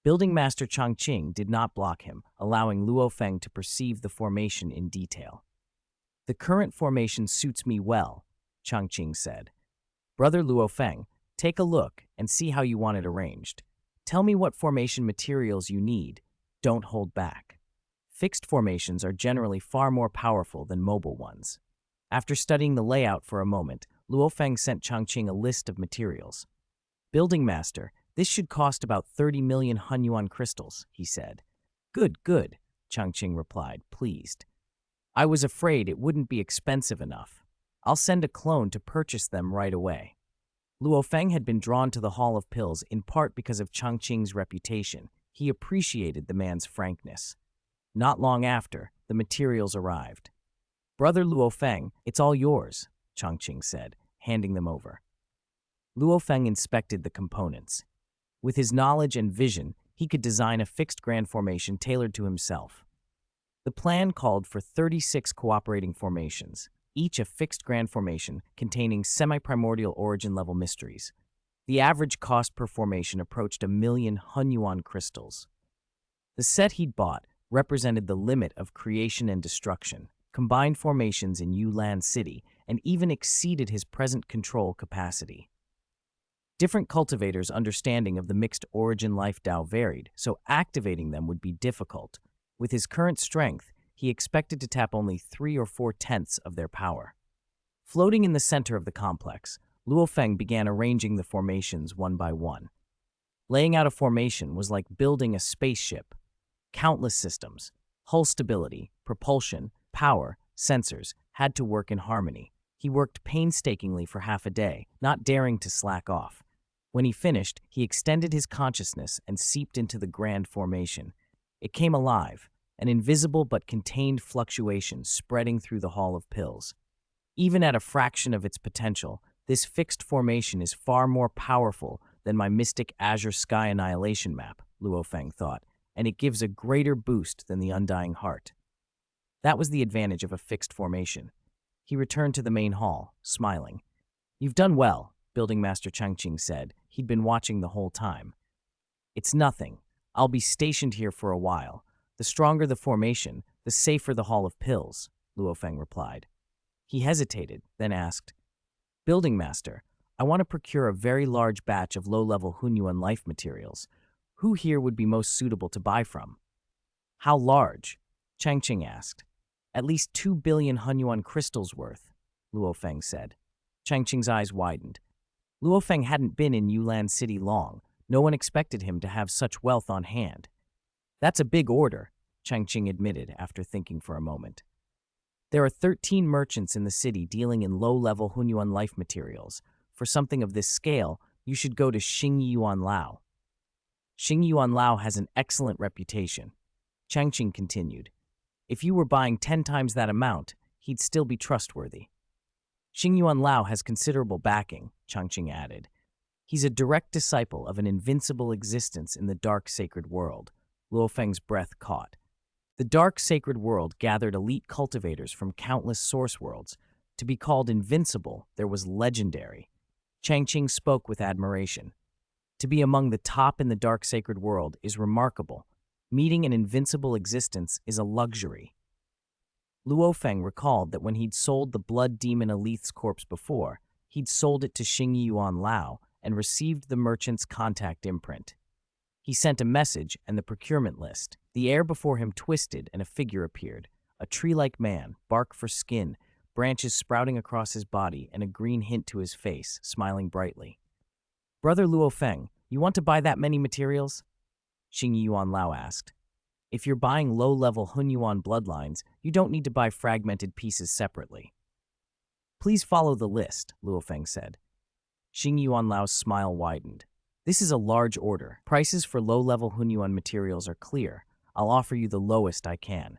Building Master Changqing did not block him, allowing Luo Feng to perceive the formation in detail. The current formation suits me well, Changqing said. Brother Luo Feng, take a look and see how you want it arranged. Tell me what formation materials you need. Don't hold back. Fixed formations are generally far more powerful than mobile ones. After studying the layout for a moment, Luo Feng sent Changqing a list of materials. Building Master, this should cost about 30 million Hunyuan crystals, he said. Good, good, Changqing replied, pleased. I was afraid it wouldn't be expensive enough. I'll send a clone to purchase them right away. Luo Feng had been drawn to the Hall of Pills in part because of Changqing's reputation. He appreciated the man's frankness. Not long after, the materials arrived. Brother Luo Feng, it's all yours, Changqing said, handing them over. Luo Feng inspected the components. With his knowledge and vision, he could design a fixed grand formation tailored to himself. The plan called for 36 cooperating formations, each a fixed grand formation containing semi-primordial origin-level mysteries. The average cost per formation approached 1 million Hunyuan crystals. The set he'd bought represented the limit of creation and destruction, combined formations in Yulan City, and even exceeded his present control capacity. Different cultivators' understanding of the mixed origin life Dao varied, so activating them would be difficult. With his current strength, he expected to tap only 3 or 4/10 of their power. Floating in the center of the complex, Luo Feng began arranging the formations one by one. Laying out a formation was like building a spaceship. Countless systems, hull stability, propulsion, power, sensors, had to work in harmony. He worked painstakingly for half a day, not daring to slack off. When he finished, he extended his consciousness and seeped into the grand formation. It came alive, an invisible but contained fluctuation spreading through the Hall of Pills. Even at a fraction of its potential, this fixed formation is far more powerful than my mystic Azure Sky Annihilation map, Luo Feng thought, and it gives a greater boost than the Undying Heart. That was the advantage of a fixed formation. He returned to the main hall, smiling. You've done well, Building Master Changqing said. He'd been watching the whole time. It's nothing. I'll be stationed here for a while. The stronger the formation, the safer the Hall of Pills, Luo Feng replied. He hesitated, then asked, Building Master, I want to procure a very large batch of low-level Hunyuan life materials. Who here would be most suitable to buy from? How large? Changqing asked. At least 2 billion Hunyuan crystals worth, Luo Feng said. Changqing's eyes widened. Luo Feng hadn't been in Yulan City long. No one expected him to have such wealth on hand. That's a big order, Changqing admitted after thinking for a moment. There are 13 merchants in the city dealing in low-level Hunyuan life materials. For something of this scale, you should go to Xing Yuan Lao. Xing Yuan Lao has an excellent reputation. Changqing continued. If you were buying 10 times that amount, he'd still be trustworthy. Xing Yuan Lao has considerable backing, Changqing added. He's a direct disciple of an invincible existence in the dark sacred world. Luo Feng's breath caught. The dark sacred world gathered elite cultivators from countless source worlds. To be called invincible, there was legendary. Changqing spoke with admiration. To be among the top in the dark sacred world is remarkable. Meeting an invincible existence is a luxury. Luo Feng recalled that when he'd sold the blood demon Aleth's corpse before, he'd sold it to Xing Yuan Lao and received the merchant's contact imprint. He sent a message and the procurement list. The air before him twisted and a figure appeared, a tree-like man, bark for skin, branches sprouting across his body and a green hint to his face, smiling brightly. Brother Luo Feng, you want to buy that many materials? Xing Yuan Lao asked. If you're buying low-level Hunyuan bloodlines, you don't need to buy fragmented pieces separately. Please follow the list, Luo Feng said. Xing Yuan Lao's smile widened. This is a large order. Prices for low-level Hunyuan materials are clear. I'll offer you the lowest I can.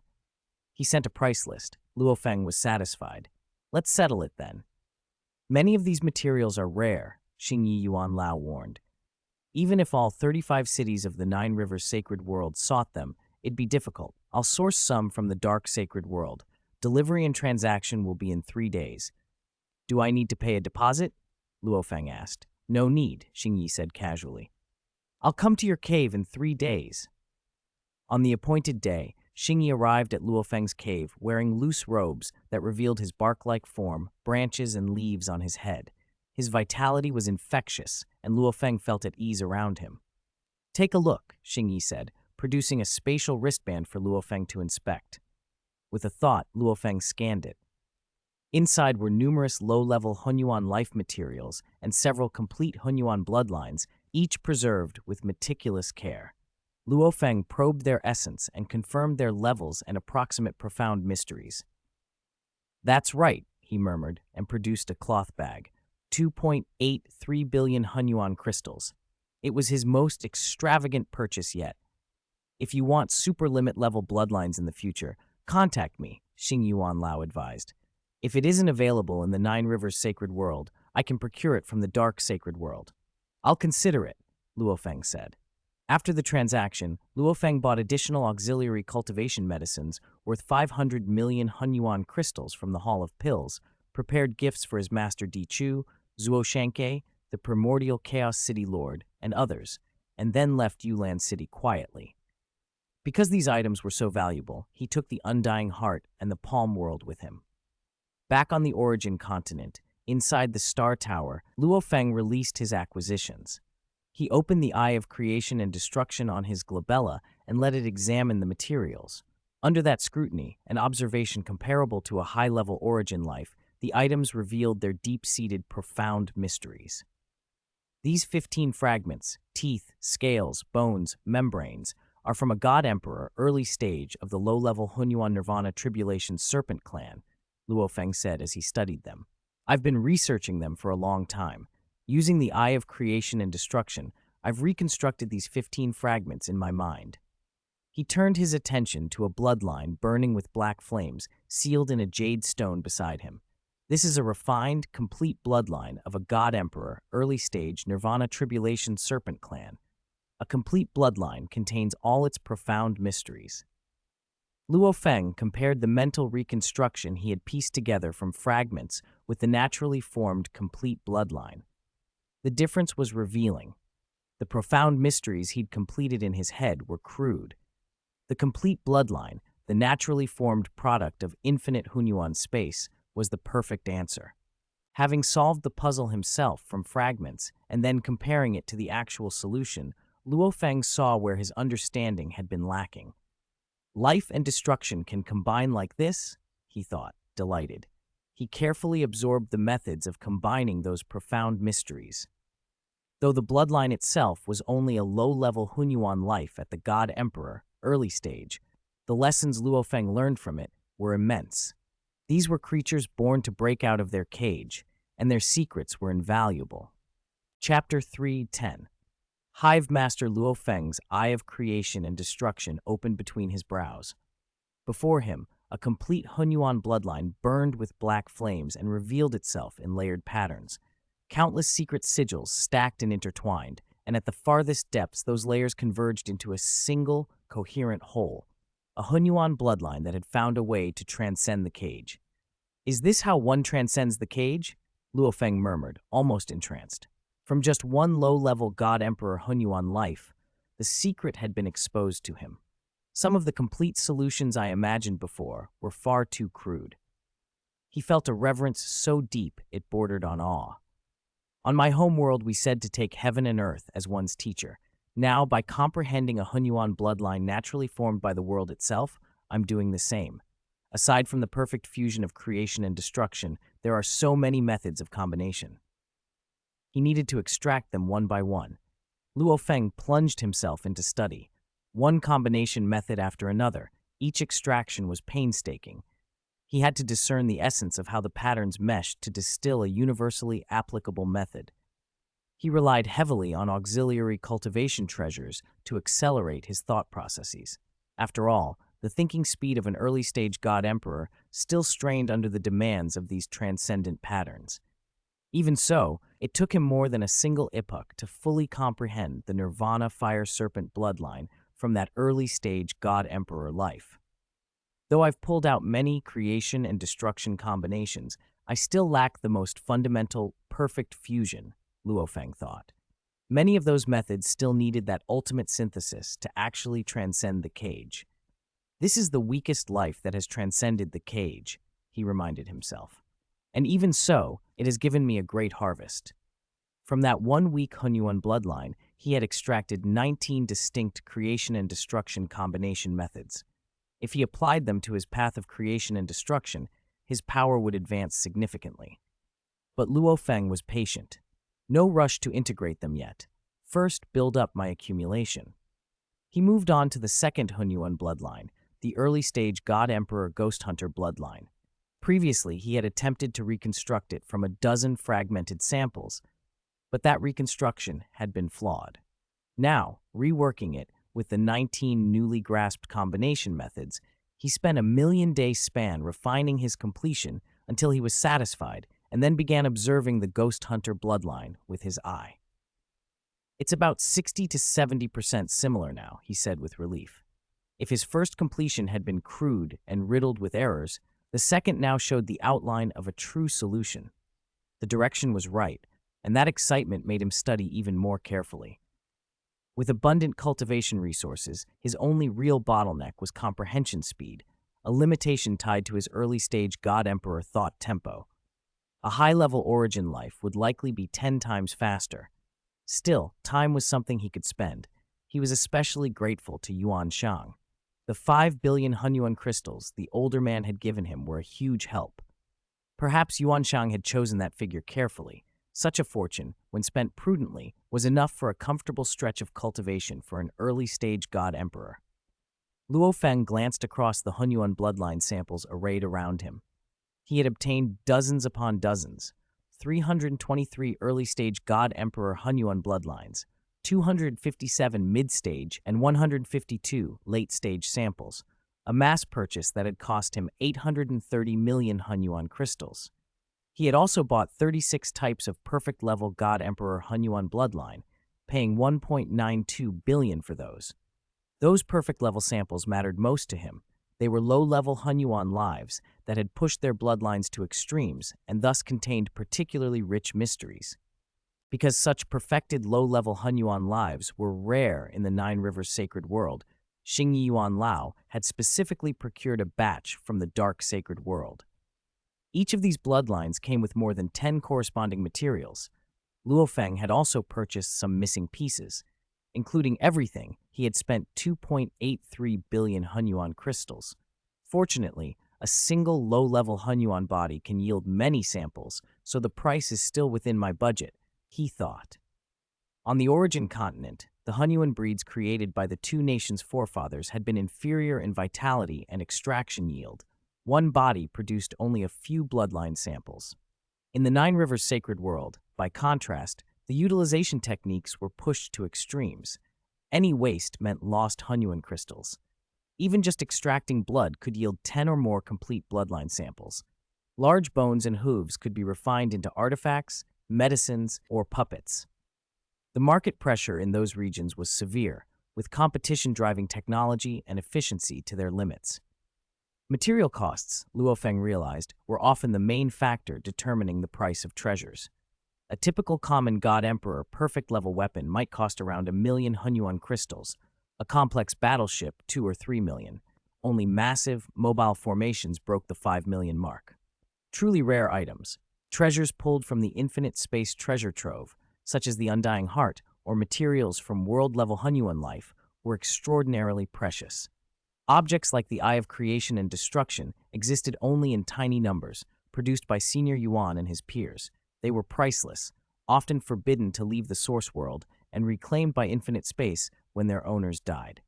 He sent a price list. Luo Feng was satisfied. Let's settle it then. Many of these materials are rare, Xing Yuan Lao warned. Even if all 35 cities of the Nine Rivers Sacred World sought them, it'd be difficult. I'll source some from the Dark Sacred World. Delivery and transaction will be in 3 days. Do I need to pay a deposit? Luo Feng asked. No need, Xing Yi said casually. I'll come to your cave in 3 days. On the appointed day, Xing Yi arrived at Luo Feng's cave wearing loose robes that revealed his bark-like form, branches and leaves on his head. His vitality was infectious, and Luo Feng felt at ease around him. Take a look, Xing Yi said, producing a spatial wristband for Luo Feng to inspect. With a thought, Luo Feng scanned it. Inside were numerous low-level Hunyuan life materials and several complete Hunyuan bloodlines, each preserved with meticulous care. Luo Feng probed their essence and confirmed their levels and approximate profound mysteries. "That's right," he murmured and produced a cloth bag. 2.83 billion Hunyuan crystals. It was his most extravagant purchase yet. "If you want super limit level bloodlines in the future, contact me," Xing Yuan Lao advised. "If it isn't available in the Nine Rivers Sacred World, I can procure it from the Dark Sacred World." "I'll consider it," Luo Feng said. After the transaction, Luo Feng bought additional auxiliary cultivation medicines worth 500 million Hunyuan crystals from the Hall of Pills, prepared gifts for his master Di Chu, Zuo Shanke, the primordial Chaos City Lord, and others, and then left Yulan City quietly. Because these items were so valuable, he took the Undying Heart and the Palm World with him. Back on the Origin continent, inside the Star Tower, Luo Feng released his acquisitions. He opened the Eye of Creation and Destruction on his glabella and let it examine the materials. Under that scrutiny, an observation comparable to a high-level Origin life, the items revealed their deep-seated, profound mysteries. These 15 fragments, teeth, scales, bones, membranes, are from a god emperor early stage of the low-level Hunyuan Nirvana Tribulation Serpent clan, Luo Feng said as he studied them. "I've been researching them for a long time. Using the Eye of Creation and Destruction, I've reconstructed these 15 fragments in my mind." He turned his attention to a bloodline burning with black flames, sealed in a jade stone beside him. "This is a refined, complete bloodline of a god emperor, early stage Nirvana Tribulation Serpent clan. A complete bloodline contains all its profound mysteries." Luo Feng compared the mental reconstruction he had pieced together from fragments with the naturally formed complete bloodline. The difference was revealing. The profound mysteries he'd completed in his head were crude. The complete bloodline, the naturally formed product of infinite Hunyuan space, was the perfect answer. Having solved the puzzle himself from fragments and then comparing it to the actual solution, Luo Feng saw where his understanding had been lacking. Life and destruction can combine like this, he thought, delighted. He carefully absorbed the methods of combining those profound mysteries. Though the bloodline itself was only a low-level Hunyuan life at the God Emperor, early stage, the lessons Luo Feng learned from it were immense. These were creatures born to break out of their cage, and their secrets were invaluable. Chapter 3:10. Hive Master Luo Feng's Eye of Creation and Destruction opened between his brows. Before him, a complete Hunyuan bloodline burned with black flames and revealed itself in layered patterns. Countless secret sigils stacked and intertwined, and at the farthest depths those layers converged into a single, coherent whole, a Hunyuan bloodline that had found a way to transcend the cage. "Is this how one transcends the cage?" Luo Feng murmured, almost entranced. From just one low-level God Emperor Hunyuan life, the secret had been exposed to him. Some of the complete solutions I imagined before were far too crude. He felt a reverence so deep it bordered on awe. On my homeworld, we said to take heaven and earth as one's teacher. Now, by comprehending a Hunyuan bloodline naturally formed by the world itself, I'm doing the same. Aside from the perfect fusion of creation and destruction, there are so many methods of combination. He needed to extract them one by one. Luo Feng plunged himself into study. One combination method after another, each extraction was painstaking. He had to discern the essence of how the patterns meshed to distill a universally applicable method. He relied heavily on auxiliary cultivation treasures to accelerate his thought processes. After all, the thinking speed of an early-stage God Emperor still strained under the demands of these transcendent patterns. Even so, it took him more than a single epoch to fully comprehend the Nirvana Fire Serpent bloodline from that early-stage God Emperor life. Though I've pulled out many creation and destruction combinations, I still lack the most fundamental, perfect fusion, Luo Feng thought. Many of those methods still needed that ultimate synthesis to actually transcend the cage. "This is the weakest life that has transcended the cage," he reminded himself. "And even so, it has given me a great harvest." From that one weak Hunyuan bloodline, he had extracted 19 distinct creation and destruction combination methods. If he applied them to his path of creation and destruction, his power would advance significantly. But Luo Feng was patient. No rush to integrate them yet. First, build up my accumulation. He moved on to the second Hunyuan bloodline, the early-stage God Emperor Ghost Hunter bloodline. Previously, he had attempted to reconstruct it from a dozen fragmented samples, but that reconstruction had been flawed. Now, reworking it with the 19 newly grasped combination methods, he spent a million-day span refining his completion until he was satisfied and then began observing the Ghost Hunter bloodline with his eye. It's about 60 to 70% similar now, he said with relief. If his first completion had been crude and riddled with errors, the second now showed the outline of a true solution. The direction was right, and that excitement made him study even more carefully. With abundant cultivation resources, his only real bottleneck was comprehension speed, a limitation tied to his early-stage God Emperor thought tempo. A high-level origin life would likely be 10 times faster. Still, time was something he could spend. He was especially grateful to Yuan Shang. The 5 billion Hunyuan crystals the older man had given him were a huge help. Perhaps Yuan Shang had chosen that figure carefully. Such a fortune, when spent prudently, was enough for a comfortable stretch of cultivation for an early-stage God Emperor. Luo Feng glanced across the Hunyuan bloodline samples arrayed around him. He had obtained dozens upon dozens, 323 early-stage God Emperor Hunyuan bloodlines, 257 mid-stage, and 152 late-stage samples, a mass purchase that had cost him 830 million Hunyuan crystals. He had also bought 36 types of perfect-level God Emperor Hunyuan bloodline, paying 1.92 billion for those. Those perfect-level samples mattered most to him. They were low-level Hunyuan lives that had pushed their bloodlines to extremes and thus contained particularly rich mysteries. Because such perfected low-level Hunyuan lives were rare in the Nine Rivers sacred world, Xingyi Yuan Lao had specifically procured a batch from the dark sacred world. Each of these bloodlines came with more than 10 corresponding materials. Luo Feng had also purchased some missing pieces. Including everything, he had spent 2.83 billion Hunyuan crystals. Fortunately, a single low-level Hunyuan body can yield many samples, so the price is still within my budget, he thought. On the origin continent, the Hunyuan breeds created by the two nations' forefathers had been inferior in vitality and extraction yield. One body produced only a few bloodline samples. In the Nine Rivers sacred world, by contrast, the utilization techniques were pushed to extremes. Any waste meant lost Hunyuan crystals. Even just extracting blood could yield 10 or more complete bloodline samples. Large bones and hooves could be refined into artifacts, medicines, or puppets. The market pressure in those regions was severe, with competition driving technology and efficiency to their limits. Material costs, Luo Feng realized, were often the main factor determining the price of treasures. A typical common God Emperor perfect-level weapon might cost around 1 million Hunyuan crystals, a complex battleship 2 or 3 million. Only massive, mobile formations broke the 5 million mark. Truly rare items, treasures pulled from the infinite space treasure trove, such as the Undying Heart, or materials from world-level Hunyuan life, were extraordinarily precious. Objects like the Eye of Creation and Destruction existed only in tiny numbers, produced by Senior Yuan and his peers. They were priceless, often forbidden to leave the source world, and reclaimed by infinite space when their owners died.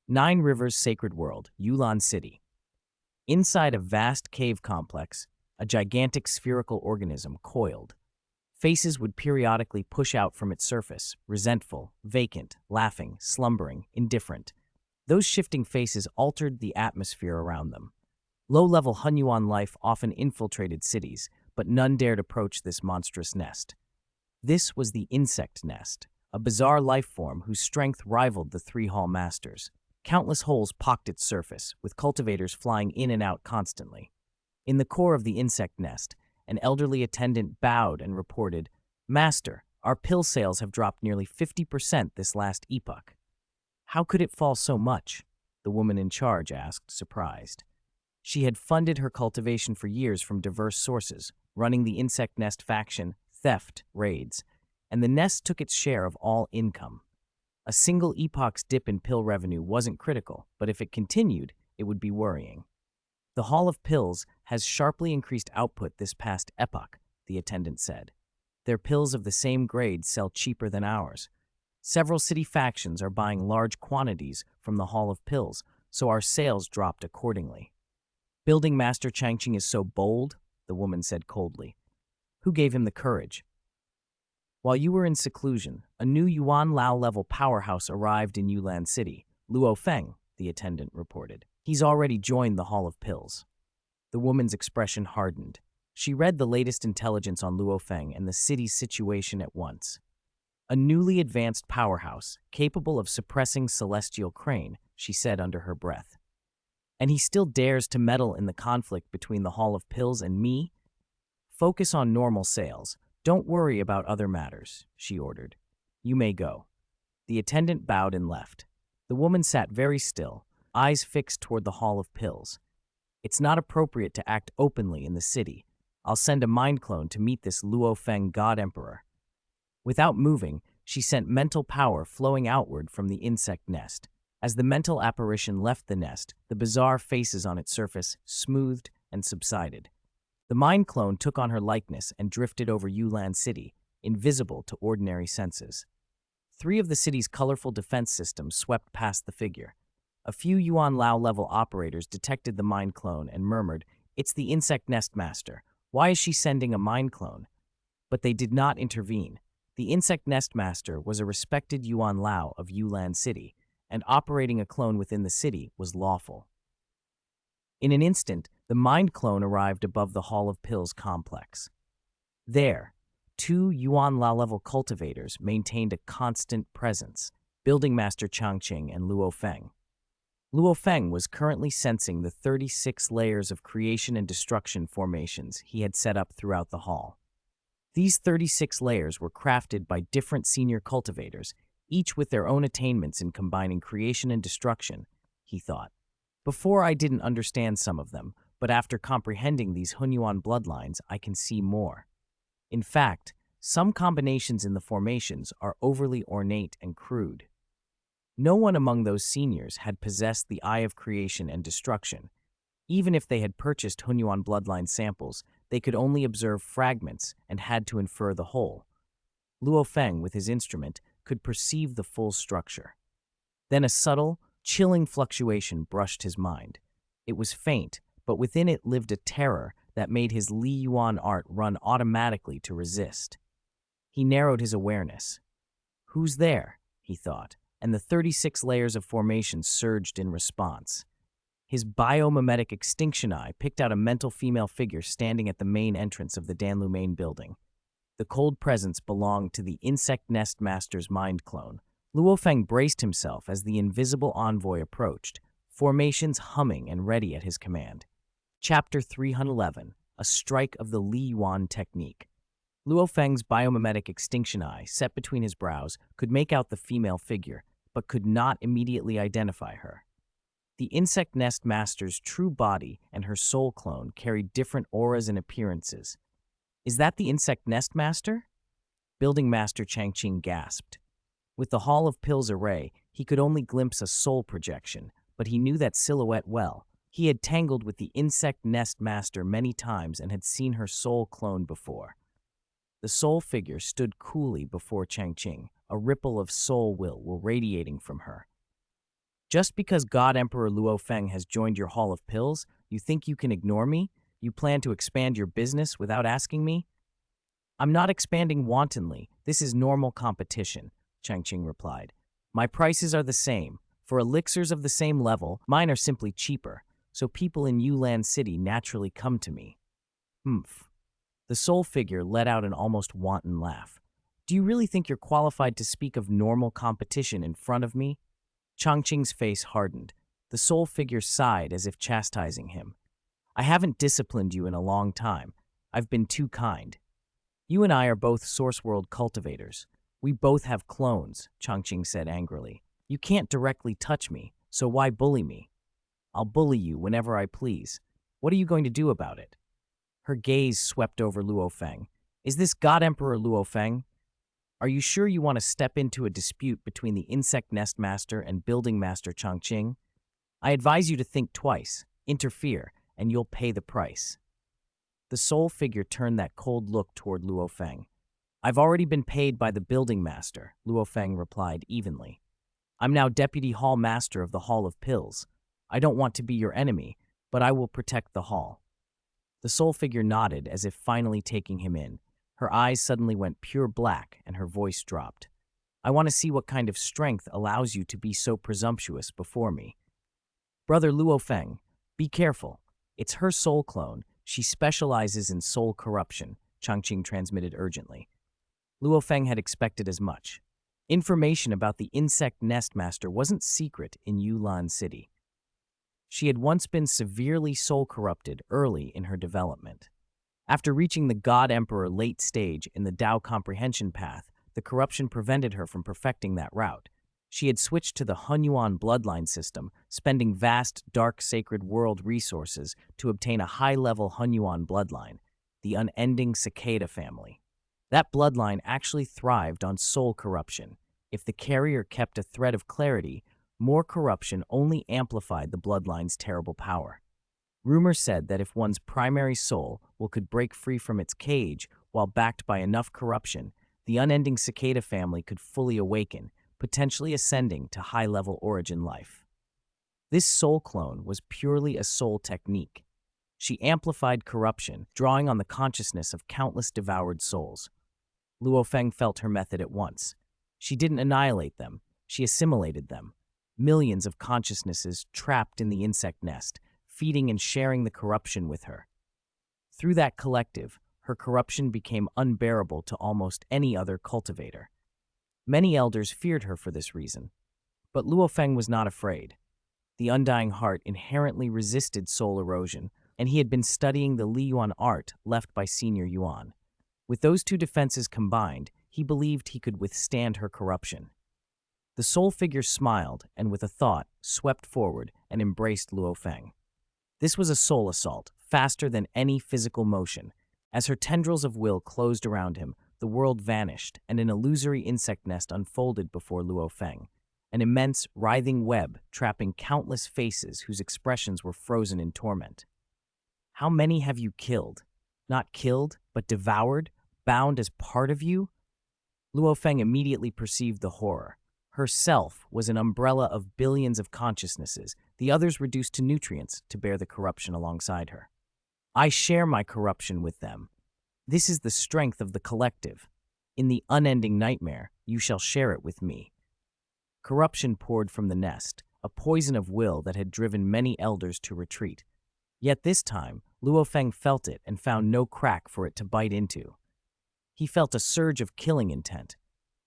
Nine Rivers Sacred World, Yulan City. Inside a vast cave complex, a gigantic spherical organism coiled. Faces would periodically push out from its surface, resentful, vacant, laughing, slumbering, indifferent. Those shifting faces altered the atmosphere around them. Low-level Hunyuan life often infiltrated cities, but none dared approach this monstrous nest. This was the insect nest, a bizarre life form whose strength rivaled the three-hall masters. Countless holes pocked its surface, with cultivators flying in and out constantly. In the core of the insect nest, an elderly attendant bowed and reported, "Master, our pill sales have dropped nearly 50% this last epoch." "How could it fall so much?" the woman in charge asked, surprised. She had funded her cultivation for years from diverse sources, running the insect nest faction, theft, raids, and the nest took its share of all income. A single epoch's dip in pill revenue wasn't critical, but if it continued, it would be worrying. The Hall of Pills has sharply increased output this past epoch, the attendant said. Their pills of the same grade sell cheaper than ours. Several city factions are buying large quantities from the Hall of Pills, so our sales dropped accordingly. Building Master Changqing is so bold, the woman said coldly. Who gave him the courage? While you were in seclusion, a new Yuan Lao-level powerhouse arrived in Yulan City. Luo Feng, the attendant reported. He's already joined the Hall of Pills. The woman's expression hardened. She read the latest intelligence on Luo Feng and the city's situation at once. A newly advanced powerhouse, capable of suppressing celestial crane, she said under her breath. And he still dares to meddle in the conflict between the Hall of Pills and me? Focus on normal sales. Don't worry about other matters, she ordered. You may go. The attendant bowed and left. The woman sat very still, eyes fixed toward the Hall of Pills. It's not appropriate to act openly in the city. I'll send a mind clone to meet this Luo Feng God Emperor. Without moving, she sent mental power flowing outward from the insect nest. As the mental apparition left the nest, the bizarre faces on its surface smoothed and subsided. The mind clone took on her likeness and drifted over Yulan City, invisible to ordinary senses. 3 of the city's colorful defense systems swept past the figure. A few Yuan Lao-level operators detected the mind clone and murmured, "It's the insect nest master. Why is she sending a mind clone?" But they did not intervene. The insect nest master was a respected Yuan Lao of Yulan City, and operating a clone within the city was lawful. In an instant, the mind clone arrived above the Hall of Pills complex. There, 2 Yuan Lao-level cultivators maintained a constant presence, Building Master Changqing and Luo Feng. Luo Feng was currently sensing the 36 layers of creation and destruction formations he had set up throughout the hall. These 36 layers were crafted by different senior cultivators, each with their own attainments in combining creation and destruction, he thought. Before I didn't understand some of them, but after comprehending these Hunyuan bloodlines, I can see more. In fact, some combinations in the formations are overly ornate and crude. No one among those seniors had possessed the Eye of Creation and Destruction. Even if they had purchased Hunyuan bloodline samples, they could only observe fragments and had to infer the whole. Luo Feng, with his instrument, could perceive the full structure. Then a subtle, chilling fluctuation brushed his mind. It was faint, but within it lived a terror that made his Li Yuan art run automatically to resist. He narrowed his awareness. Who's there? He thought, and the 36 layers of formation surged in response. His biomimetic extinction eye picked out a mental female figure standing at the main entrance of the Danlu main building. The cold presence belonged to the insect nest master's mind clone. Luo Feng braced himself as the invisible envoy approached, formations humming and ready at his command. Chapter 311, A Strike of the Li Yuan Technique. Luo Feng's biomimetic extinction eye, set between his brows, could make out the female figure, but could not immediately identify her. The insect nest master's true body and her soul clone carried different auras and appearances. Is that the insect nest master? Building Master Changqing gasped. With the Hall of Pills array, he could only glimpse a soul projection, but he knew that silhouette well. He had tangled with the insect nest master many times and had seen her soul clone before. The soul figure stood coolly before Changqing, a ripple of soul will radiating from her. Just because God Emperor Luo Feng has joined your Hall of Pills, you think you can ignore me? You plan to expand your business without asking me? I'm not expanding wantonly. This is normal competition, Changqing replied. My prices are the same. For elixirs of the same level, mine are simply cheaper, so people in Yulan City naturally come to me. Humph. The soul figure let out an almost wanton laugh. Do you really think you're qualified to speak of normal competition in front of me? Changqing's face hardened. The soul figure sighed as if chastising him. I haven't disciplined you in a long time. I've been too kind. You and I are both Source World cultivators. We both have clones, Changqing said angrily. You can't directly touch me, so why bully me? I'll bully you whenever I please. What are you going to do about it? Her gaze swept over Luo Feng. Is this God Emperor Luo Feng? Are you sure you want to step into a dispute between the Insect Nest Master and Building Master Changqing? I advise you to think twice, interfere, and you'll pay the price." The soul figure turned that cold look toward Luo Feng. "I've already been paid by the building master," Luo Feng replied evenly. "I'm now Deputy Hall Master of the Hall of Pills. I don't want to be your enemy, but I will protect the hall." The soul figure nodded as if finally taking him in. Her eyes suddenly went pure black and her voice dropped. "I want to see what kind of strength allows you to be so presumptuous before me." "Brother Luo Feng, be careful. It's her soul clone. She specializes in soul corruption," Changqing transmitted urgently. Luo Feng had expected as much. Information about the insect nest master wasn't secret in Yulan City. She had once been severely soul corrupted early in her development. After reaching the God Emperor late stage in the Tao comprehension path, the corruption prevented her from perfecting that route. She had switched to the Hunyuan bloodline system, spending vast, dark, sacred world resources to obtain a high-level Hunyuan bloodline, the unending cicada family. That bloodline actually thrived on soul corruption. If the carrier kept a thread of clarity, more corruption only amplified the bloodline's terrible power. Rumor said that if one's primary soul could break free from its cage while backed by enough corruption, the unending cicada family could fully awaken, potentially ascending to high-level origin life. This soul clone was purely a soul technique. She amplified corruption, drawing on the consciousness of countless devoured souls. Luo Feng felt her method at once. She didn't annihilate them, she assimilated them. Millions of consciousnesses trapped in the insect nest, feeding and sharing the corruption with her. Through that collective, her corruption became unbearable to almost any other cultivator. Many elders feared her for this reason. But Luo Feng was not afraid. The undying heart inherently resisted soul erosion, and he had been studying the Li Yuan art left by Senior Yuan. With those two defenses combined, he believed he could withstand her corruption. The soul figure smiled and, with a thought, swept forward and embraced Luo Feng. This was a soul assault, faster than any physical motion. As her tendrils of will closed around him, the world vanished, and an illusory insect nest unfolded before Luo Feng. An immense, writhing web trapping countless faces whose expressions were frozen in torment. "How many have you killed? Not killed, but devoured? Bound as part of you?" Luo Feng immediately perceived the horror. Herself was an umbrella of billions of consciousnesses, the others reduced to nutrients to bear the corruption alongside her. "I share my corruption with them. This is the strength of the collective. In the unending nightmare, you shall share it with me." Corruption poured from the nest, a poison of will that had driven many elders to retreat. Yet this time, Luo Feng felt it and found no crack for it to bite into. He felt a surge of killing intent.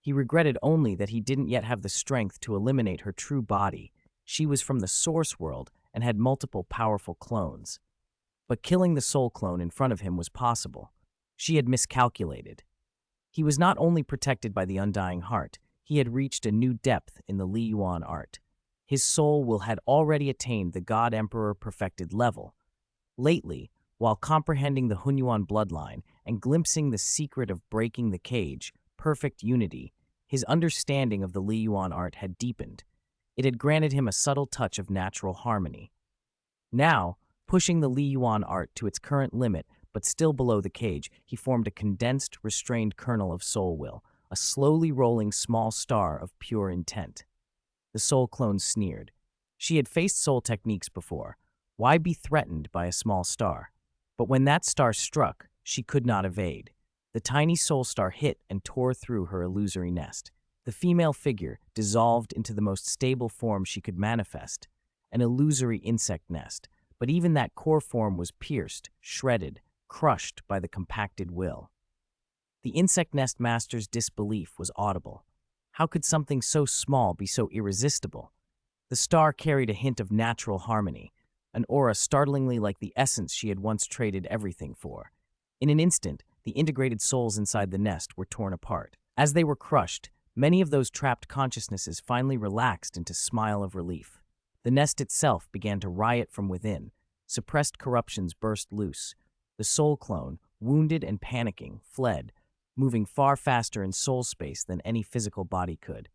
He regretted only that he didn't yet have the strength to eliminate her true body. She was from the source world and had multiple powerful clones. But killing the soul clone in front of him was possible. She had miscalculated. He was not only protected by the undying heart, he had reached a new depth in the Li Yuan art. His soul had already attained the God Emperor perfected level. Lately, while comprehending the Hunyuan bloodline and glimpsing the secret of breaking the cage, perfect unity, his understanding of the Li Yuan art had deepened. It had granted him a subtle touch of natural harmony. Now, pushing the Li Yuan art to its current limit, but still below the cage, he formed a condensed, restrained kernel of soul will, a slowly rolling small star of pure intent. The soul clone sneered. She had faced soul techniques before. Why be threatened by a small star? But when that star struck, she could not evade. The tiny soul star hit and tore through her illusory nest. The female figure dissolved into the most stable form she could manifest, an illusory insect nest. But even that core form was pierced, shredded, crushed by the compacted will. The insect nest master's disbelief was audible. How could something so small be so irresistible? The star carried a hint of natural harmony, an aura startlingly like the essence she had once traded everything for. In an instant, the integrated souls inside the nest were torn apart. As they were crushed, many of those trapped consciousnesses finally relaxed into a smile of relief. The nest itself began to riot from within. Suppressed corruptions burst loose. The soul clone, wounded and panicking, fled, moving far faster in soul space than any physical body could.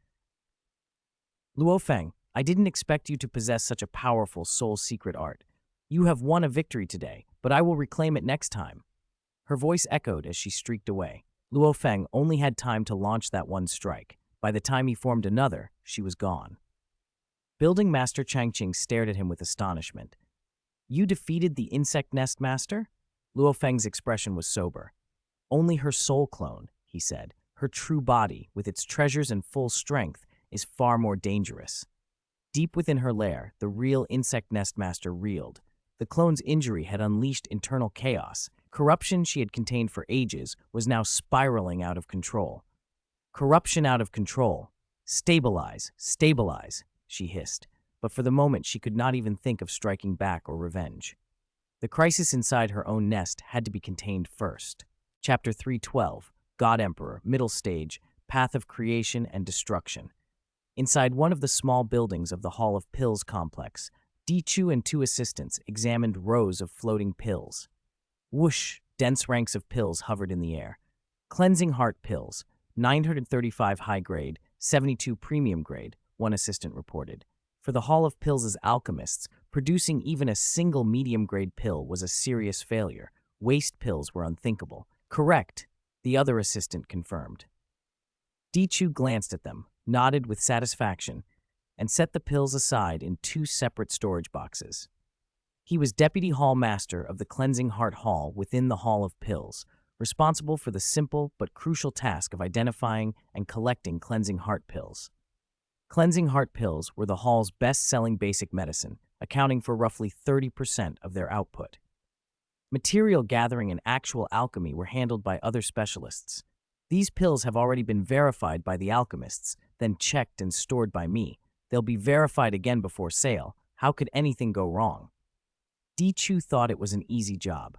"Luo Feng, I didn't expect you to possess such a powerful soul secret art. You have won a victory today, but I will reclaim it next time. Her voice echoed as she streaked away. Luo Feng only had time to launch that one strike. By the time he formed another, she was gone. Building Master Changqing stared at him with astonishment. You defeated the insect nest master? Luo Feng's expression was sober. Only her soul clone, he said. Her true body, with its treasures and full strength, is far more dangerous. Deep within her lair, the real insect nest master reeled. The clone's injury had unleashed internal chaos. Corruption she had contained for ages was now spiraling out of control. Corruption out of control. Stabilize, stabilize, she hissed. But for the moment she could not even think of striking back or revenge. The crisis inside her own nest had to be contained first. Chapter 312, God Emperor, Middle Stage, Path of Creation and Destruction. Inside one of the small buildings of the Hall of Pills complex, Dichu and two assistants examined rows of floating pills. Whoosh, dense ranks of pills hovered in the air. Cleansing heart pills, 935 high grade, 72 premium grade, one assistant reported. For the Hall of Pills' alchemists, producing even a single medium-grade pill was a serious failure. Waste pills were unthinkable. Correct, the other assistant confirmed. Dichu glanced at them, nodded with satisfaction, and set the pills aside in two separate storage boxes. He was Deputy Hall Master of the Cleansing Heart Hall within the Hall of Pills, responsible for the simple but crucial task of identifying and collecting Cleansing Heart Pills. Cleansing Heart Pills were the Hall's best-selling basic medicine, accounting for roughly 30% of their output. Material gathering and actual alchemy were handled by other specialists. These pills have already been verified by the alchemists, then checked and stored by me. They'll be verified again before sale. How could anything go wrong? Dichu thought it was an easy job.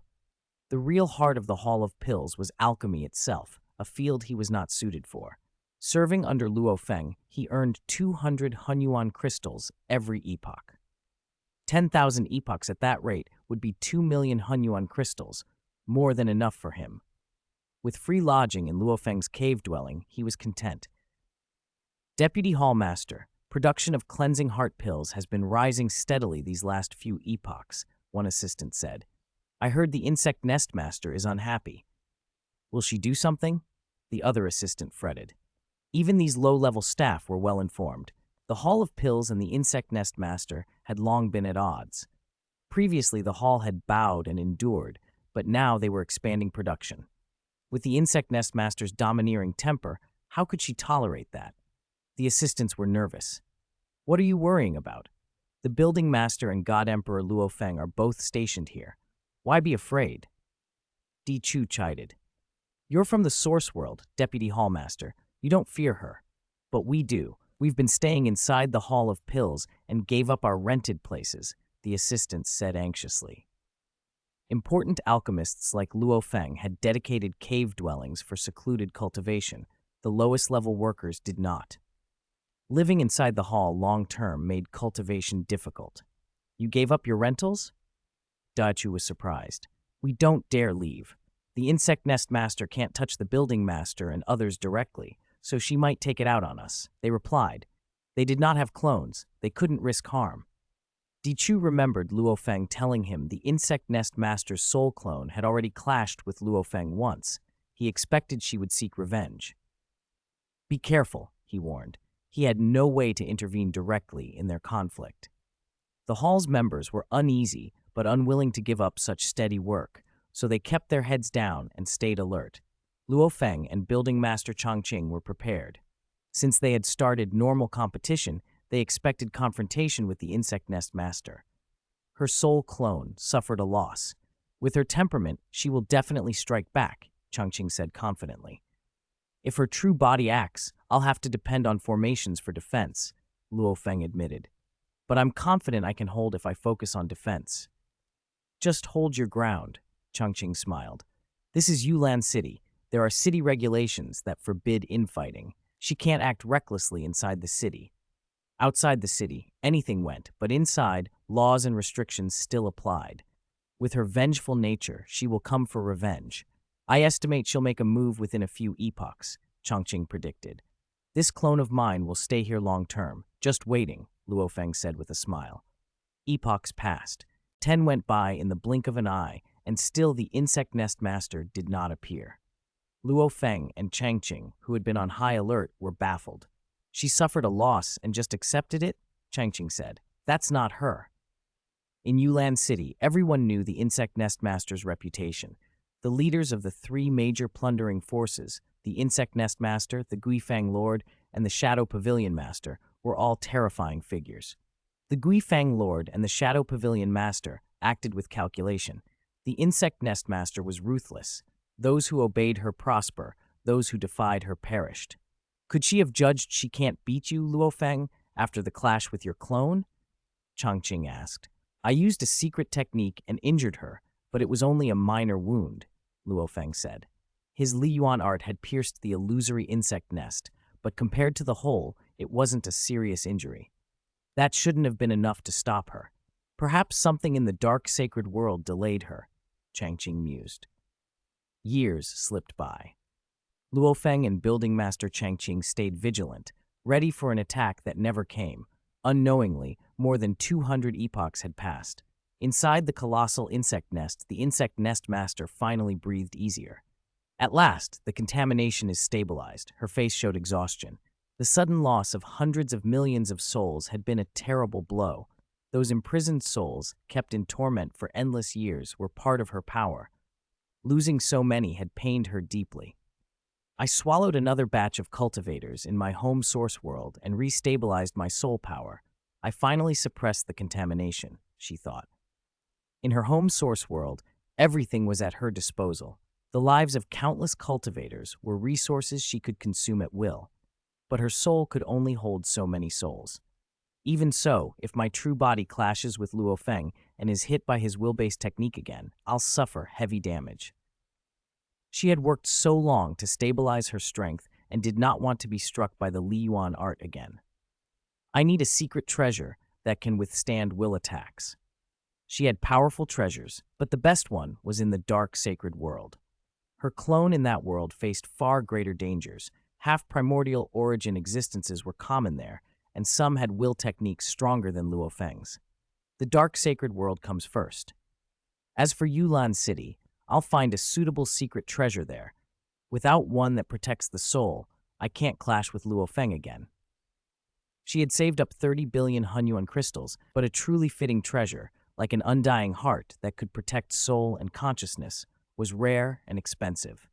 The real heart of the Hall of Pills was alchemy itself, a field he was not suited for. Serving under Luo Feng, he earned 200 Hunyuan crystals every epoch. 10,000 epochs at that rate would be 2 million Hunyuan crystals, more than enough for him. With free lodging in Luo Feng's cave dwelling, he was content. Deputy Hall Master, production of cleansing heart pills has been rising steadily these last few epochs, one assistant said. I heard the insect nest master is unhappy. Will she do something? The other assistant fretted. Even these low-level staff were well informed. The Hall of Pills and the insect nest master had long been at odds. Previously, the hall had bowed and endured, but now they were expanding production. With the insect nest master's domineering temper, how could she tolerate that? The assistants were nervous. What are you worrying about? The building master and God Emperor Luo Feng are both stationed here. Why be afraid? Dichu chided. You're from the Source World, Deputy Hallmaster. You don't fear her. But we do. We've been staying inside the Hall of Pills and gave up our rented places, the assistant said anxiously. Important alchemists like Luo Feng had dedicated cave dwellings for secluded cultivation. The lowest-level workers did not. Living inside the hall long-term made cultivation difficult. You gave up your rentals? Dachu was surprised. We don't dare leave. The insect nest master can't touch the building master and others directly, so she might take it out on us, they replied. They did not have clones. They couldn't risk harm. Dichu remembered Luo Feng telling him the insect nest master's soul clone had already clashed with Luo Feng once. He expected she would seek revenge. Be careful, he warned. He had no way to intervene directly in their conflict. The hall's members were uneasy but unwilling to give up such steady work, so they kept their heads down and stayed alert. Luo Feng and Building Master Changqing were prepared. Since they had started normal competition, they expected confrontation with the insect nest master. Her soul clone suffered a loss. With her temperament, she will definitely strike back, Changqing said confidently. If her true body acts, I'll have to depend on formations for defense, Luo Feng admitted. But I'm confident I can hold if I focus on defense. Just hold your ground, Changqing smiled. This is Yulan City. There are city regulations that forbid infighting. She can't act recklessly inside the city. Outside the city, anything went, but inside, laws and restrictions still applied. With her vengeful nature, she will come for revenge. I estimate she'll make a move within a few epochs, Changqing predicted. This clone of mine will stay here long-term, just waiting, Luo Feng said with a smile. Epochs passed. 10 went by in the blink of an eye, and still the insect nest master did not appear. Luo Feng and Changqing, who had been on high alert, were baffled. She suffered a loss and just accepted it? Changqing said. That's not her. In Yulan City, everyone knew the insect nest master's reputation. The leaders of the three major plundering forces, the insect nest master, the Guifang Lord, and the Shadow Pavilion Master, were all terrifying figures. The Guifang Lord and the Shadow Pavilion Master acted with calculation. The insect nest master was ruthless. Those who obeyed her prosper, those who defied her perished. Could she have judged she can't beat you, Luo Feng, after the clash with your clone? Changqing asked. I used a secret technique and injured her, but it was only a minor wound, Luo Feng said. His Li Yuan art had pierced the illusory insect nest, but compared to the whole, it wasn't a serious injury. That shouldn't have been enough to stop her. Perhaps something in the dark sacred world delayed her, Changqing mused. Years slipped by. Luo Feng and Building Master Changqing stayed vigilant, ready for an attack that never came. Unknowingly, more than 200 epochs had passed. Inside the colossal insect nest, the insect nest master finally breathed easier. At last, the contamination is stabilized. Her face showed exhaustion. The sudden loss of hundreds of millions of souls had been a terrible blow. Those imprisoned souls, kept in torment for endless years, were part of her power. Losing so many had pained her deeply. I swallowed another batch of cultivators in my home source world and restabilized my soul power. I finally suppressed the contamination, she thought. In her home source world, everything was at her disposal. The lives of countless cultivators were resources she could consume at will. But her soul could only hold so many souls. Even so, if my true body clashes with Luo Feng and is hit by his will-based technique again, I'll suffer heavy damage. She had worked so long to stabilize her strength and did not want to be struck by the Li Yuan art again. I need a secret treasure that can withstand will attacks. She had powerful treasures, but the best one was in the dark sacred world. Her clone in that world faced far greater dangers. Half-primordial origin existences were common there, and some had will techniques stronger than Luo Feng's. The dark sacred world comes first. As for Yulan City, I'll find a suitable secret treasure there. Without one that protects the soul, I can't clash with Luo Feng again. She had saved up 30 billion Hunyuan crystals, but a truly fitting treasure, like an undying heart that could protect soul and consciousness, was rare and expensive.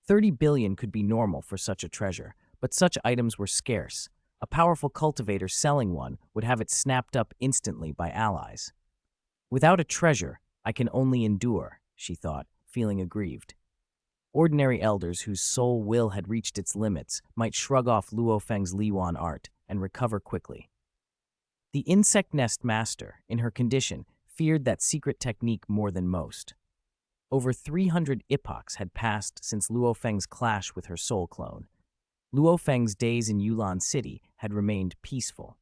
30 billion could be normal for such a treasure, but such items were scarce. A powerful cultivator selling one would have it snapped up instantly by allies. Without a treasure, I can only endure, she thought, feeling aggrieved. Ordinary elders whose soul will had reached its limits might shrug off Luo Feng's Li Yuan art and recover quickly. The insect nest master, in her condition, feared that secret technique more than most. Over 300 epochs had passed since Luo Feng's clash with her soul clone. Luo Feng's days in Yulan City had remained peaceful.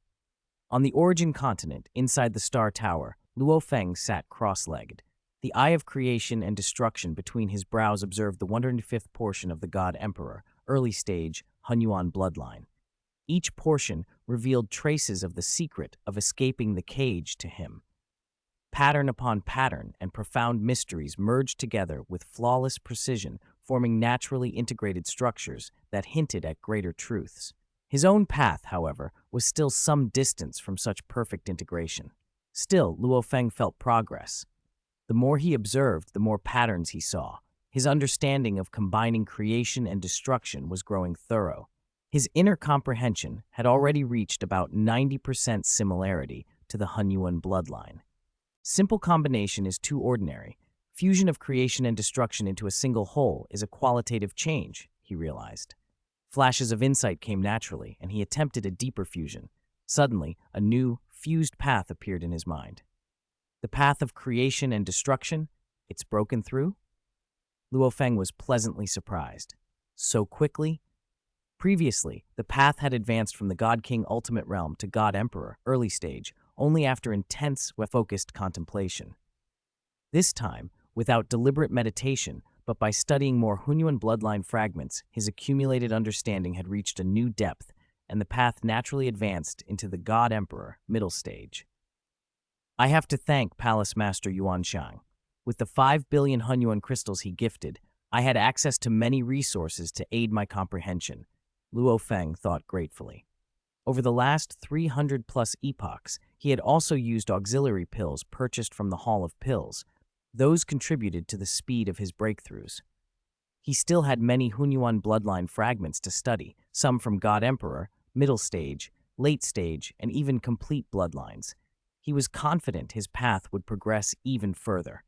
On the origin continent, inside the Star Tower, Luo Feng sat cross-legged. The eye of creation and destruction between his brows observed the 105th portion of the God Emperor, early stage, Hunyuan bloodline. Each portion revealed traces of the secret of escaping the cage to him. Pattern upon pattern and profound mysteries merged together with flawless precision, forming naturally integrated structures that hinted at greater truths. His own path, however, was still some distance from such perfect integration. Still, Luo Feng felt progress. The more he observed, the more patterns he saw. His understanding of combining creation and destruction was growing thorough. His inner comprehension had already reached about 90% similarity to the Hunyuan bloodline. Simple combination is too ordinary. Fusion of creation and destruction into a single whole is a qualitative change, he realized. Flashes of insight came naturally, and he attempted a deeper fusion. Suddenly, a new, fused path appeared in his mind. The path of creation and destruction, it's broken through? Luo Feng was pleasantly surprised. So quickly? Previously, the path had advanced from the God King Ultimate Realm to God Emperor, early stage, only after intense, focused contemplation. This time, without deliberate meditation, but by studying more Hunyuan bloodline fragments, his accumulated understanding had reached a new depth, and the path naturally advanced into the God Emperor, middle stage. I have to thank Palace Master Yuanshang. With the 5 billion Hunyuan crystals he gifted, I had access to many resources to aid my comprehension, Luo Feng thought gratefully. Over the last 300-plus epochs, he had also used auxiliary pills purchased from the Hall of Pills. Those contributed to the speed of his breakthroughs. He still had many Hunyuan bloodline fragments to study, some from God Emperor, middle stage, late stage, and even complete bloodlines. He was confident his path would progress even further.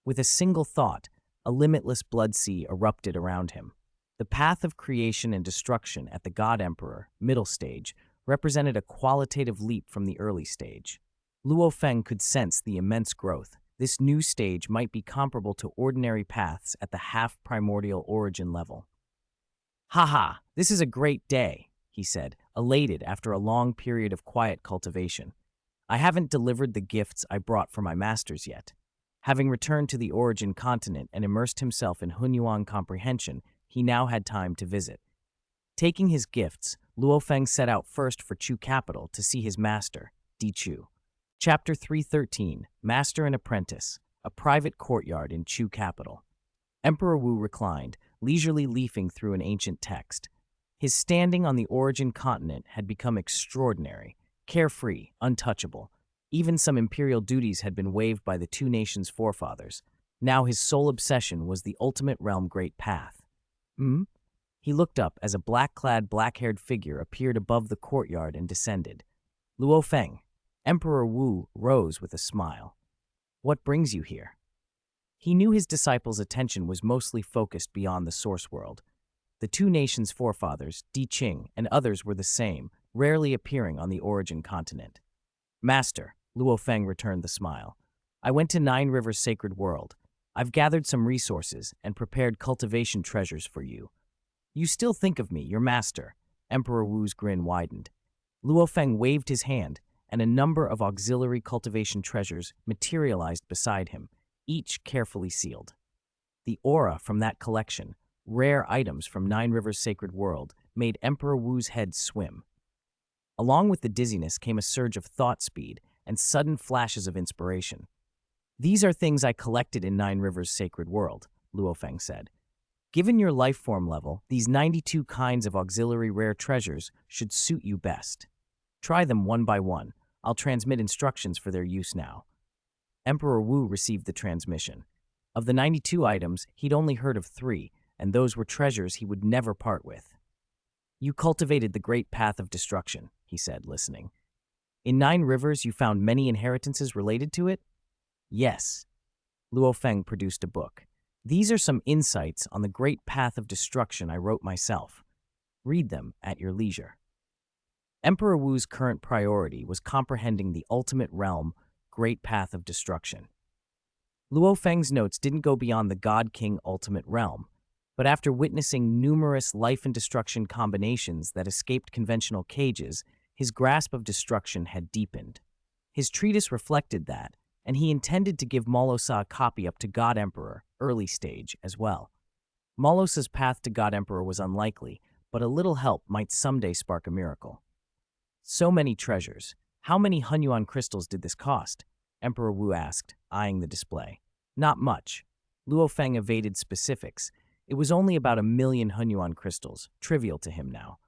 With a single thought, a limitless blood sea erupted around him. The path of creation and destruction at the God Emperor, middle stage, represented a qualitative leap from the early stage. Luo Feng could sense the immense growth. This new stage might be comparable to ordinary paths at the half-primordial origin level. "Haha, this is a great day," he said, elated after a long period of quiet cultivation. "I haven't delivered the gifts I brought for my masters yet." Having returned to the origin continent and immersed himself in Hunyuan comprehension, he now had time to visit. Taking his gifts, Luo Feng set out first for Chu capital to see his master, Di Chu. Chapter 313, Master and Apprentice, a private courtyard in Chu capital. Emperor Wu reclined, leisurely leafing through an ancient text. His standing on the origin continent had become extraordinary, carefree, untouchable. Even some imperial duties had been waived by the two nations' forefathers. Now his sole obsession was the ultimate realm great path. He looked up as a black-clad, black-haired figure appeared above the courtyard and descended. "Luo Feng." Emperor Wu rose with a smile. "What brings you here?" He knew his disciple's attention was mostly focused beyond the source world. The two nations' forefathers, Di Qing and others were the same, rarely appearing on the origin continent. "Master," Luo Feng returned the smile. "I went to Nine Rivers' sacred world. I've gathered some resources and prepared cultivation treasures for you. You still think of me, your master." Emperor Wu's grin widened. Luo Feng waved his hand, and a number of auxiliary cultivation treasures materialized beside him, each carefully sealed. The aura from that collection, rare items from Nine Rivers' sacred world, made Emperor Wu's head swim. Along with the dizziness came a surge of thought speed and sudden flashes of inspiration. "These are things I collected in Nine Rivers' sacred world," Luo Feng said. "Given your life form level, these 92 kinds of auxiliary rare treasures should suit you best. Try them one by one. I'll transmit instructions for their use now." Emperor Wu received the transmission. Of the 92 items, he'd only heard of 3, and those were treasures he would never part with. "You cultivated the great path of destruction," he said, listening. "In Nine Rivers, you found many inheritances related to it?" "Yes." Luo Feng produced a book. "These are some insights on the great path of destruction I wrote myself. Read them at your leisure." Emperor Wu's current priority was comprehending the ultimate realm, great path of destruction. Luo Feng's notes didn't go beyond the God King ultimate realm, but after witnessing numerous life and destruction combinations that escaped conventional cages, his grasp of destruction had deepened. His treatise reflected that, and he intended to give Morosa a copy up to God Emperor, early stage, as well. Morosa's path to God Emperor was unlikely, but a little help might someday spark a miracle. "So many treasures. How many Hunyuan crystals did this cost?" Emperor Wu asked, eyeing the display. "Not much." Luo Feng evaded specifics. It was only about 1,000,000 Hunyuan crystals, trivial to him now.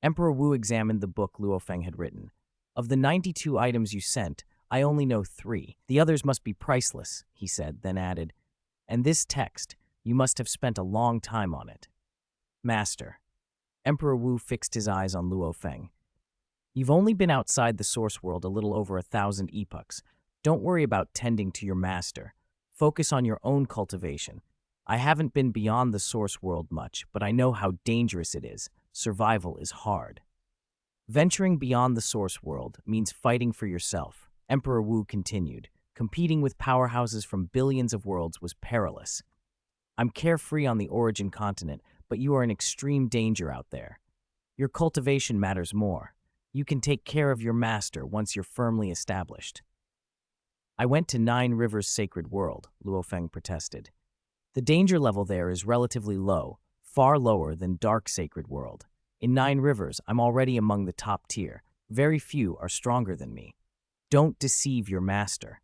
Emperor Wu examined the book Luo Feng had written. "Of the 92 items you sent, I only know 3. The others must be priceless," he said, then added, "And this text, you must have spent a long time on it." "Master." Emperor Wu fixed his eyes on Luo Feng. "You've only been outside the source world a little over 1,000 epochs. Don't worry about tending to your master. Focus on your own cultivation. I haven't been beyond the source world much, but I know how dangerous it is. Survival is hard." "Venturing beyond the source world means fighting for yourself," Emperor Wu continued. "Competing with powerhouses from billions of worlds was perilous. I'm carefree on the origin continent, but you are in extreme danger out there. Your cultivation matters more. You can take care of your master once you're firmly established." "I went to Nine Rivers' sacred world," Luo Feng protested. "The danger level there is relatively low, far lower than Dark Sacred World. In Nine Rivers, I'm already among the top tier. Very few are stronger than me." "Don't deceive your master,"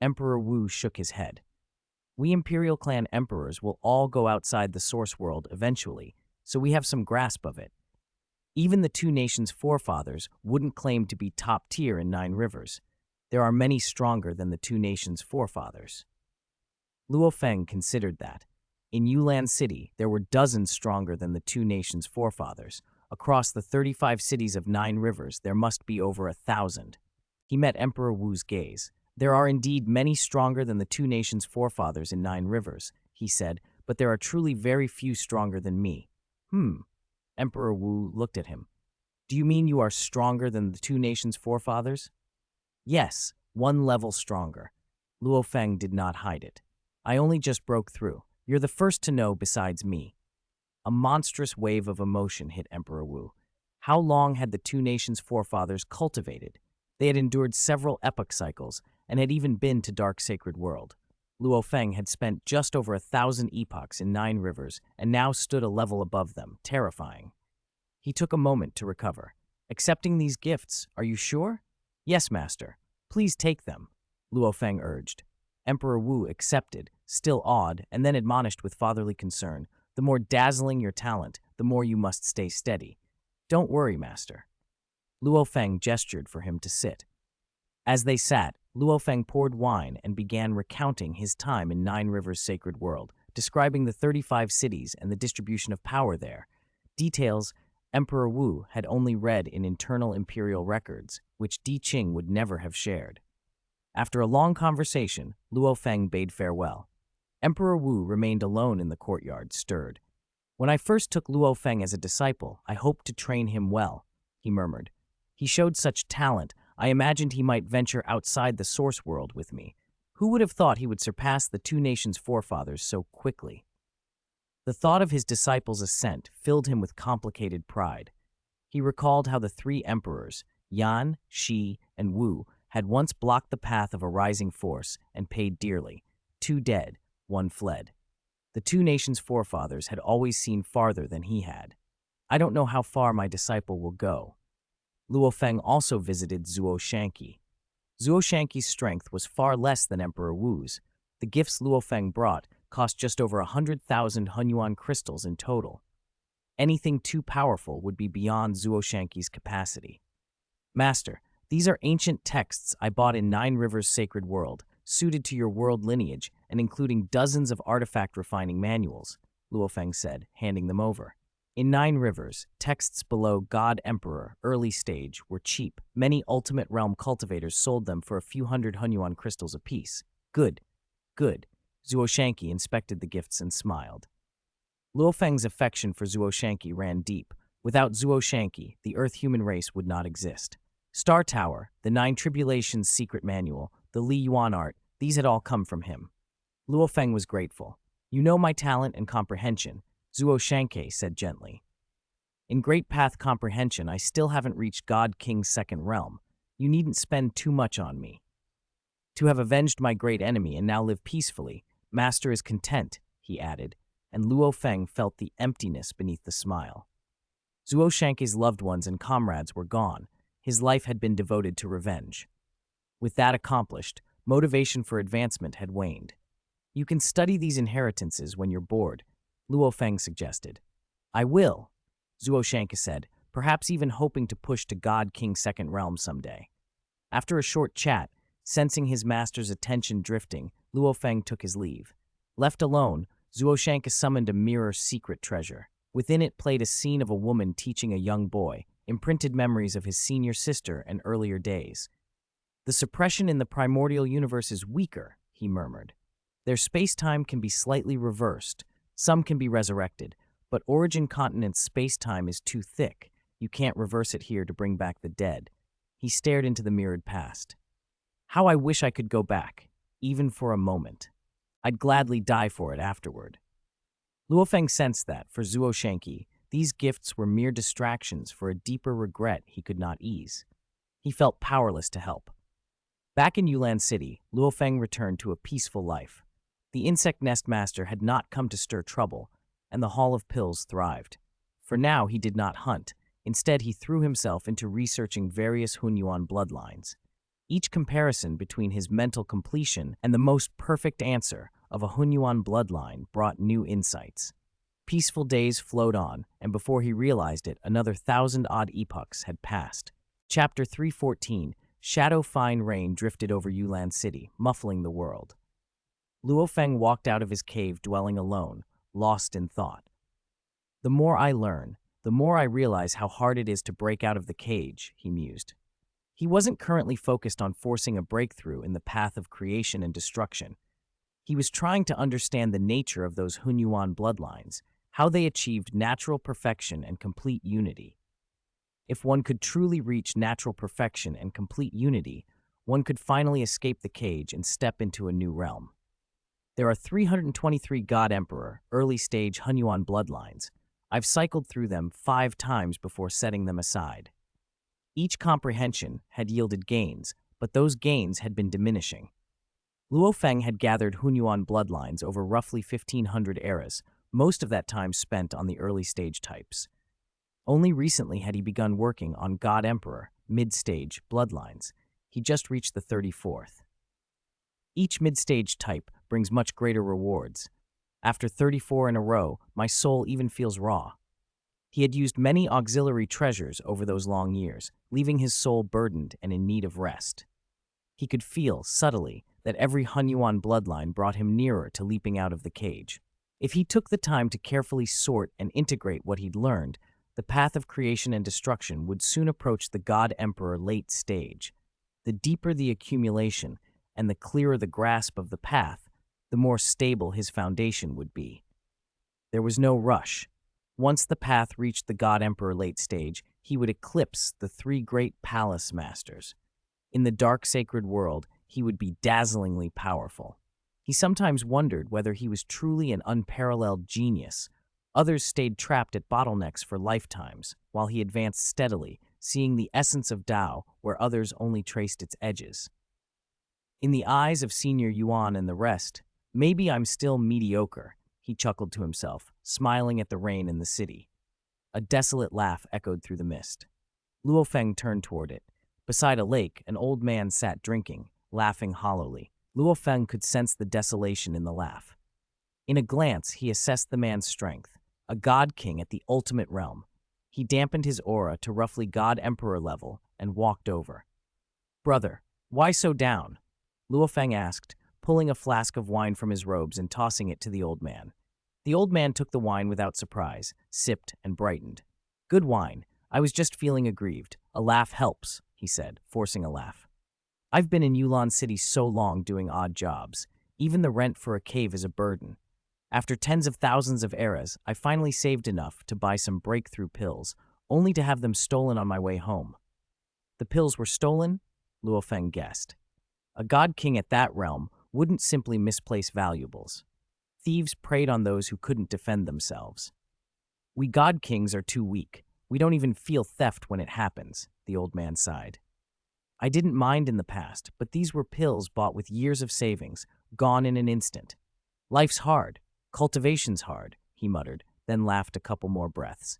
Emperor Wu shook his head. We Imperial Clan emperors will all go outside the source world eventually, so we have some grasp of it. Even the two nations' forefathers wouldn't claim to be top tier in Nine Rivers. There are many stronger than the two nations' forefathers. Luo Feng considered that. In Yulan City, there were dozens stronger than the two nations' forefathers. Across the 35 cities of Nine Rivers, there must be over 1,000. He met Emperor Wu's gaze. There are indeed many stronger than the two nations' forefathers in Nine Rivers, he said, but there are truly very few stronger than me. Emperor Wu looked at him. Do you mean you are stronger than the two nations' forefathers? Yes, one level stronger. Luo Feng did not hide it. I only just broke through. You're the first to know besides me. A monstrous wave of emotion hit Emperor Wu. How long had the two nations' forefathers cultivated? They had endured several epoch cycles and had even been to Dark Sacred World. Luo Feng had spent just over 1,000 epochs in Nine Rivers and now stood a level above them, terrifying. He took a moment to recover. Accepting these gifts, are you sure? Yes, master. Please take them, Luo Feng urged. Emperor Wu accepted, still awed, and then admonished with fatherly concern. The more dazzling your talent, the more you must stay steady. Don't worry, master. Luo Feng gestured for him to sit. As they sat, Luo Feng poured wine and began recounting his time in Nine Rivers' sacred world, describing the 35 cities and the distribution of power there. Details Emperor Wu had only read in internal imperial records, which Di Qing would never have shared. After a long conversation, Luo Feng bade farewell. Emperor Wu remained alone in the courtyard, stirred. When I first took Luo Feng as a disciple, I hoped to train him well, he murmured. He showed such talent, I imagined he might venture outside the source world with me. Who would have thought he would surpass the two nations' forefathers so quickly? The thought of his disciples' ascent filled him with complicated pride. He recalled how the three emperors, Yan, Shi, and Wu, had once blocked the path of a rising force and paid dearly. 2 dead, 1 fled. The two nations' forefathers had always seen farther than he had. I don't know how far my disciple will go. Luo Feng also visited Zuo Shanqi. Zuo Shanqi's strength was far less than Emperor Wu's. The gifts Luo Feng brought cost just over 100,000 Hunyuan crystals in total. Anything too powerful would be beyond Zuo Shanqi's capacity. Master, these are ancient texts I bought in Nine Rivers' sacred world, suited to your world lineage and including dozens of artifact refining manuals, Luo Feng said, handing them over. In Nine Rivers, texts below God Emperor, early stage, were cheap. Many Ultimate Realm cultivators sold them for a few hundred Hunyuan crystals apiece. Good. Zuo Shanqi inspected the gifts and smiled. Luo Feng's affection for Zuo Shanqi ran deep. Without Zuo Shanqi, the Earth-human race would not exist. Star Tower, the Nine Tribulations secret manual, the Li Yuan art, these had all come from him. Luo Feng was grateful. You know my talent and comprehension, Zuo Shanqi said gently. In Great Path Comprehension, I still haven't reached God King's second realm. You needn't spend too much on me. To have avenged my great enemy and now live peacefully, Master is content, he added, and Luo Feng felt the emptiness beneath the smile. Zuo Shanqi's loved ones and comrades were gone. His life had been devoted to revenge. With that accomplished, motivation for advancement had waned. You can study these inheritances when you're bored, Luo Feng suggested. I will, Zuo Shanqi said, perhaps even hoping to push to God King Second Realm someday. After a short chat, sensing his master's attention drifting, Luo Feng took his leave. Left alone, Zuo Shanqi summoned a mirror secret treasure. Within it played a scene of a woman teaching a young boy, imprinted memories of his senior sister and earlier days. The suppression in the primordial universe is weaker, he murmured. Their space-time can be slightly reversed. Some can be resurrected, but Origin Continent's space-time is too thick. You can't reverse it here to bring back the dead. He stared into the mirrored past. How I wish I could go back, even for a moment. I'd gladly die for it afterward. Luo Feng sensed that, for Zuo Shanqi, these gifts were mere distractions for a deeper regret he could not ease. He felt powerless to help. Back in Yulan City, Luo Feng returned to a peaceful life. The insect nest master had not come to stir trouble, and the Hall of Pills thrived. For now, he did not hunt. Instead, he threw himself into researching various Hunyuan bloodlines. Each comparison between his mental completion and the most perfect answer of a Hunyuan bloodline brought new insights. Peaceful days flowed on, and before he realized it, another 1,000-odd epochs had passed. Chapter 314, Shadow Fine Rain drifted over Yulan City, muffling the world. Luo Feng walked out of his cave dwelling alone, lost in thought. The more I learn, the more I realize how hard it is to break out of the cage, he mused. He wasn't currently focused on forcing a breakthrough in the path of creation and destruction. He was trying to understand the nature of those Hunyuan bloodlines, how they achieved natural perfection and complete unity. If one could truly reach natural perfection and complete unity, one could finally escape the cage and step into a new realm. There are 323 God Emperor, early-stage Hunyuan bloodlines. I've cycled through them 5 times before setting them aside. Each comprehension had yielded gains, but those gains had been diminishing. Luo Feng had gathered Hunyuan bloodlines over roughly 1,500 eras, most of that time spent on the early-stage types. Only recently had he begun working on God Emperor, mid-stage bloodlines. He just reached the 34th. Each mid-stage type brings much greater rewards. After 34 in a row, my soul even feels raw. He had used many auxiliary treasures over those long years, leaving his soul burdened and in need of rest. He could feel, subtly, that every Hunyuan bloodline brought him nearer to leaping out of the cage. If he took the time to carefully sort and integrate what he'd learned, the path of creation and destruction would soon approach the God Emperor late stage. The deeper the accumulation and the clearer the grasp of the path, the more stable his foundation would be. There was no rush. Once the path reached the God Emperor late stage, he would eclipse the 3 great palace masters. In the dark sacred world, he would be dazzlingly powerful. He sometimes wondered whether he was truly an unparalleled genius. Others stayed trapped at bottlenecks for lifetimes, while he advanced steadily, seeing the essence of Tao where others only traced its edges. In the eyes of Senior Yuan and the rest, maybe I'm still mediocre, he chuckled to himself, smiling at the rain in the city. A desolate laugh echoed through the mist. Luo Feng turned toward it. Beside a lake, an old man sat drinking, laughing hollowly. Luo Feng could sense the desolation in the laugh. In a glance, he assessed the man's strength, a god king at the ultimate realm. He dampened his aura to roughly God Emperor level and walked over. "Brother, why so down?" Luo Feng asked, pulling a flask of wine from his robes and tossing it to the old man. The old man took the wine without surprise, sipped, and brightened. "Good wine. I was just feeling aggrieved. A laugh helps," he said, forcing a laugh. "I've been in Yulan City so long doing odd jobs. Even the rent for a cave is a burden. After tens of thousands of eras, I finally saved enough to buy some breakthrough pills, only to have them stolen on my way home." "The pills were stolen?" Luo Feng guessed. A god king at that realm wouldn't simply misplace valuables. Thieves preyed on those who couldn't defend themselves. "We god kings are too weak. We don't even feel theft when it happens," the old man sighed. "I didn't mind in the past, but these were pills bought with years of savings, gone in an instant. Life's hard. Cultivation's hard," he muttered, then laughed a couple more breaths.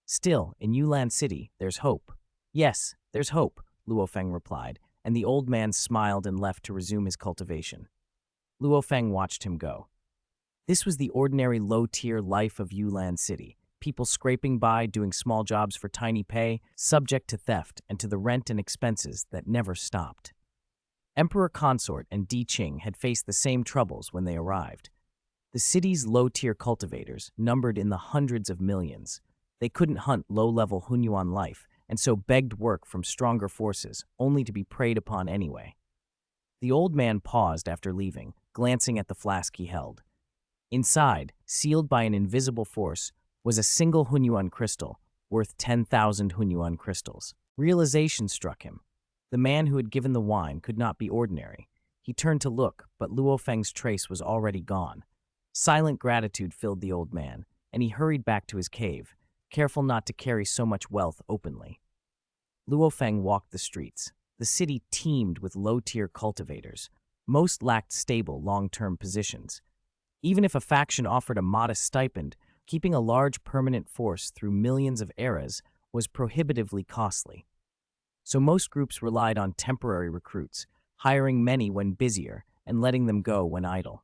"Still, in Yulan City, there's hope." "Yes, there's hope," Luo Feng replied, and the old man smiled and left to resume his cultivation. Luo Feng watched him go. This was the ordinary low-tier life of Yulan City, people scraping by, doing small jobs for tiny pay, subject to theft and to the rent and expenses that never stopped. Emperor Consort and Di Qing had faced the same troubles when they arrived. The city's low-tier cultivators numbered in the hundreds of millions. They couldn't hunt low-level Hunyuan life, and so begged work from stronger forces, only to be preyed upon anyway. The old man paused after leaving, glancing at the flask he held. Inside, sealed by an invisible force, was a single Hunyuan crystal, worth 10,000 Hunyuan crystals. Realization struck him. The man who had given the wine could not be ordinary. He turned to look, but Luo Feng's trace was already gone. Silent gratitude filled the old man, and he hurried back to his cave, careful not to carry so much wealth openly. Luo Feng walked the streets. The city teemed with low-tier cultivators. Most lacked stable, long-term positions. Even if a faction offered a modest stipend, keeping a large permanent force through millions of eras was prohibitively costly. So most groups relied on temporary recruits, hiring many when busier and letting them go when idle.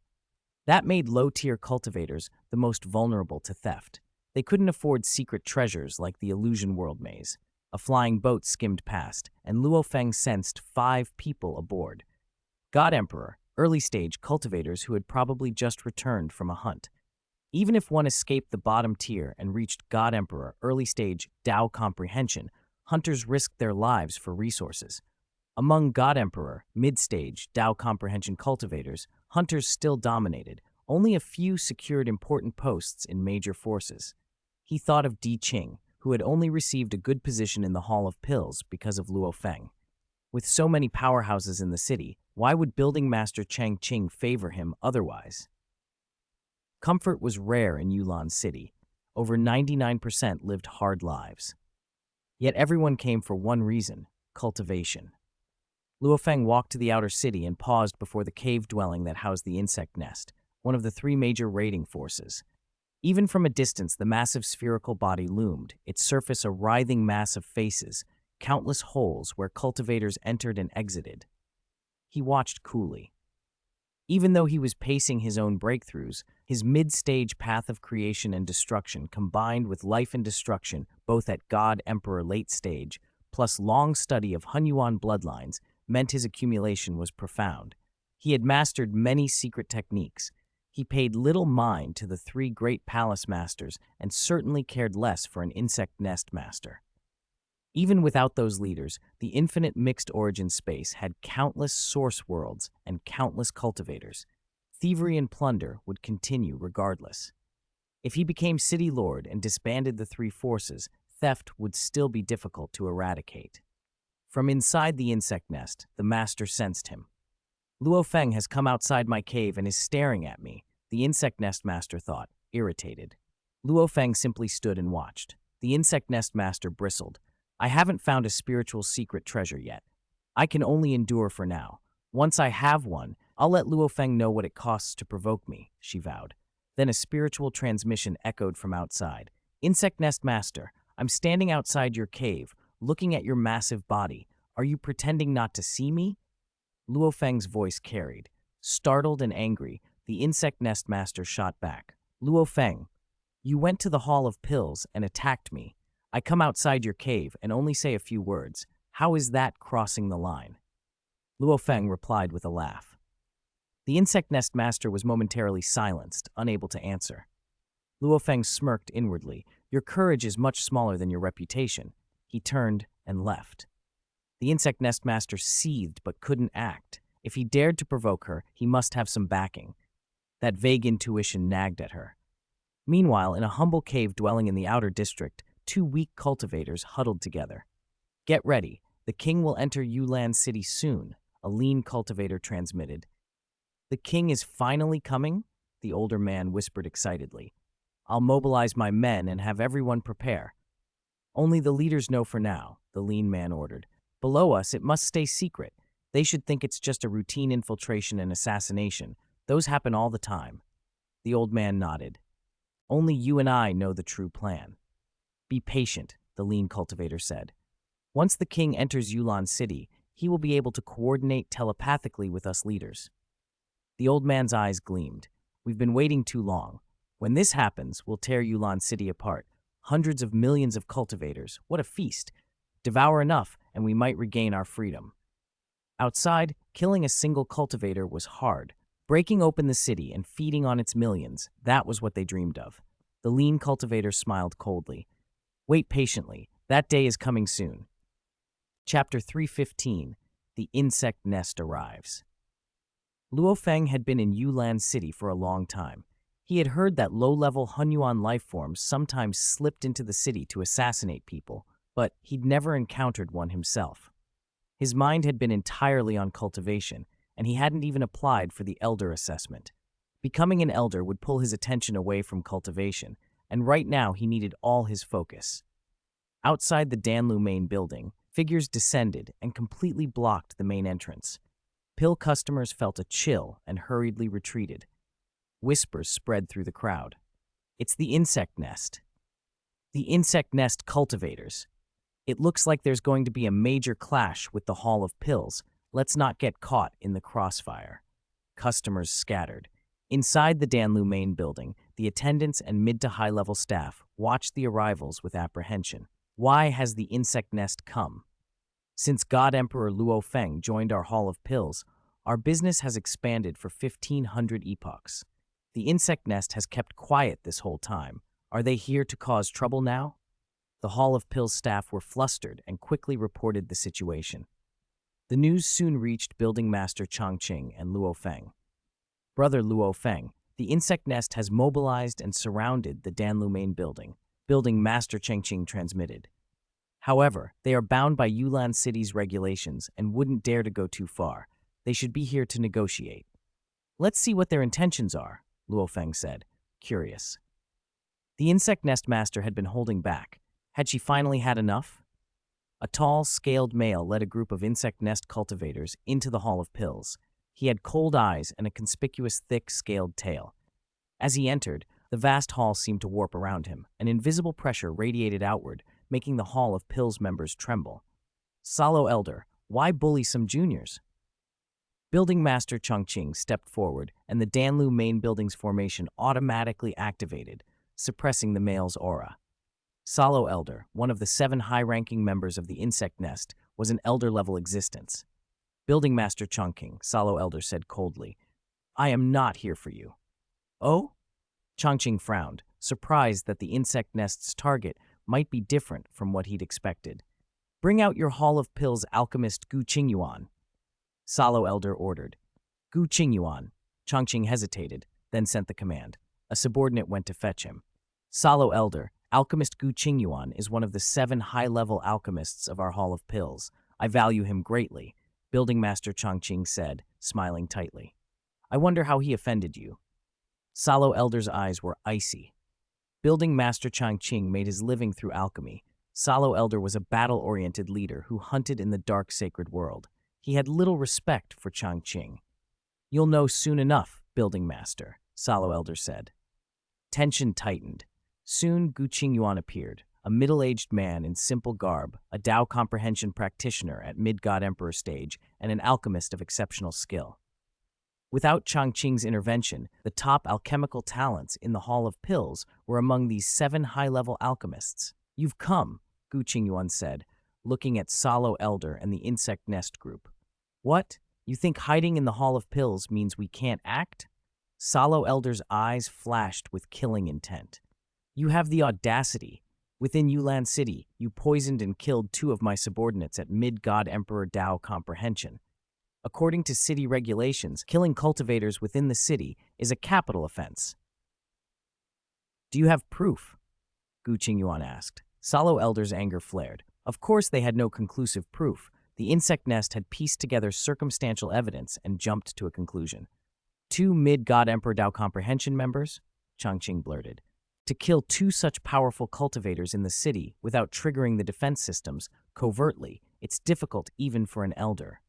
That made low-tier cultivators the most vulnerable to theft. They couldn't afford secret treasures like the Illusion World Maze. A flying boat skimmed past, and Luo Feng sensed 5 people aboard. God Emperor, early-stage cultivators who had probably just returned from a hunt. Even if one escaped the bottom tier and reached God Emperor, early-stage Dao comprehension, hunters risked their lives for resources. Among God Emperor, mid-stage Dao comprehension cultivators, hunters still dominated. Only a few secured important posts in major forces. He thought of Di Qing, who had only received a good position in the Hall of Pills because of Luo Feng. With so many powerhouses in the city, why would Building Master Chang Qing favor him otherwise? Comfort was rare in Yulan City. Over 99% lived hard lives. Yet everyone came for one reason: cultivation. Luo Feng walked to the outer city and paused before the cave dwelling that housed the insect nest, one of the 3 major raiding forces. Even from a distance, the massive spherical body loomed, its surface a writhing mass of faces, countless holes where cultivators entered and exited. He watched coolly. Even though he was pacing his own breakthroughs, his mid-stage path of creation and destruction combined with life and destruction, both at God Emperor late stage, plus long study of Hunyuan bloodlines, meant his accumulation was profound. He had mastered many secret techniques. He paid little mind to the 3 great palace masters and certainly cared less for an insect nest master. Even without those leaders, the infinite mixed origin space had countless source worlds and countless cultivators. Thievery and plunder would continue regardless. If he became city lord and disbanded the 3 forces, theft would still be difficult to eradicate. From inside the insect nest, the master sensed him. Luo Feng has come outside my cave and is staring at me, the insect nest master thought, irritated. Luo Feng simply stood and watched. The insect nest master bristled. I haven't found a spiritual secret treasure yet. I can only endure for now. Once I have one, I'll let Luo Feng know what it costs to provoke me, she vowed. Then a spiritual transmission echoed from outside. Insect nest master, I'm standing outside your cave, looking at your massive body. Are you pretending not to see me? Luo Feng's voice carried. Startled and angry, the insect nest master shot back. Luo Feng, you went to the Hall of Pills and attacked me. I come outside your cave and only say a few words. How is that crossing the line? Luo Feng replied with a laugh. The insect nest master was momentarily silenced, unable to answer. Luo Feng smirked inwardly. Your courage is much smaller than your reputation. He turned and left. The insect nest master seethed but couldn't act. If he dared to provoke her, he must have some backing. That vague intuition nagged at her. Meanwhile, in a humble cave dwelling in the outer district, 2 weak cultivators huddled together. Get ready. The king will enter Yulan City soon, a lean cultivator transmitted. The king is finally coming? The older man whispered excitedly. I'll mobilize my men and have everyone prepare. Only the leaders know for now, the lean man ordered. Below us, it must stay secret. They should think it's just a routine infiltration and assassination. Those happen all the time. The old man nodded. Only you and I know the true plan. Be patient, the lean cultivator said. Once the king enters Yulan City, he will be able to coordinate telepathically with us leaders. The old man's eyes gleamed. We've been waiting too long. When this happens, we'll tear Yulan City apart. Hundreds of millions of cultivators. What a feast. Devour enough, and we might regain our freedom. Outside, killing a single cultivator was hard. Breaking open the city and feeding on its millions, that was what they dreamed of. The lean cultivator smiled coldly. Wait patiently. That day is coming soon. Chapter 315. The Insect Nest Arrives. Luo Feng had been in Yulan City for a long time. He had heard that low-level Hunyuan lifeforms sometimes slipped into the city to assassinate people, but he'd never encountered one himself. His mind had been entirely on cultivation, and he hadn't even applied for the elder assessment. Becoming an elder would pull his attention away from cultivation, and right now he needed all his focus. Outside the Danlu main building, figures descended and completely blocked the main entrance. Pill customers felt a chill and hurriedly retreated. Whispers spread through the crowd. It's the insect nest. The insect nest cultivators. It looks like there's going to be a major clash with the Hall of Pills. Let's not get caught in the crossfire. Customers scattered. Inside the Danlu main building, the attendants and mid to high level staff watched the arrivals with apprehension. Why has the insect nest come? Since God Emperor Luo Feng joined our Hall of Pills, our business has expanded for 1,500 epochs. The insect nest has kept quiet this whole time. Are they here to cause trouble now? The Hall of Pills staff were flustered and quickly reported the situation. The news soon reached Building Master Changqing and Luo Feng. Brother Luo Feng, the insect nest has mobilized and surrounded the Danlu main building. Building Master Changqing transmitted. However, they are bound by Yulan City's regulations and wouldn't dare to go too far. They should be here to negotiate. Let's see what their intentions are, Luo Feng said, curious. The insect nest master had been holding back. Had she finally had enough? A tall, scaled male led a group of insect nest cultivators into the Hall of Pills. He had cold eyes and a conspicuous thick, scaled tail. As he entered, the vast hall seemed to warp around him. An invisible pressure radiated outward, making the Hall of Pills members tremble. Salo Elder, why bully some juniors? Building Master Changqing stepped forward, and the Danlu main building's formation automatically activated, suppressing the male's aura. Salo Elder, one of the 7 high-ranking members of the insect nest, was an elder-level existence. Building Master Changqing, Salo Elder said coldly, I am not here for you. Oh? Changqing frowned, surprised that the insect nest's target might be different from what he'd expected. Bring out your Hall of Pills alchemist Gu Qingyuan. Salo Elder ordered. Gu Qingyuan. Changqing hesitated, then sent the command. A subordinate went to fetch him. Salo Elder, alchemist Gu Qingyuan is one of the 7 high-level alchemists of our Hall of Pills. I value him greatly, Building Master Changqing said, smiling tightly. I wonder how he offended you. Salo Elder's eyes were icy. Building Master Changqing made his living through alchemy. Salo Elder was a battle-oriented leader who hunted in the dark sacred world. He had little respect for Changqing. You'll know soon enough, Building Master, Salo Elder said. Tension tightened. Soon Gu Qingyuan appeared, a middle-aged man in simple garb, a Dao comprehension practitioner at mid-God Emperor stage, and an alchemist of exceptional skill. Without Changqing's intervention, the top alchemical talents in the Hall of Pills were among these 7 high-level alchemists. You've come, Gu Qingyuan said, looking at Salo Elder and the insect nest group. What? You think hiding in the Hall of Pills means we can't act? Salo Elder's eyes flashed with killing intent. You have the audacity. Within Yulan City, you poisoned and killed 2 of my subordinates at mid-God Emperor Dao comprehension. According to city regulations, killing cultivators within the city is a capital offense. Do you have proof? Gu Qingyuan asked. Salo Elder's anger flared. Of course they had no conclusive proof. The insect nest had pieced together circumstantial evidence and jumped to a conclusion. 2 mid-God Emperor Dao comprehension members? Changqing blurted. To kill 2 such powerful cultivators in the city without triggering the defense systems covertly, it's difficult even for an elder.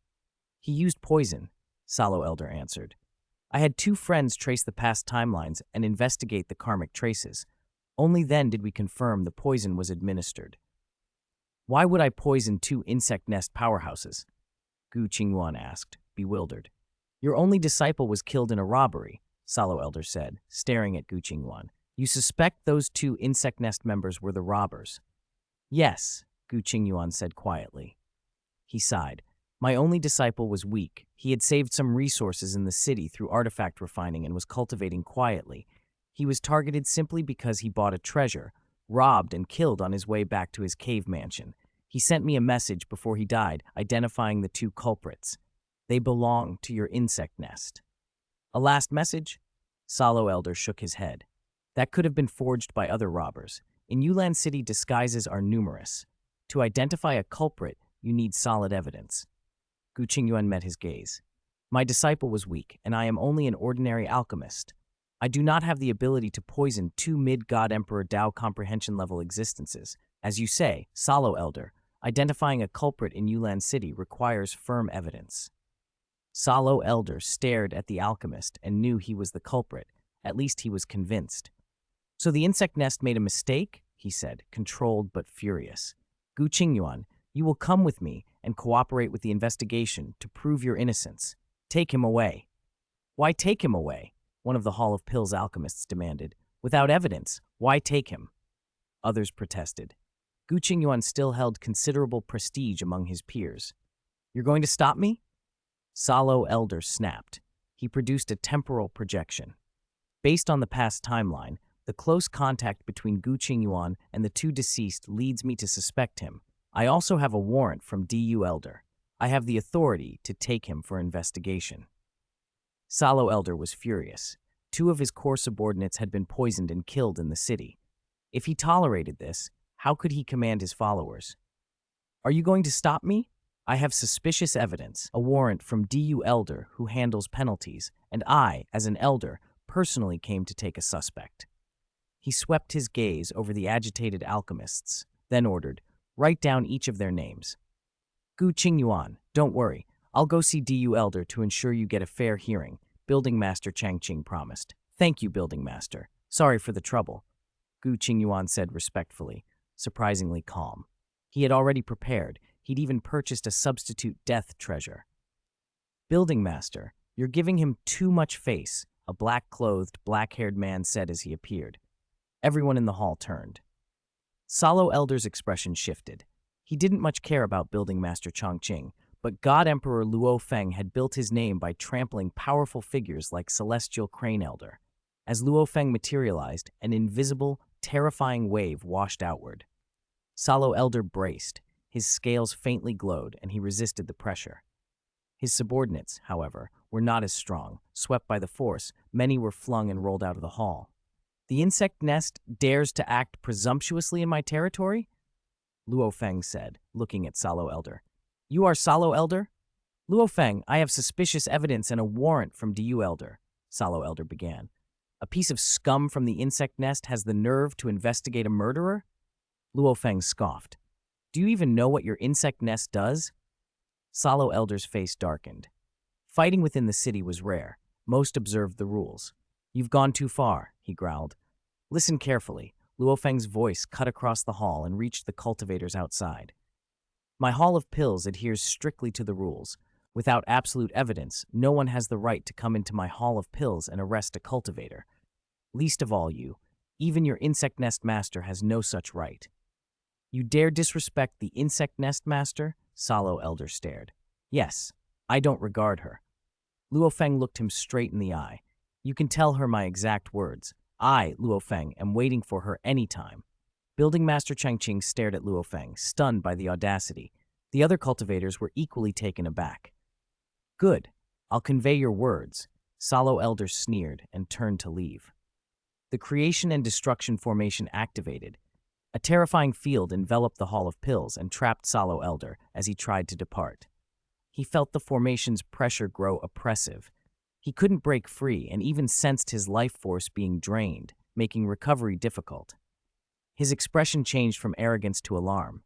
He used poison, Salo Elder answered. I had 2 friends trace the past timelines and investigate the karmic traces. Only then did we confirm the poison was administered. Why would I poison 2 insect nest powerhouses? Gu Qingyuan asked, bewildered. Your only disciple was killed in a robbery, Salo Elder said, staring at Gu Qingyuan. You suspect those 2 insect nest members were the robbers? Yes, Gu Qingyuan said quietly. He sighed. My only disciple was weak. He had saved some resources in the city through artifact refining and was cultivating quietly. He was targeted simply because he bought a treasure, robbed and killed on his way back to his cave mansion. He sent me a message before he died, identifying the 2 culprits. They belong to your insect nest. A last message? Salo Elder shook his head. That could have been forged by other robbers. In Yulan City, disguises are numerous. To identify a culprit, you need solid evidence. Gu Qingyuan met his gaze. My disciple was weak, and I am only an ordinary alchemist. I do not have the ability to poison 2 mid-God Emperor Dao comprehension-level existences. As you say, Salo Elder, identifying a culprit in Yulan City requires firm evidence. Salo Elder stared at the alchemist and knew he was the culprit. At least he was convinced. So the insect nest made a mistake? He said, controlled but furious. Gu Qingyuan, you will come with me and cooperate with the investigation to prove your innocence. Take him away. Why take him away? One of the Hall of Pills alchemists demanded. Without evidence, why take him? Others protested. Gu Qingyuan still held considerable prestige among his peers. You're going to stop me? Salo Elder snapped. He produced a temporal projection. Based on the past timeline, the close contact between Gu Qingyuan and the two deceased leads me to suspect him. I also have a warrant from Du Elder. I have the authority to take him for investigation. Salo Elder was furious. 2 of his core subordinates had been poisoned and killed in the city. If he tolerated this, how could he command his followers? Are you going to stop me? I have suspicious evidence, a warrant from Du Elder who handles penalties, and I, as an elder, personally came to take a suspect. He swept his gaze over the agitated alchemists, then ordered, write down each of their names. Gu Qingyuan, don't worry. I'll go see Du Elder to ensure you get a fair hearing, Building Master Changqing promised. Thank you, Building Master. Sorry for the trouble, Gu Qingyuan said respectfully, surprisingly calm. He had already prepared. He'd even purchased a substitute death treasure. Building Master, you're giving him too much face, a black-clothed, black-haired man said as he appeared. Everyone in the hall turned. Salo Elder's expression shifted. He didn't much care about Building Master Changqing, but God Emperor Luo Feng had built his name by trampling powerful figures like Celestial Crane Elder. As Luo Feng materialized, an invisible, terrifying wave washed outward. Salo Elder braced. His scales faintly glowed, and he resisted the pressure. His subordinates, however, were not as strong. Swept by the force, many were flung and rolled out of the hall. The insect nest dares to act presumptuously in my territory? Luo Feng said, looking at Salo Elder. You are Salo Elder? Luo Feng, I have suspicious evidence and a warrant from Du Elder, Salo Elder began. A piece of scum from the insect nest has the nerve to investigate a murderer? Luo Feng scoffed. Do you even know what your insect nest does? Salo Elder's face darkened. Fighting within the city was rare. Most observed the rules. You've gone too far, he growled. Listen carefully. Luo Feng's voice cut across the hall and reached the cultivators outside. My Hall of Pills adheres strictly to the rules. Without absolute evidence, no one has the right to come into my Hall of Pills and arrest a cultivator. Least of all you. Even your insect nest master has no such right. You dare disrespect the insect nest master? Salo Elder stared. Yes, I don't regard her. Luo Feng looked him straight in the eye. You can tell her my exact words. I, Luo Feng, am waiting for her any time. Building Master Changqing stared at Luo Feng, stunned by the audacity. The other cultivators were equally taken aback. Good. I'll convey your words. Salo Elder sneered and turned to leave. The creation and destruction formation activated. A terrifying field enveloped the Hall of Pills and trapped Salo Elder as he tried to depart. He felt the formation's pressure grow oppressive. He couldn't break free and even sensed his life force being drained, making recovery difficult. His expression changed from arrogance to alarm.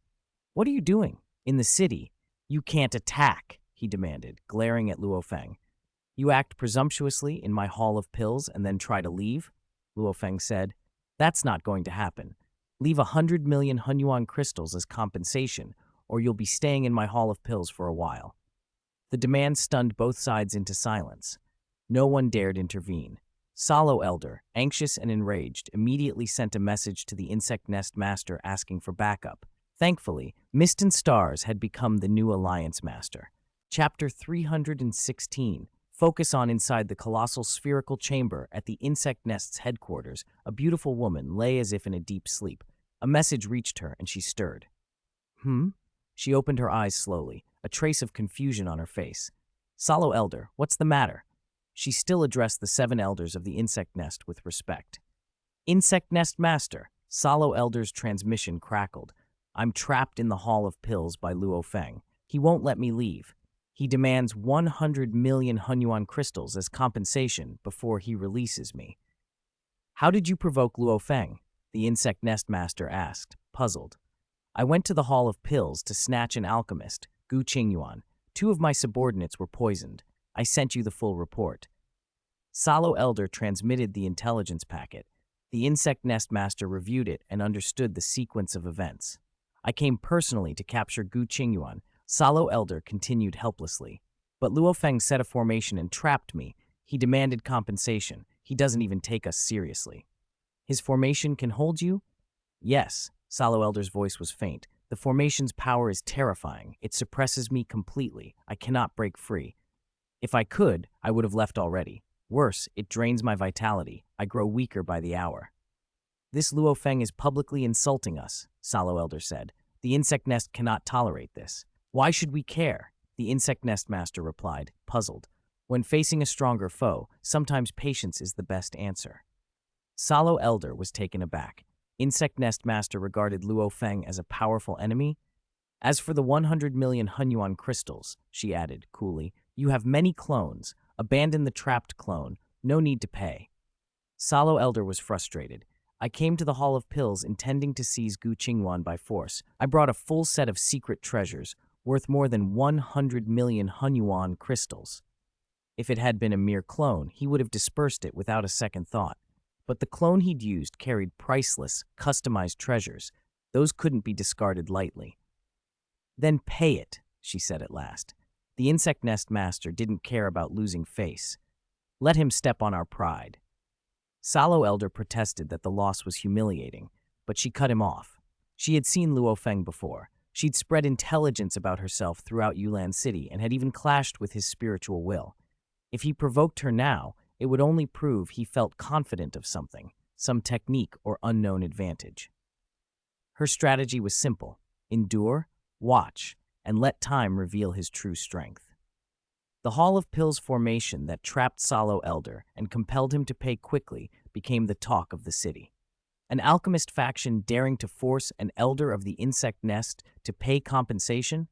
What are you doing? In the city, you can't attack, he demanded, glaring at Luo Feng. You act presumptuously in my Hall of Pills and then try to leave? Luo Feng said. That's not going to happen. Leave 100 million Hunyuan crystals as compensation, or you'll be staying in my Hall of Pills for a while. The demand stunned both sides into silence. No one dared intervene. Salo Elder, anxious and enraged, immediately sent a message to the insect nest master asking for backup. Thankfully, Mist and Stars had become the new alliance master. Chapter 316. Focus on inside the colossal spherical chamber at the insect nest's headquarters. A beautiful woman lay as if in a deep sleep. A message reached her and she stirred. She opened her eyes slowly, a trace of confusion on her face. Salo Elder, what's the matter? She still addressed the 7 elders of the insect nest with respect. Insect nest master, Salo Elder's transmission crackled. I'm trapped in the Hall of Pills by Luo Feng. He won't let me leave. He demands 100 million Hunyuan crystals as compensation before he releases me. How did you provoke Luo Feng? The insect nest master asked, puzzled. I went to the Hall of Pills to snatch an alchemist, Gu Qingyuan. 2 of my subordinates were poisoned. I sent you the full report. Salo Elder transmitted the intelligence packet. The insect nest master reviewed it and understood the sequence of events. I came personally to capture Gu Qingyuan. Salo Elder continued helplessly. But Luo Feng set a formation and trapped me. He demanded compensation. He doesn't even take us seriously. His formation can hold you? Yes. Salo Elder's voice was faint. The formation's power is terrifying. It suppresses me completely. I cannot break free. If I could, I would have left already. Worse, it drains my vitality. I grow weaker by the hour. This Luo Feng is publicly insulting us, Salo Elder said. The insect nest cannot tolerate this. Why should we care? The insect nest master replied, puzzled. When facing a stronger foe, sometimes patience is the best answer. Salo Elder was taken aback. Insect nest master regarded Luo Feng as a powerful enemy. As for the 100 million Hunyuan crystals, she added coolly, you have many clones. Abandon the trapped clone. No need to pay. Salo Elder was frustrated. I came to the Hall of Pills intending to seize Gu Qingyuan by force. I brought a full set of secret treasures, worth more than 100 million Hunyuan crystals. If it had been a mere clone, he would have dispersed it without a second thought. But the clone he'd used carried priceless, customized treasures. Those couldn't be discarded lightly. Then pay it, she said at last. The insect nest master didn't care about losing face. Let him step on our pride. Salo Elder protested that the loss was humiliating, but she cut him off. She had seen Luo Feng before. She'd spread intelligence about herself throughout Yulan City and had even clashed with his spiritual will. If he provoked her now, it would only prove he felt confident of something, some technique or unknown advantage. Her strategy was simple: endure, watch, and let time reveal his true strength. The Hall of Pills formation that trapped Salo Elder and compelled him to pay quickly became the talk of the city. An alchemist faction daring to force an elder of the insect nest to pay compensation?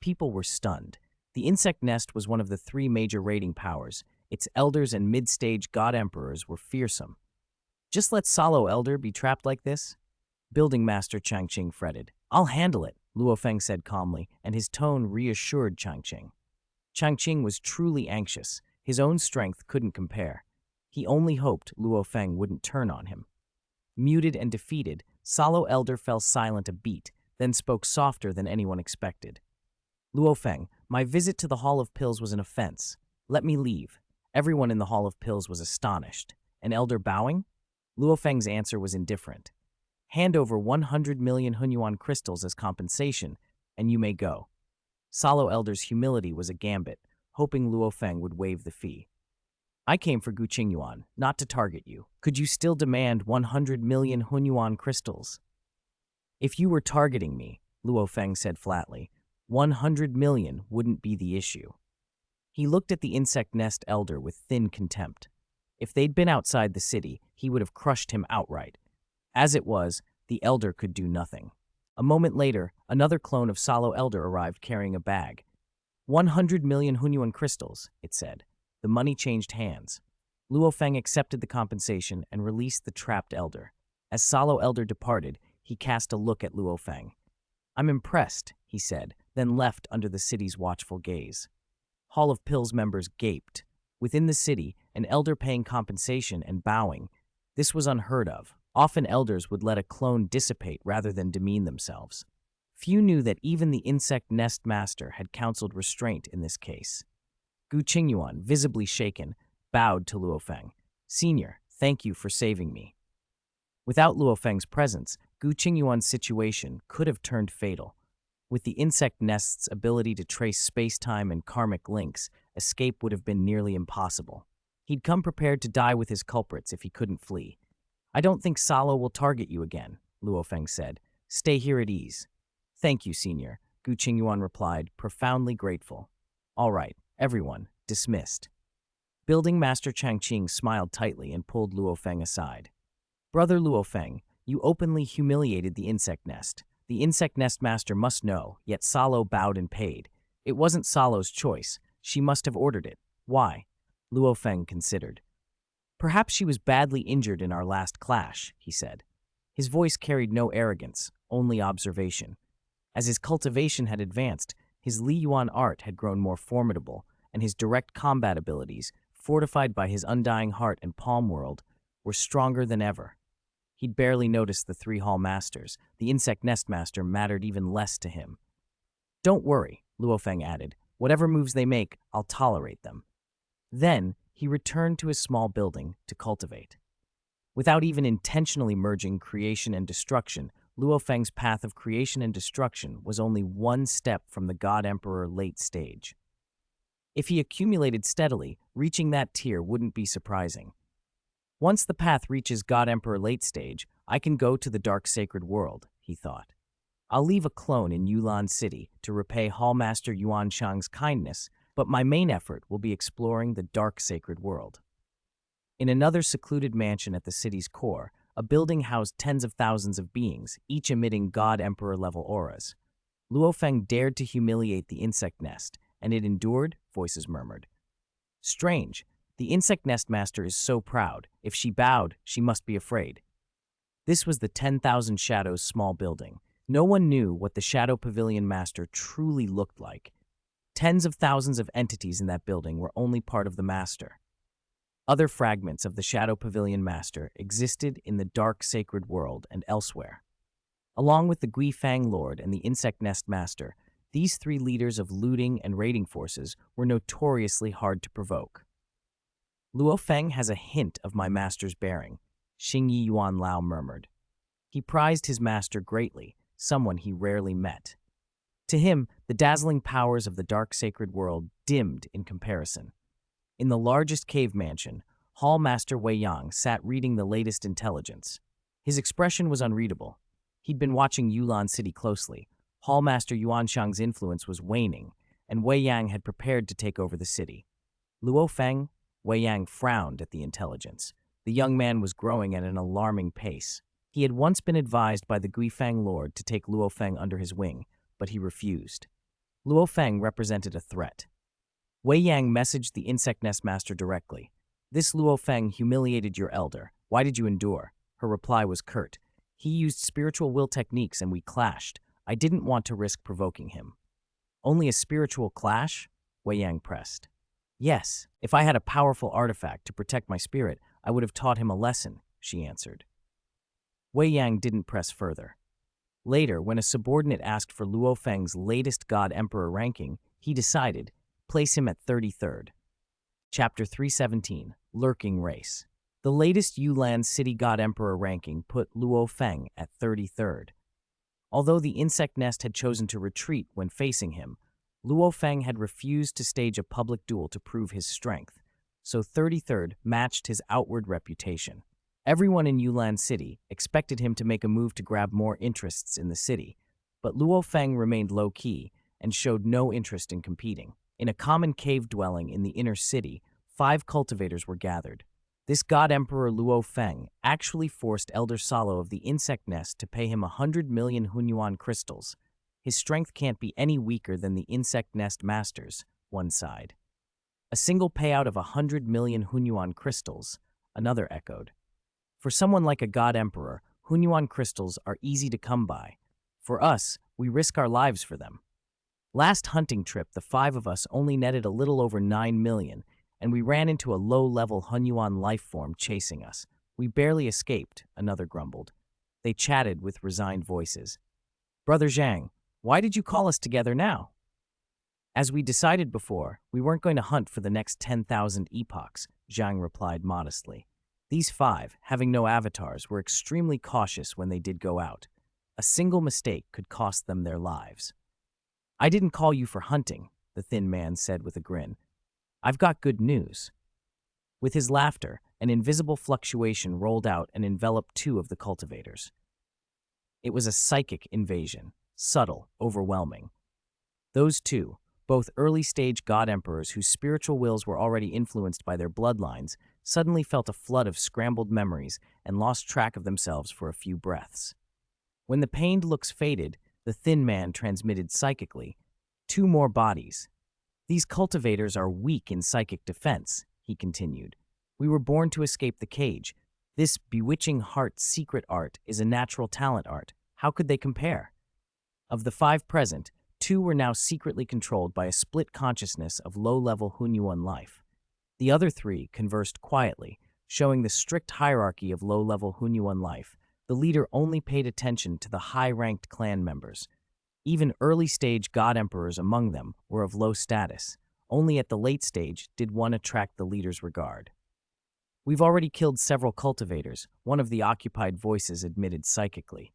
People were stunned. The insect nest was one of the three major raiding powers. Its elders and mid-stage god emperors were fearsome. Just let Salo Elder be trapped like this? Building Master Changqing fretted. I'll handle it, Luo Feng said calmly, and his tone reassured Changqing. Changqing was truly anxious. His own strength couldn't compare. He only hoped Luo Feng wouldn't turn on him. Muted and defeated, Salo Elder fell silent a beat, then spoke softer than anyone expected. Luo Feng, my visit to the Hall of Pills was an offense. Let me leave. Everyone in the Hall of Pills was astonished. An elder bowing? Luo Feng's answer was indifferent. Hand over 100 million Hunyuan crystals as compensation, and you may go. Salo Elder's humility was a gambit, hoping Luo Feng would waive the fee. I came for Gu Qingyuan, not to target you. Could you still demand 100 million Hunyuan crystals? If you were targeting me, Luo Feng said flatly, 100 million wouldn't be the issue. He looked at the insect nest elder with thin contempt. If they'd been outside the city, he would have crushed him outright. As it was, the elder could do nothing. A moment later, another clone of Salo Elder arrived carrying a bag. 100 million Hunyuan crystals, it said. The money changed hands. Luo Feng accepted the compensation and released the trapped elder. As Salo Elder departed, he cast a look at Luo Feng. I'm impressed, he said, then left under the city's watchful gaze. Hall of Pills members gaped. Within the city, an elder paying compensation and bowing. This was unheard of. Often elders would let a clone dissipate rather than demean themselves. Few knew that even the insect nest master had counseled restraint in this case. Gu Qingyuan, visibly shaken, bowed to Luo Feng. Senior, thank you for saving me. Without Luo Feng's presence, Gu Qingyuan's situation could have turned fatal. With the insect nest's ability to trace space-time and karmic links, escape would have been nearly impossible. He'd come prepared to die with his culprits if he couldn't flee. I don't think Salo will target you again, Luo Feng said. Stay here at ease. Thank you, Senior, Gu Qingyuan replied, profoundly grateful. All right, everyone, dismissed. Building Master Changqing smiled tightly and pulled Luo Feng aside. Brother Luo Feng, you openly humiliated the insect nest. The insect nest master must know, yet Salo bowed and paid. It wasn't Salo's choice. She must have ordered it. Why? Luo Feng considered. Perhaps she was badly injured in our last clash, he said. His voice carried no arrogance, only observation. As his cultivation had advanced, his Li Yuan art had grown more formidable, and his direct combat abilities, fortified by his undying heart and palm world, were stronger than ever. He'd barely noticed the three hall masters. The insect nest master mattered even less to him. Don't worry, Luo Feng added. Whatever moves they make, I'll tolerate them. Then, he returned to his small building to cultivate. Without even intentionally merging creation and destruction, Luo Feng's path of creation and destruction was only one step from the God Emperor late stage. If he accumulated steadily, reaching that tier wouldn't be surprising. Once the path reaches God Emperor late stage, I can go to the dark sacred world, he thought. I'll leave a clone in Yulan City to repay Hallmaster Yuan Shang's kindness, but my main effort will be exploring the dark sacred world. In another secluded mansion at the city's core, a building housed tens of thousands of beings, each emitting God Emperor-level auras. Luo Feng dared to humiliate the insect nest, and it endured, voices murmured. Strange, the insect nest master is so proud. If she bowed, she must be afraid. This was the 10,000 Shadows small building. No one knew what the Shadow Pavilion master truly looked like. Tens of thousands of entities in that building were only part of the master. Other fragments of the Shadow Pavilion master existed in the dark sacred world and elsewhere. Along with the Gui Fang Lord and the Insect Nest Master, these three leaders of looting and raiding forces were notoriously hard to provoke. Luo Feng has a hint of my master's bearing, Xingyi Yuan Lao murmured. He prized his master greatly, someone he rarely met. To him, the dazzling powers of the dark sacred world dimmed in comparison. In the largest cave mansion, Hall Master Wei Yang sat reading the latest intelligence. His expression was unreadable. He'd been watching Yulan City closely. Hall Master Yuan Shang's influence was waning, and Wei Yang had prepared to take over the city. Luo Feng, Wei Yang frowned at the intelligence. The young man was growing at an alarming pace. He had once been advised by the Guifang Lord to take Luo Feng under his wing, but he refused. Luo Feng represented a threat. Wei Yang messaged the Insect Nest Master directly. This Luo Feng humiliated your elder. Why did you endure? Her reply was curt. He used spiritual will techniques and we clashed. I didn't want to risk provoking him. Only a spiritual clash? Wei Yang pressed. Yes, if I had a powerful artifact to protect my spirit, I would have taught him a lesson, she answered. Wei Yang didn't press further. Later, when a subordinate asked for Luo Feng's latest God Emperor ranking, he decided, place him at 33rd. Chapter 317, Lurking Race. The latest Yulan City God Emperor ranking put Luo Feng at 33rd. Although the insect nest had chosen to retreat when facing him, Luo Feng had refused to stage a public duel to prove his strength, so 33rd matched his outward reputation. Everyone in Yulan City expected him to make a move to grab more interests in the city, but Luo Feng remained low-key and showed no interest in competing. In a common cave dwelling in the inner city, 5 cultivators were gathered. This God Emperor Luo Feng actually forced Elder Salo of the insect nest to pay him 100 million Hunyuan crystals. His strength can't be any weaker than the insect nest masters, one sighed. A single payout of 100 million Hunyuan crystals, another echoed. For someone like a God Emperor, Hunyuan crystals are easy to come by. For us, we risk our lives for them. Last hunting trip, the 5 of us only netted a little over 9 million, and we ran into a low-level Hunyuan life form chasing us. We barely escaped, another grumbled. They chatted with resigned voices. Brother Zhang, why did you call us together now? As we decided before, we weren't going to hunt for the next 10,000 epochs, Zhang replied modestly. These 5, having no avatars, were extremely cautious when they did go out. A single mistake could cost them their lives. I didn't call you for hunting, the thin man said with a grin. I've got good news. With his laughter, an invisible fluctuation rolled out and enveloped 2 of the cultivators. It was a psychic invasion, subtle, overwhelming. Those 2, both early-stage God Emperors whose spiritual wills were already influenced by their bloodlines, suddenly felt a flood of scrambled memories and lost track of themselves for a few breaths. When the pained looks faded, the thin man transmitted psychically, 2 more bodies. These cultivators are weak in psychic defense, he continued. We were born to escape the cage. This bewitching heart secret art is a natural talent art. How could they compare? Of the 5 present, 2 were now secretly controlled by a split consciousness of low-level Hunyuan life. The other 3 conversed quietly, showing the strict hierarchy of low-level Hunyuan life. The leader only paid attention to the high-ranked clan members. Even early-stage god emperors among them were of low status. Only at the late stage did one attract the leader's regard. "We've already killed several cultivators," one of the occupied voices admitted psychically.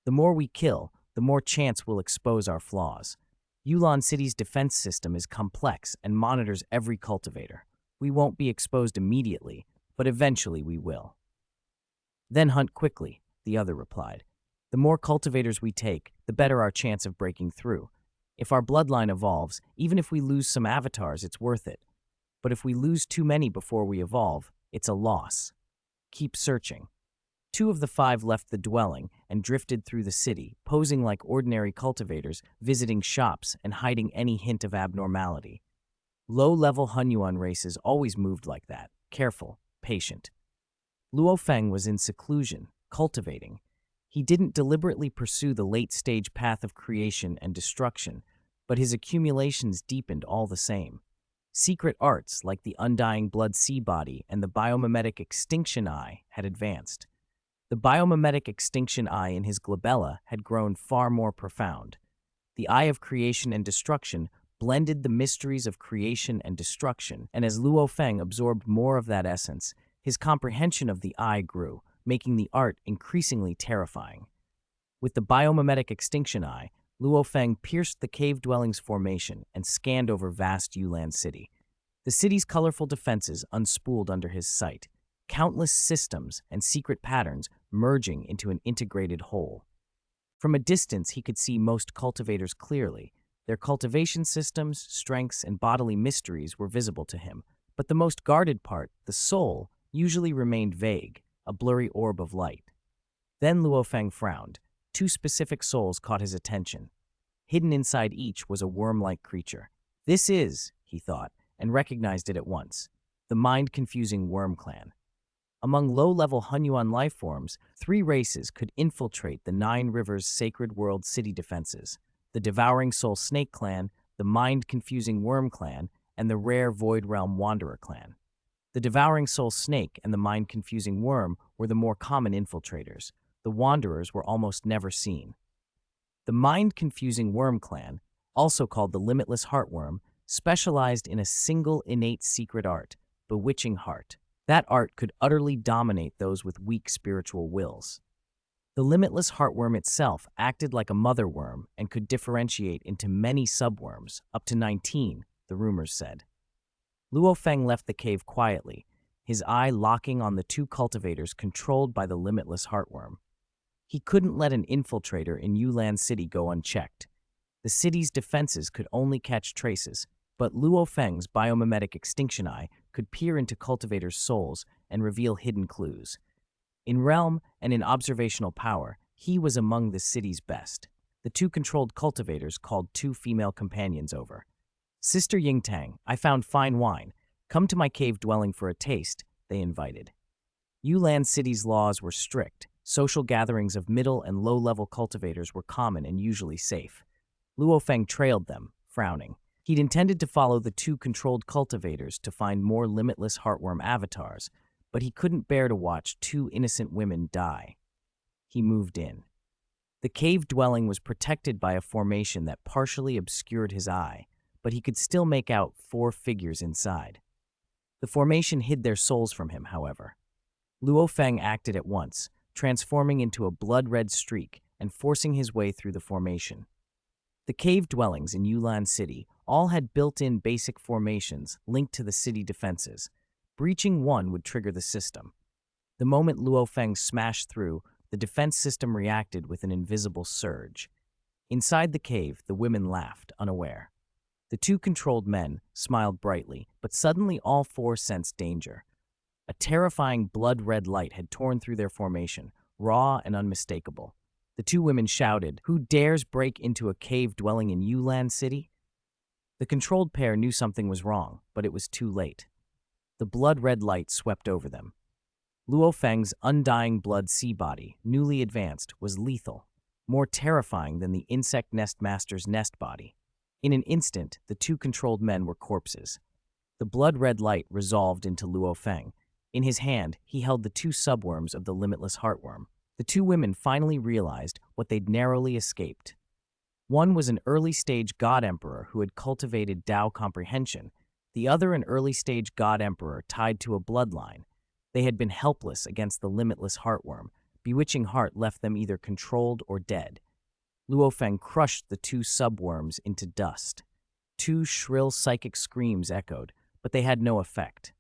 "The more we kill, the more chance we'll expose our flaws. Yulan City's defense system is complex and monitors every cultivator. We won't be exposed immediately, but eventually we will." "Then hunt quickly," the other replied. "The more cultivators we take, the better our chance of breaking through. If our bloodline evolves, even if we lose some avatars, it's worth it. But if we lose too many before we evolve, it's a loss. Keep searching." 2 of the 5 left the dwelling and drifted through the city, posing like ordinary cultivators, visiting shops and hiding any hint of abnormality. Low-level Hunyuan races always moved like that, careful, patient. Luo Feng was in seclusion, cultivating. He didn't deliberately pursue the late-stage path of creation and destruction, but his accumulations deepened all the same. Secret arts like the Undying Blood Sea Body and the Biomimetic Extinction Eye had advanced. The Biomimetic Extinction Eye in his glabella had grown far more profound. The Eye of Creation and Destruction blended the mysteries of creation and destruction, and as Luo Feng absorbed more of that essence, his comprehension of the Eye grew, making the art increasingly terrifying. With the Biomimetic Extinction Eye, Luo Feng pierced the cave dwelling's formation and scanned over vast Yulan City. The city's colorful defenses unspooled under his sight, countless systems and secret patterns merging into an integrated whole. From a distance, he could see most cultivators clearly. Their cultivation systems, strengths, and bodily mysteries were visible to him, but the most guarded part, the soul, usually remained vague, a blurry orb of light. Then Luo Feng frowned. 2 specific souls caught his attention. Hidden inside each was a worm-like creature. "This is," he thought, and recognized it at once, the mind-confusing worm clan. Among low-level Hunyuan life forms, 3 races could infiltrate the 9 Rivers Sacred World city defenses: the Devouring Soul Snake clan, the mind-confusing Worm clan, and the rare Void Realm Wanderer clan. The Devouring Soul Snake and the mind-confusing Worm were the more common infiltrators. The Wanderers were almost never seen. The mind-confusing Worm clan, also called the Limitless Heartworm, specialized in a single innate secret art, Bewitching Heart. That art could utterly dominate those with weak spiritual wills. The Limitless Heartworm itself acted like a mother worm and could differentiate into many subworms, up to 19, the rumors said. Luo Feng left the cave quietly, his eye locking on the 2 cultivators controlled by the Limitless Heartworm. He couldn't let an infiltrator in Yulan City go unchecked. The city's defenses could only catch traces, but Luo Feng's Biomimetic Extinction Eye could peer into cultivators' souls and reveal hidden clues. In realm and in observational power, he was among the city's best. The 2 controlled cultivators called 2 female companions over. "Sister Yingtang, I found fine wine. Come to my cave dwelling for a taste," they invited. Yulan City's laws were strict. Social gatherings of middle and low-level cultivators were common and usually safe. Luo Feng trailed them, frowning. He'd intended to follow the 2 controlled cultivators to find more Limitless Heartworm avatars, but he couldn't bear to watch 2 innocent women die. He moved in. The cave dwelling was protected by a formation that partially obscured his eye, but he could still make out 4 figures inside. The formation hid their souls from him, however. Luo Feng acted at once, transforming into a blood-red streak and forcing his way through the formation. The cave dwellings in Yulan City all had built-in basic formations linked to the city defenses. Breaching one would trigger the system. The moment Luo Feng smashed through, the defense system reacted with an invisible surge. Inside the cave, the women laughed, unaware. The 2 controlled men smiled brightly, but suddenly all 4 sensed danger. A terrifying blood-red light had torn through their formation, raw and unmistakable. The 2 women shouted, "Who dares break into a cave dwelling in Yulan City?" The controlled pair knew something was wrong, but it was too late. The blood-red light swept over them. Luo Feng's Undying Blood Sea Body, newly advanced, was lethal, more terrifying than the insect nest master's nest body. In an instant, the 2 controlled men were corpses. The blood-red light resolved into Luo Feng. In his hand, he held the 2 subworms of the Limitless Heartworm. The two women finally realized what they'd narrowly escaped. One was an early-stage God Emperor who had cultivated Tao comprehension, the other an early-stage God Emperor tied to a bloodline. They had been helpless against the limitless heartworm. Bewitching heart left them either controlled or dead. Luo Feng crushed the two subworms into dust. Two shrill psychic screams echoed, but they had no effect.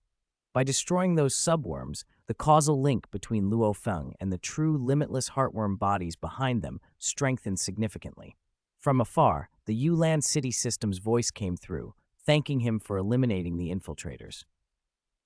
By destroying those subworms, the causal link between Luo Feng and the true limitless heartworm bodies behind them strengthened significantly. From afar, the Yulan city system's voice came through, thanking him for eliminating the infiltrators.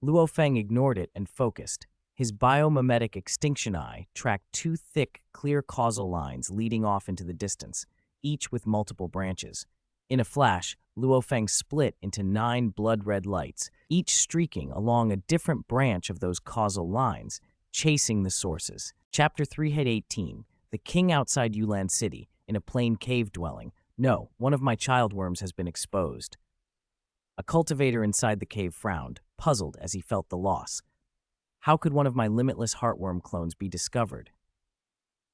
Luo Feng ignored it and focused. His biomimetic extinction eye tracked two thick, clear causal lines leading off into the distance, each with multiple branches. In a flash, Luo Feng split into 9 blood-red lights, each streaking along a different branch of those causal lines, chasing the sources. Chapter 318, The King Outside Yulan City, in a plain cave dwelling. No, one of my childworms has been exposed. A cultivator inside the cave frowned, puzzled as he felt the loss. How could one of my limitless heartworm clones be discovered?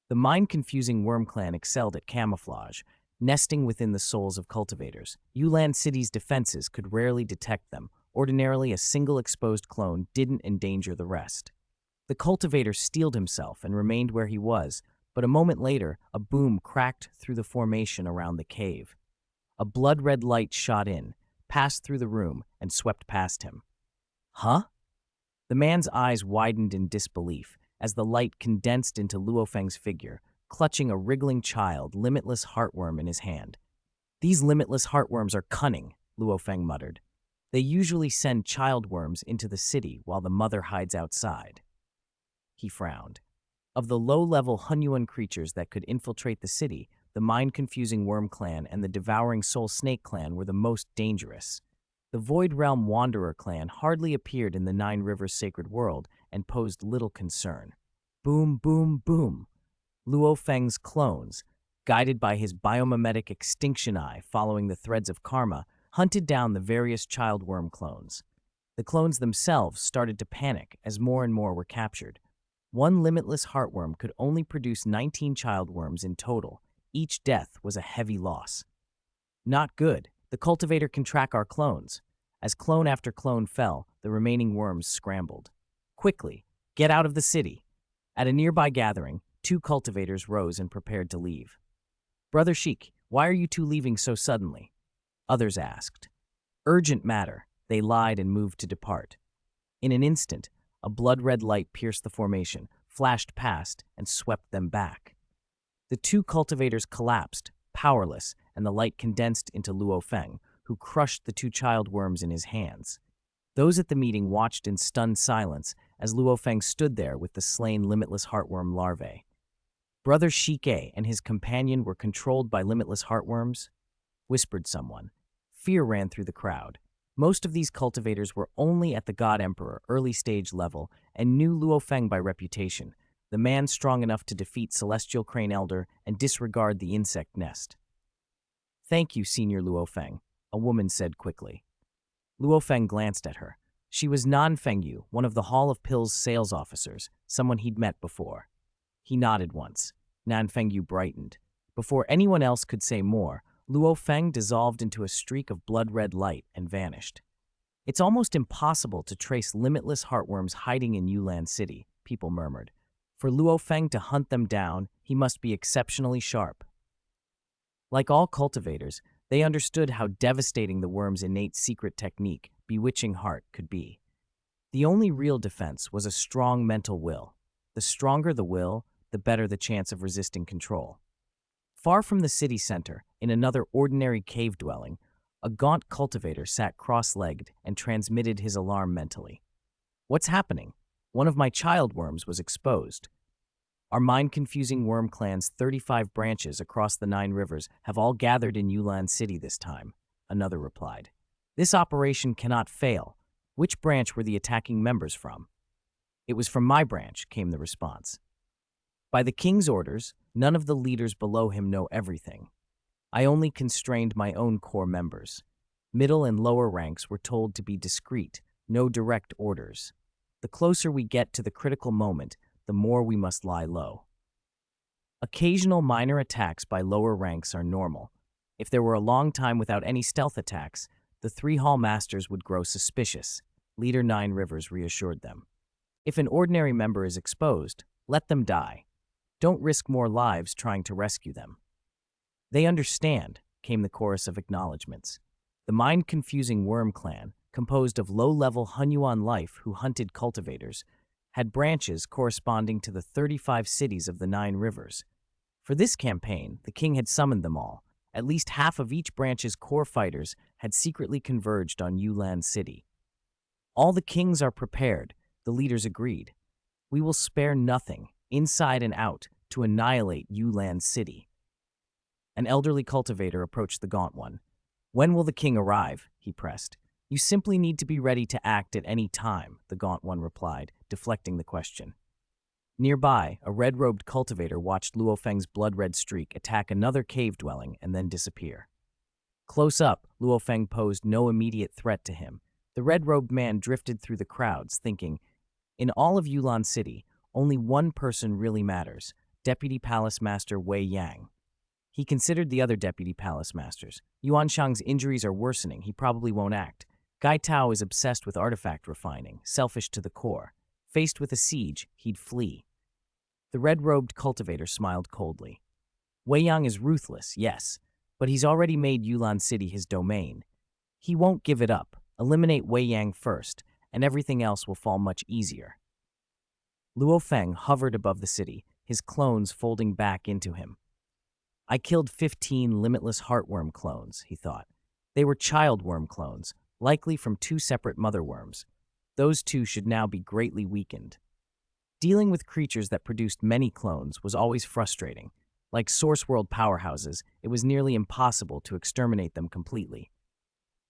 The mind-confusing worm clan excelled at camouflage, nesting within the souls of cultivators. Yulan City's defenses could rarely detect them. Ordinarily, a single exposed clone didn't endanger the rest. The cultivator steeled himself and remained where he was, but a moment later, a boom cracked through the formation around the cave. A blood-red light shot in, passed through the room, and swept past him. Huh? The man's eyes widened in disbelief as the light condensed into Luo Feng's figure, clutching a wriggling child, limitless heartworm in his hand. These limitless heartworms are cunning, Luo Feng muttered. They usually send childworms into the city while the mother hides outside. He frowned. Of the low-level Hunyuan creatures that could infiltrate the city, the mind-confusing worm clan and the devouring soul snake clan were the most dangerous. The Void Realm Wanderer clan hardly appeared in the Nine Rivers sacred world and posed little concern. Boom, boom, boom. Luo Feng's clones, guided by his biomimetic extinction eye following the threads of karma, hunted down the various child worm clones. The clones themselves started to panic as more and more were captured. One limitless heartworm could only produce 19 childworms in total. Each death was a heavy loss. Not good. The cultivator can track our clones. As clone after clone fell, the remaining worms scrambled. Quickly, get out of the city. At a nearby gathering, 2 cultivators rose and prepared to leave. Brother Sheik, why are you two leaving so suddenly? Others asked. Urgent matter. They lied and moved to depart. In an instant, a blood-red light pierced the formation, flashed past, and swept them back. The 2 cultivators collapsed, powerless, and the light condensed into Luo Feng, who crushed the 2 child worms in his hands. Those at the meeting watched in stunned silence as Luo Feng stood there with the slain limitless heartworm larvae. Brother Shike and his companion were controlled by limitless heartworms? Whispered someone. Fear ran through the crowd. Most of these cultivators were only at the God Emperor early stage level and knew Luo Feng by reputation, the man strong enough to defeat Celestial Crane Elder and disregard the insect nest. Thank you, Senior Luo Feng, a woman said quickly. Luo Feng glanced at her. She was Nan Fengyu, one of the Hall of Pills sales officers, someone he'd met before. He nodded once. Nan Fengyu brightened. Before anyone else could say more, Luo Feng dissolved into a streak of blood-red light and vanished. It's almost impossible to trace limitless heartworms hiding in Yulan City, people murmured. For Luo Feng to hunt them down, he must be exceptionally sharp. Like all cultivators, they understood how devastating the worm's innate secret technique, bewitching heart, could be. The only real defense was a strong mental will. The stronger the will, the better the chance of resisting control. Far from the city center, in another ordinary cave dwelling, a gaunt cultivator sat cross-legged and transmitted his alarm mentally. What's happening? One of my childworms was exposed. Our mind-confusing worm clan's 35 branches across the 9 rivers have all gathered in Yulan City this time, another replied. This operation cannot fail. Which branch were the attacking members from? It was from my branch, came the response. By the king's orders, none of the leaders below him know everything. I only constrained my own core members. Middle and lower ranks were told to be discreet, no direct orders. The closer we get to the critical moment, the more we must lie low. Occasional minor attacks by lower ranks are normal. If there were a long time without any stealth attacks, the three hall masters would grow suspicious, Leader Nine Rivers reassured them. If an ordinary member is exposed, let them die. Don't risk more lives trying to rescue them. They understand, came the chorus of acknowledgments. The mind-confusing Worm Clan, composed of low-level Hunyuan life who hunted cultivators, had branches corresponding to the 35 cities of the Nine Rivers. For this campaign, the king had summoned them all. At least half of each branch's core fighters had secretly converged on Yulan City. All the kings are prepared, the leaders agreed. We will spare nothing, inside and out, to annihilate Yulan City. An elderly cultivator approached the Gaunt One. When will the king arrive? He pressed. You simply need to be ready to act at any time, the Gaunt One replied, deflecting the question. Nearby, a red-robed cultivator watched Luo Feng's blood-red streak attack another cave dwelling and then disappear. Close up, Luo Feng posed no immediate threat to him. The red-robed man drifted through the crowds, thinking, in all of Yulan City, only one person really matters, Deputy Palace Master Wei Yang. He considered the other Deputy Palace Masters. Yuan Shang's injuries are worsening, he probably won't act. Gai Tao is obsessed with artifact refining, selfish to the core. Faced with a siege, he'd flee. The red-robed cultivator smiled coldly. Wei Yang is ruthless, yes, but he's already made Yulan City his domain. He won't give it up. Eliminate Wei Yang first, and everything else will fall much easier. Luo Feng hovered above the city, his clones folding back into him. I killed 15 limitless heartworm clones, he thought. They were child worm clones, likely from two separate mother worms. Those two should now be greatly weakened. Dealing with creatures that produced many clones was always frustrating. Like Source World powerhouses, it was nearly impossible to exterminate them completely.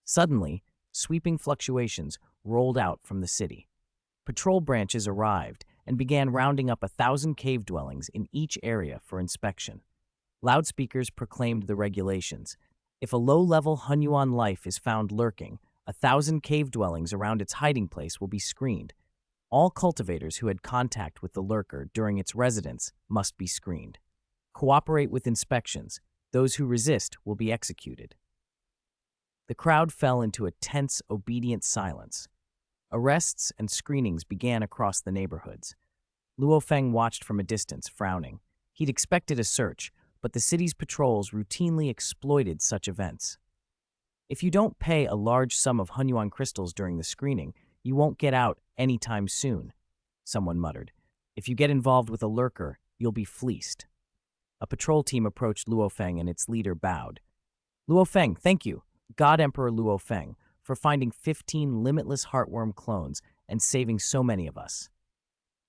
Suddenly, sweeping fluctuations rolled out from the city. Patrol branches arrived and began rounding up 1,000 cave dwellings in each area for inspection. Loudspeakers proclaimed the regulations. If a low-level Hunyuan life is found lurking, 1,000 cave dwellings around its hiding place will be screened. All cultivators who had contact with the lurker during its residence must be screened. Cooperate with inspections. Those who resist will be executed. The crowd fell into a tense, obedient silence. Arrests and screenings began across the neighborhoods. Luo Feng watched from a distance, frowning. He'd expected a search, but the city's patrols routinely exploited such events. If you don't pay a large sum of Hunyuan crystals during the screening, you won't get out anytime soon, someone muttered. If you get involved with a lurker, you'll be fleeced. A patrol team approached Luo Feng and its leader bowed. Luo Feng, thank you, God Emperor Luo Feng, for finding 15 limitless heartworm clones and saving so many of us.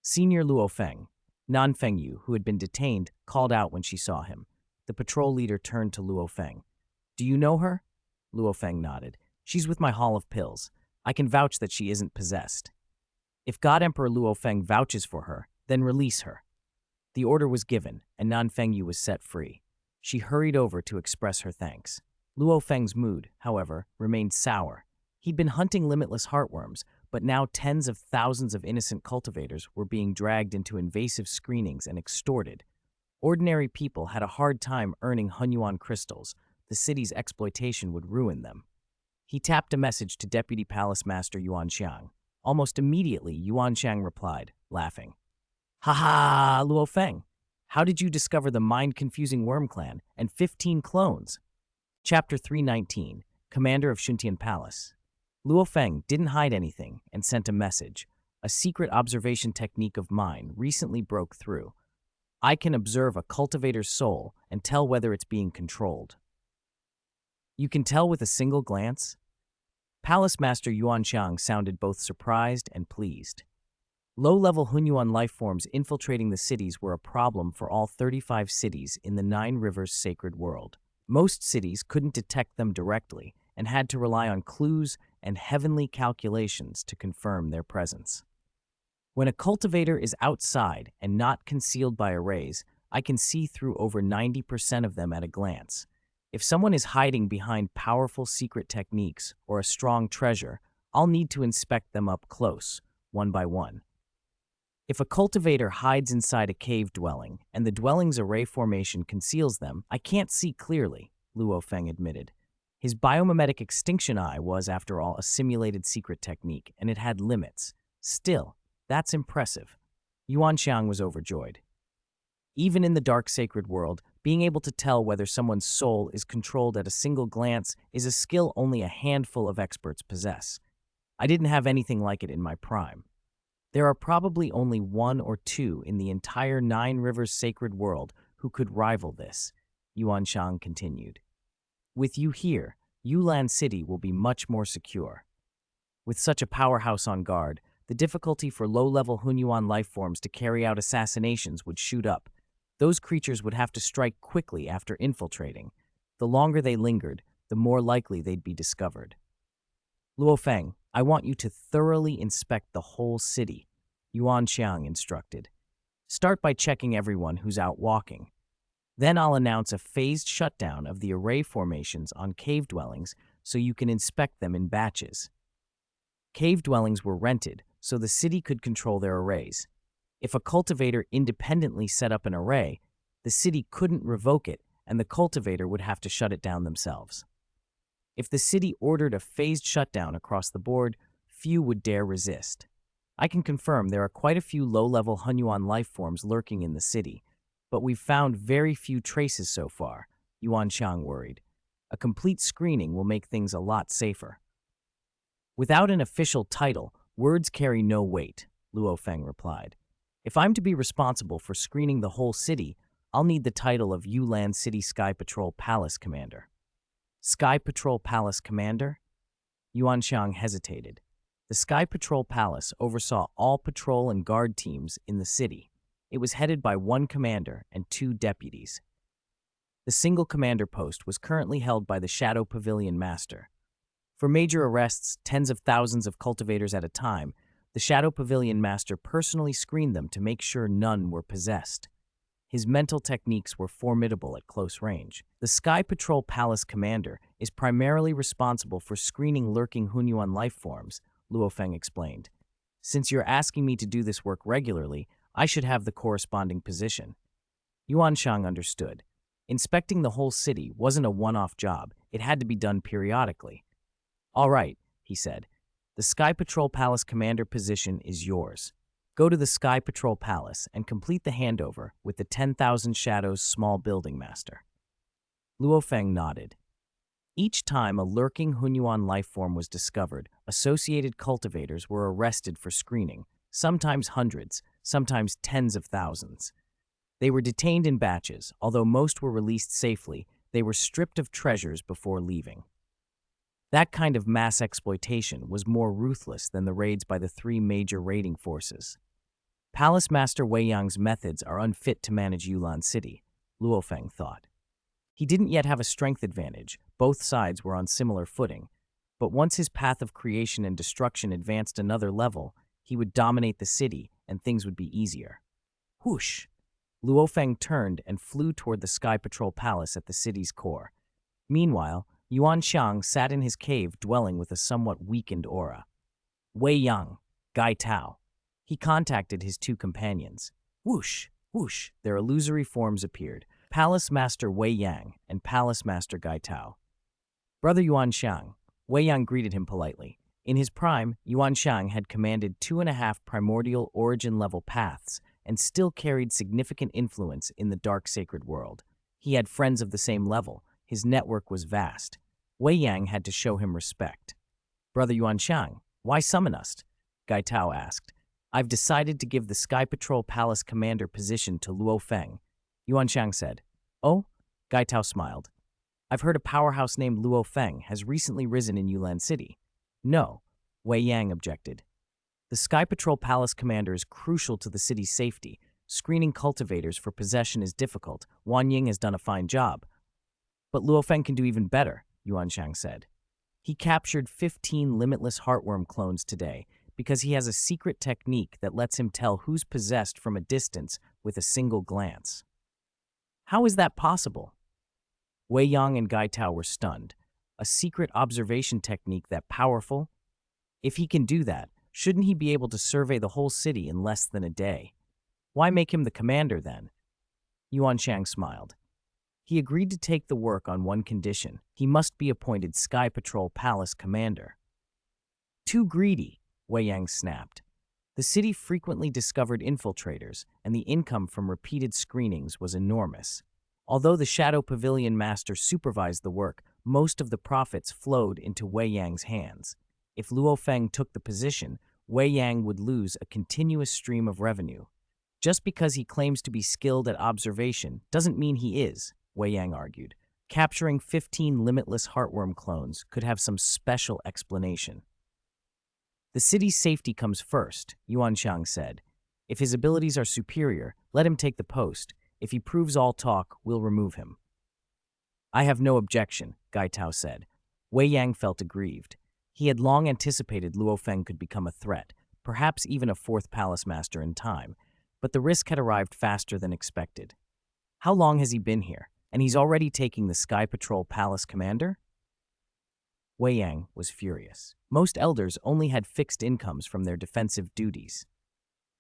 Senior Luo Feng, Nan Fengyu, who had been detained, called out when she saw him. The patrol leader turned to Luo Feng. Do you know her? Luo Feng nodded. She's with my Hall of Pills. I can vouch that she isn't possessed. If God Emperor Luo Feng vouches for her, then release her. The order was given, and Nan Fengyu was set free. She hurried over to express her thanks. Luo Feng's mood, however, remained sour. He'd been hunting limitless heartworms, but now tens of thousands of innocent cultivators were being dragged into invasive screenings and extorted. Ordinary people had a hard time earning Hunyuan crystals. The city's exploitation would ruin them. He tapped a message to Deputy Palace Master Yuan Xiang. Almost immediately, Yuan Xiang replied, laughing. Ha ha, Luo Feng! How did you discover the mind-confusing Worm Clan and 15 clones? Chapter 319, Commander of Shuntian Palace. Luo Feng didn't hide anything and sent a message. A secret observation technique of mine recently broke through. I can observe a cultivator's soul and tell whether it's being controlled. You can tell with a single glance? Palace Master Yuan Xiang sounded both surprised and pleased. Low-level Hunyuan lifeforms infiltrating the cities were a problem for all 35 cities in the Nine Rivers sacred world. Most cities couldn't detect them directly and had to rely on clues and heavenly calculations to confirm their presence. When a cultivator is outside and not concealed by arrays, I can see through over 90% of them at a glance. If someone is hiding behind powerful secret techniques or a strong treasure, I'll need to inspect them up close, one by one. If a cultivator hides inside a cave dwelling and the dwelling's array formation conceals them, I can't see clearly, Luo Feng admitted. His biomimetic extinction eye was, after all, a simulated secret technique, and it had limits. Still, that's impressive. Yuan Xiang was overjoyed. Even in the dark sacred world, being able to tell whether someone's soul is controlled at a single glance is a skill only a handful of experts possess. I didn't have anything like it in my prime. There are probably only one or two in the entire Nine Rivers sacred world who could rival this, Yuan Xiang continued. With you here, Yulan City will be much more secure. With such a powerhouse on guard, the difficulty for low-level Hunyuan lifeforms to carry out assassinations would shoot up. Those creatures would have to strike quickly after infiltrating. The longer they lingered, the more likely they'd be discovered. Luo Feng, I want you to thoroughly inspect the whole city, Yuan Xiang instructed. Start by checking everyone who's out walking. Then I'll announce a phased shutdown of the array formations on cave dwellings so you can inspect them in batches. Cave dwellings were rented, so the city could control their arrays. If a cultivator independently set up an array, the city couldn't revoke it, and the cultivator would have to shut it down themselves. If the city ordered a phased shutdown across the board, few would dare resist. I can confirm there are quite a few low-level Hunyuan lifeforms lurking in the city, but we've found very few traces so far, Yuan Xiang worried. A complete screening will make things a lot safer. Without an official title, words carry no weight, Luo Feng replied. If I'm to be responsible for screening the whole city, I'll need the title of Yulan City Sky Patrol Palace Commander. Sky Patrol Palace Commander? Yuan Xiang hesitated. The Sky Patrol Palace oversaw all patrol and guard teams in the city. It was headed by one commander and two deputies. The single commander post was currently held by the Shadow Pavilion Master. For major arrests, tens of thousands of cultivators at a time, the Shadow Pavilion Master personally screened them to make sure none were possessed. His mental techniques were formidable at close range. The Sky Patrol Palace Commander is primarily responsible for screening lurking Hunyuan lifeforms, Luo Feng explained. Since you're asking me to do this work regularly, I should have the corresponding position. Yuan Xiang understood. Inspecting the whole city wasn't a one-off job. It had to be done periodically. All right, he said. The Sky Patrol Palace Commander position is yours. Go to the Sky Patrol Palace and complete the handover with the 10,000 Shadows Small Building Master. Luo Feng nodded. Each time a lurking Hunyuan lifeform was discovered, associated cultivators were arrested for screening, sometimes hundreds, sometimes tens of thousands. They were detained in batches. Although most were released safely, they were stripped of treasures before leaving. That kind of mass exploitation was more ruthless than the raids by the three major raiding forces. Palace Master Wei Yang's methods are unfit to manage Yulan City, Luo Feng thought. He didn't yet have a strength advantage. Both sides were on similar footing. But once his path of creation and destruction advanced another level, he would dominate the city and things would be easier. Whoosh! Luo Feng turned and flew toward the Sky Patrol Palace at the city's core. Meanwhile, Yuan Xiang sat in his cave dwelling with a somewhat weakened aura. Wei Yang, Gai Tao. He contacted his two companions. Whoosh, whoosh, their illusory forms appeared. Palace Master Wei Yang and Palace Master Gai Tao. Brother Yuan Xiang, Wei Yang greeted him politely. In his prime, Yuan Xiang had commanded 2.5 primordial origin-level paths and still carried significant influence in the dark sacred world. He had friends of the same level. His network was vast. Wei Yang had to show him respect. Brother Yuan Xiang, why summon us? Gai Tao asked. I've decided to give the Sky Patrol Palace Commander position to Luo Feng, Yuan Xiang said. Oh? Gai Tao smiled. I've heard a powerhouse named Luo Feng has recently risen in Yulan City. No, Wei Yang objected. The Sky Patrol Palace Commander is crucial to the city's safety. Screening cultivators for possession is difficult. Wang Ying has done a fine job. But Luo Feng can do even better, Yuan Xiang said. He captured 15 limitless heartworm clones today because he has a secret technique that lets him tell who's possessed from a distance with a single glance. How is that possible? Wei Yang and Gai Tao were stunned. A secret observation technique that powerful? If he can do that, Shouldn't he be able to survey the whole city in less than a day? Why make him the commander then? Yuan Shang smiled. He agreed to take the work on one condition. He must be appointed Sky Patrol Palace commander. Too greedy, Wei Yang snapped. The city frequently discovered infiltrators, and the income from repeated screenings was enormous. Although the Shadow Pavilion Master supervised the work, most of the profits flowed into Wei Yang's hands. If Luo Feng took the position, Wei Yang would lose a continuous stream of revenue. Just because he claims to be skilled at observation doesn't mean he is, Wei Yang argued. Capturing 15 limitless heartworm clones could have some special explanation. The city's safety comes first, Yuan Shang said. If his abilities are superior, let him take the post. If he proves all talk, we'll remove him. I have no objection, Gai Tao said. Wei Yang felt aggrieved. He had long anticipated Luo Feng could become a threat, perhaps even a fourth palace master in time, but the risk had arrived faster than expected. How long has he been here? And he's already taking the Sky Patrol Palace commander? Wei Yang was furious. Most elders only had fixed incomes from their defensive duties.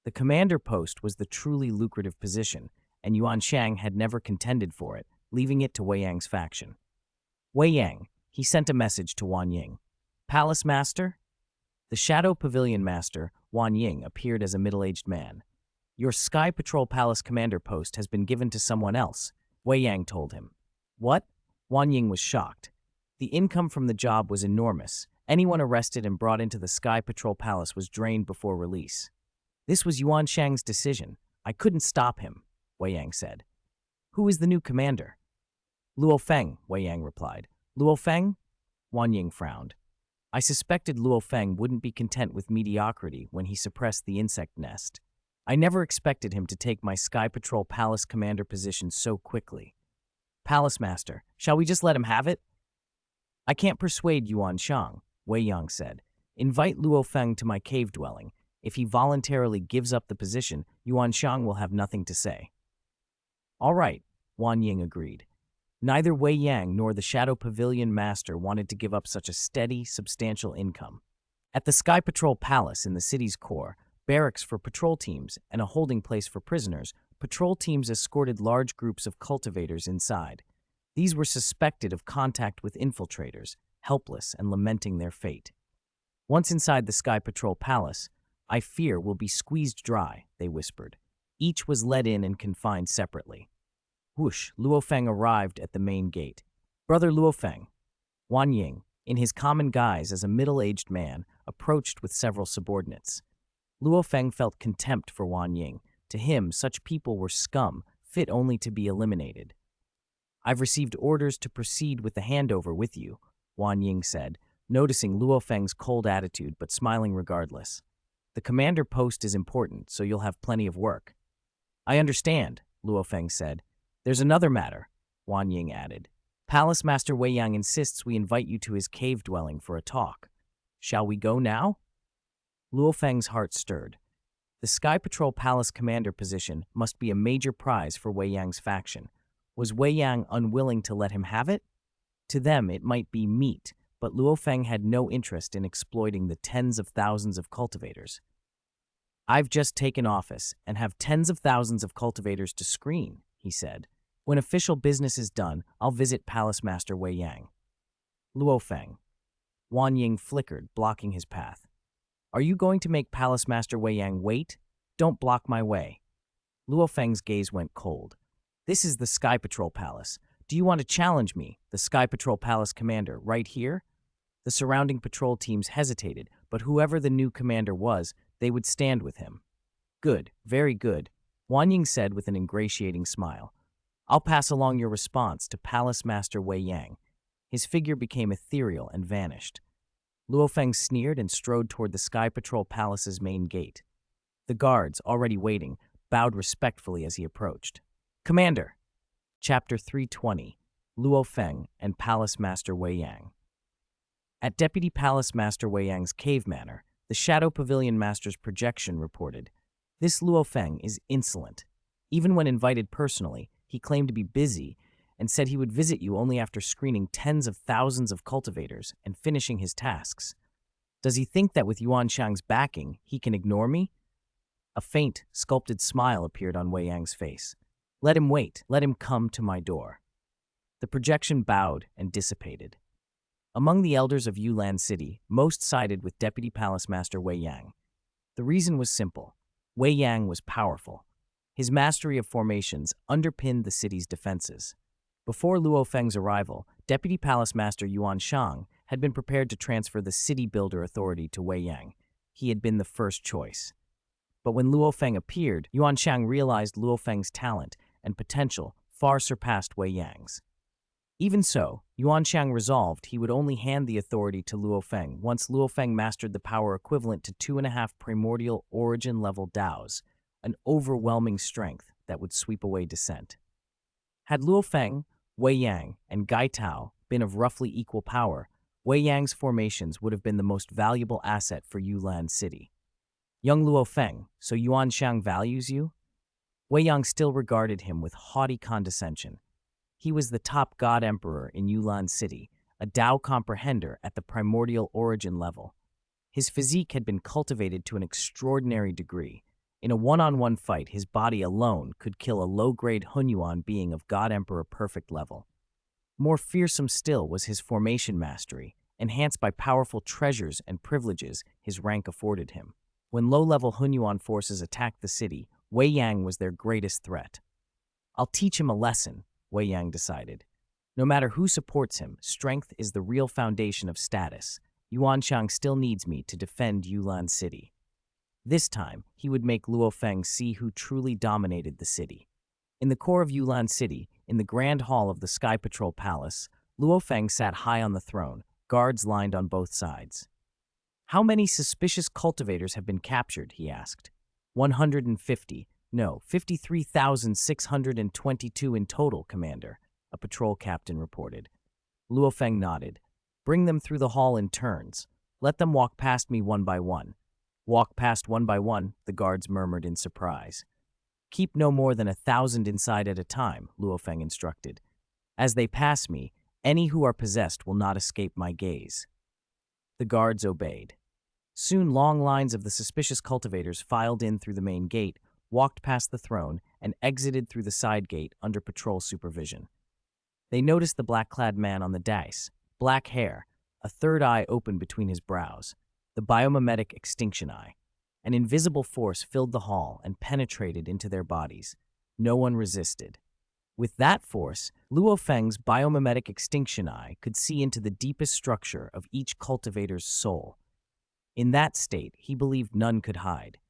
The commander post was the truly lucrative position, and Yuan Shang had never contended for it, leaving it to Wei Yang's faction. Wei Yang, he sent a message to Wang Ying. Palace Master? The Shadow Pavilion Master, Wang Ying, appeared as a middle-aged man. Your Sky Patrol Palace commander post has been given to someone else, Wei Yang told him. What? Wang Ying was shocked. The income from the job was enormous. Anyone arrested and brought into the Sky Patrol Palace was drained before release. This was Yuan Shang's decision. I couldn't stop him, Wei Yang said. Who is the new commander? Luo Feng, Wei Yang replied. Luo Feng? Wang Ying frowned. I suspected Luo Feng wouldn't be content with mediocrity when he suppressed the insect nest. I never expected him to take my Sky Patrol Palace commander position so quickly. Palace Master, shall we just let him have it? I can't persuade Yuan Shang, Wei Yang said. Invite Luo Feng to my cave dwelling. If he voluntarily gives up the position, Yuan Shang will have nothing to say. All right, Wang Ying agreed. Neither Wei Yang nor the Shadow Pavilion Master wanted to give up such a steady, substantial income. At the Sky Patrol Palace in the city's core, barracks for patrol teams and a holding place for prisoners, patrol teams escorted large groups of cultivators inside. These were suspected of contact with infiltrators, helpless and lamenting their fate. Once inside the Sky Patrol Palace, I fear we'll be squeezed dry, they whispered. Each was led in and confined separately. Whoosh, Luo Feng arrived at the main gate. Brother Luo Feng. Wang Ying, in his common guise as a middle-aged man, approached with several subordinates. Luo Feng felt contempt for Wang Ying. To him, such people were scum, fit only to be eliminated. I've received orders to proceed with the handover with you, Wang Ying said, noticing Luo Feng's cold attitude but smiling regardless. The commander post is important, so you'll have plenty of work. I understand, Luo Feng said. There's another matter, Wang Ying added. Palace Master Wei Yang insists we invite you to his cave dwelling for a talk. Shall we go now? Luo Feng's heart stirred. The Sky Patrol Palace commander position must be a major prize for Wei Yang's faction. Was Wei Yang unwilling to let him have it? To them, it might be meat, but Luo Feng had no interest in exploiting the tens of thousands of cultivators. I've just taken office and have tens of thousands of cultivators to screen, he said. When official business is done, I'll visit Palace Master Wei Yang. Luo Feng. Wang Ying flickered, blocking his path. Are you going to make Palace Master Wei Yang wait? Don't block my way. Luo Feng's gaze went cold. This is the Sky Patrol Palace. Do you want to challenge me, the Sky Patrol Palace commander, right here? The surrounding patrol teams hesitated, but whoever the new commander was, they would stand with him. Good, very good, Wang Ying said with an ingratiating smile. I'll pass along your response to Palace Master Wei Yang. His figure became ethereal and vanished. Luo Feng sneered and strode toward the Sky Patrol Palace's main gate. The guards, already waiting, bowed respectfully as he approached. Commander! Chapter 320, Luo Feng and Palace Master Wei Yang. At Deputy Palace Master Wei Yang's cave manor, the Shadow Pavilion Master's projection reported, This Luo Feng is insolent. Even when invited personally, he claimed to be busy and said he would visit you only after screening tens of thousands of cultivators and finishing his tasks. Does he think that with Yuan Shang's backing, he can ignore me? A faint, sculpted smile appeared on Wei Yang's face. Let him wait. Let him come to my door. The projection bowed and dissipated. Among the elders of Yulan City, most sided with Deputy Palace Master Wei Yang. The reason was simple. Wei Yang was powerful. His mastery of formations underpinned the city's defenses. Before Luo Feng's arrival, Deputy Palace Master Yuan Shang had been prepared to transfer the city builder authority to Wei Yang. He had been the first choice. But when Luo Feng appeared, Yuan Shang realized Luo Feng's talent and potential far surpassed Wei Yang's. Even so, Yuan Shang resolved he would only hand the authority to Luo Feng once Luo Feng mastered the power equivalent to 2.5 primordial origin-level Daos, an overwhelming strength that would sweep away dissent. Had Luo Feng, Wei Yang, and Gai Tao been of roughly equal power, Wei Yang's formations would have been the most valuable asset for Yulan City. Young Luo Feng, so Yuan Shang values you? Wei Yang still regarded him with haughty condescension. He was the top god emperor in Yulan City, a Dao comprehender at the primordial origin level. His physique had been cultivated to an extraordinary degree. In a one-on-one fight, his body alone could kill a low-grade Hunyuan being of god emperor perfect level. More fearsome still was his formation mastery, enhanced by powerful treasures and privileges his rank afforded him. When low-level Hunyuan forces attacked the city, Wei Yang was their greatest threat. I'll teach him a lesson, Wei Yang decided. No matter who supports him, strength is the real foundation of status. Yuan Shang still needs me to defend Yulan City. This time, he would make Luo Feng see who truly dominated the city. In the core of Yulan City, in the Grand Hall of the Sky Patrol Palace, Luo Feng sat high on the throne, guards lined on both sides. How many suspicious cultivators have been captured, he asked. 150. No, 53,622 in total, Commander, a patrol captain reported. Luo Feng nodded. Bring them through the hall in turns. Let them walk past me one by one. Walk past one by one, the guards murmured in surprise. Keep no more than 1,000 inside at a time, Luo Feng instructed. As they pass me, any who are possessed will not escape my gaze. The guards obeyed. Soon long lines of the suspicious cultivators filed in through the main gate, walked past the throne, and exited through the side gate under patrol supervision. They noticed the black-clad man on the dais, black hair, a third eye open between his brows, the biomimetic extinction eye. An invisible force filled the hall and penetrated into their bodies. No one resisted. With that force, Luo Feng's biomimetic extinction eye could see into the deepest structure of each cultivator's soul. In that state, he believed none could hide.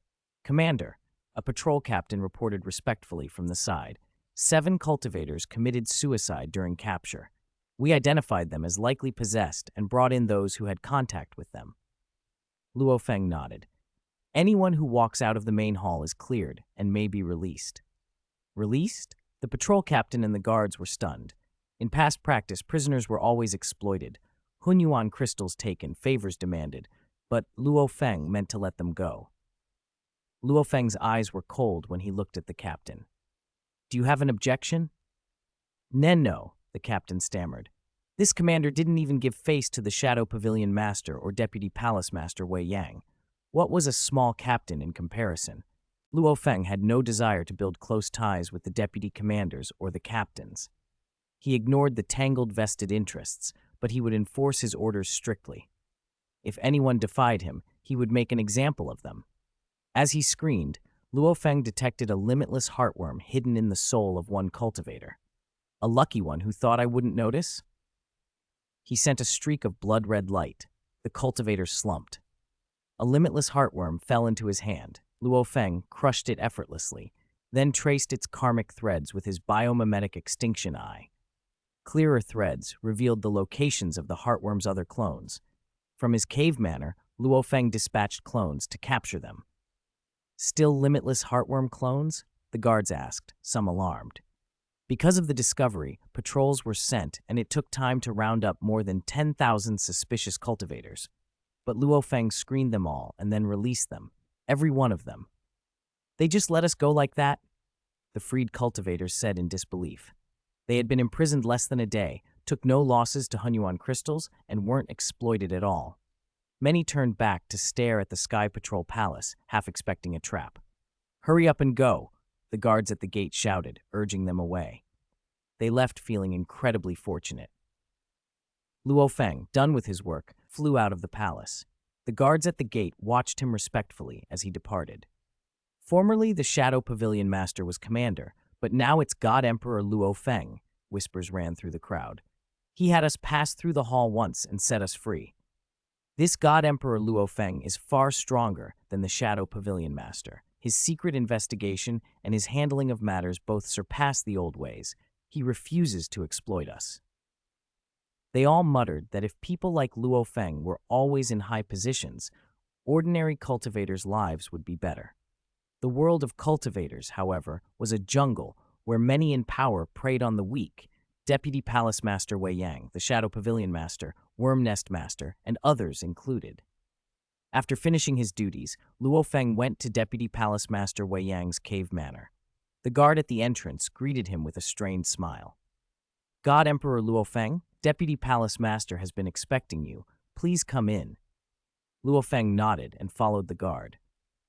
Commander, a patrol captain reported respectfully from the side, 7 cultivators committed suicide during capture. We identified them as likely possessed and brought in those who had contact with them. Luo Feng nodded. Anyone who walks out of the main hall is cleared and may be released. Released? The patrol captain and the guards were stunned. In past practice, prisoners were always exploited. Hunyuan crystals taken, favors demanded, but Luo Feng meant to let them go. Luo Feng's eyes were cold when he looked at the captain. Do you have an objection? No, the captain stammered. This commander didn't even give face to the Shadow Pavilion Master or Deputy Palace Master Wei Yang. What was a small captain in comparison? Luo Feng had no desire to build close ties with the deputy commanders or the captains. He ignored the tangled vested interests, but he would enforce his orders strictly. If anyone defied him, he would make an example of them. As he screened, Luo Feng detected a limitless heartworm hidden in the soul of one cultivator. A lucky one who thought I wouldn't notice? He sent a streak of blood-red light. The cultivator slumped. A limitless heartworm fell into his hand. Luo Feng crushed it effortlessly, then traced its karmic threads with his biomimetic extinction eye. Clearer threads revealed the locations of the heartworm's other clones. From his cave manor, Luo Feng dispatched clones to capture them. Still limitless heartworm clones? The guards asked, some alarmed. Because of the discovery, patrols were sent, and it took time to round up more than 10,000 suspicious cultivators. But Luo Feng screened them all and then released them, every one of them. They just let us go like that? The freed cultivators said in disbelief. They had been imprisoned less than a day, took no losses to Hunyuan crystals, and weren't exploited at all. Many turned back to stare at the Sky Patrol Palace, half expecting a trap. "Hurry up and go," the guards at the gate shouted, urging them away. They left feeling incredibly fortunate. Luo Feng, done with his work, flew out of the palace. The guards at the gate watched him respectfully as he departed. Formerly, the Shadow Pavilion Master was commander, but now it's God Emperor Luo Feng, whispers ran through the crowd. He had us pass through the hall once and set us free. This God Emperor Luo Feng is far stronger than the Shadow Pavilion Master. His secret investigation and his handling of matters both surpass the old ways. He refuses to exploit us. They all muttered that if people like Luo Feng were always in high positions, ordinary cultivators' lives would be better. The world of cultivators, however, was a jungle where many in power preyed on the weak. Deputy Palace Master Wei Yang, the Shadow Pavilion Master, Worm Nest Master, and others included. After finishing his duties, Luo Feng went to Deputy Palace Master Wei Yang's cave manor. The guard at the entrance greeted him with a strained smile. "God Emperor Luo Feng, Deputy Palace Master has been expecting you. Please come in." Luo Feng nodded and followed the guard.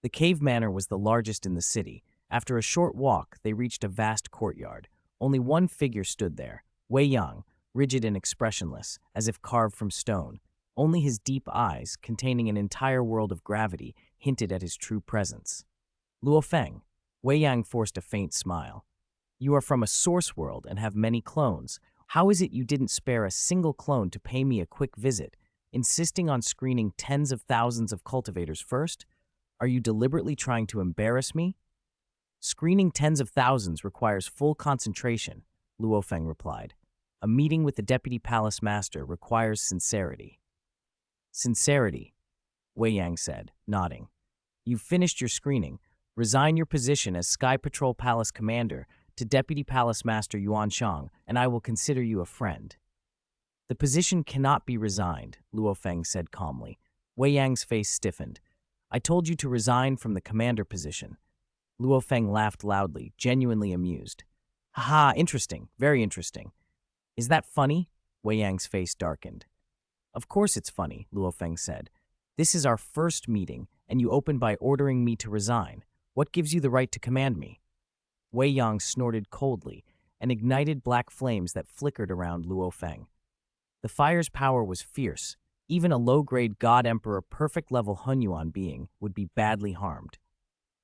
The cave manor was the largest in the city. After a short walk, they reached a vast courtyard. Only one figure stood there, Wei Yang, rigid and expressionless, as if carved from stone. Only his deep eyes, containing an entire world of gravity, hinted at his true presence. "Luo Feng." Wei Yang forced a faint smile. "You are from a source world and have many clones. How is it you didn't spare a single clone to pay me a quick visit, insisting on screening tens of thousands of cultivators first? Are you deliberately trying to embarrass me?" "Screening tens of thousands requires full concentration," Luo Feng replied. "A meeting with the Deputy Palace Master requires sincerity." "Sincerity," Wei Yang said, nodding. "You've finished your screening. Resign your position as Sky Patrol Palace Commander to Deputy Palace Master Yuan Shang, and I will consider you a friend." "The position cannot be resigned," Luo Feng said calmly. Wei Yang's face stiffened. "I told you to resign from the commander position." Luo Feng laughed loudly, genuinely amused. "Haha, interesting, very interesting. Is that funny?" Wei Yang's face darkened. "Of course it's funny," Luo Feng said. "This is our first meeting, and you open by ordering me to resign. What gives you the right to command me?" Wei Yang snorted coldly and ignited black flames that flickered around Luo Feng. The fire's power was fierce. Even a low-grade God Emperor perfect-level Hunyuan being would be badly harmed.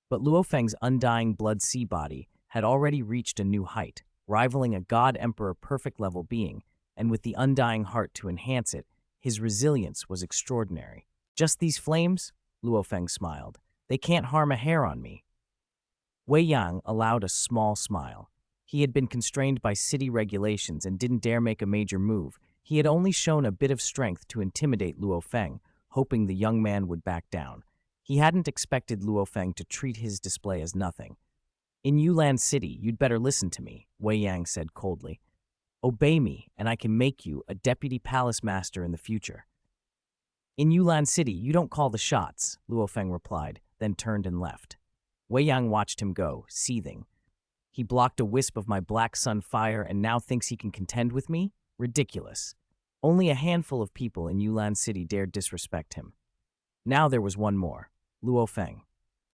But Luo Feng's undying blood sea body had already reached a new height, rivaling a God Emperor perfect-level being, and with the undying heart to enhance it, his resilience was extraordinary. "Just these flames?" Luo Feng smiled. "They can't harm a hair on me." Wei Yang allowed a small smile. He had been constrained by city regulations and didn't dare make a major move. He had only shown a bit of strength to intimidate Luo Feng, hoping the young man would back down. He hadn't expected Luo Feng to treat his display as nothing. "In Yulan City, you'd better listen to me," Wei Yang said coldly. "Obey me, and I can make you a deputy palace master in the future." "In Yulan City, you don't call the shots," Luo Feng replied, then turned and left. Wei Yang watched him go, seething. "He blocked a wisp of my black sun fire and now thinks he can contend with me? Ridiculous. Only a handful of people in Yulan City dared disrespect him." Now there was one more, Luo Feng.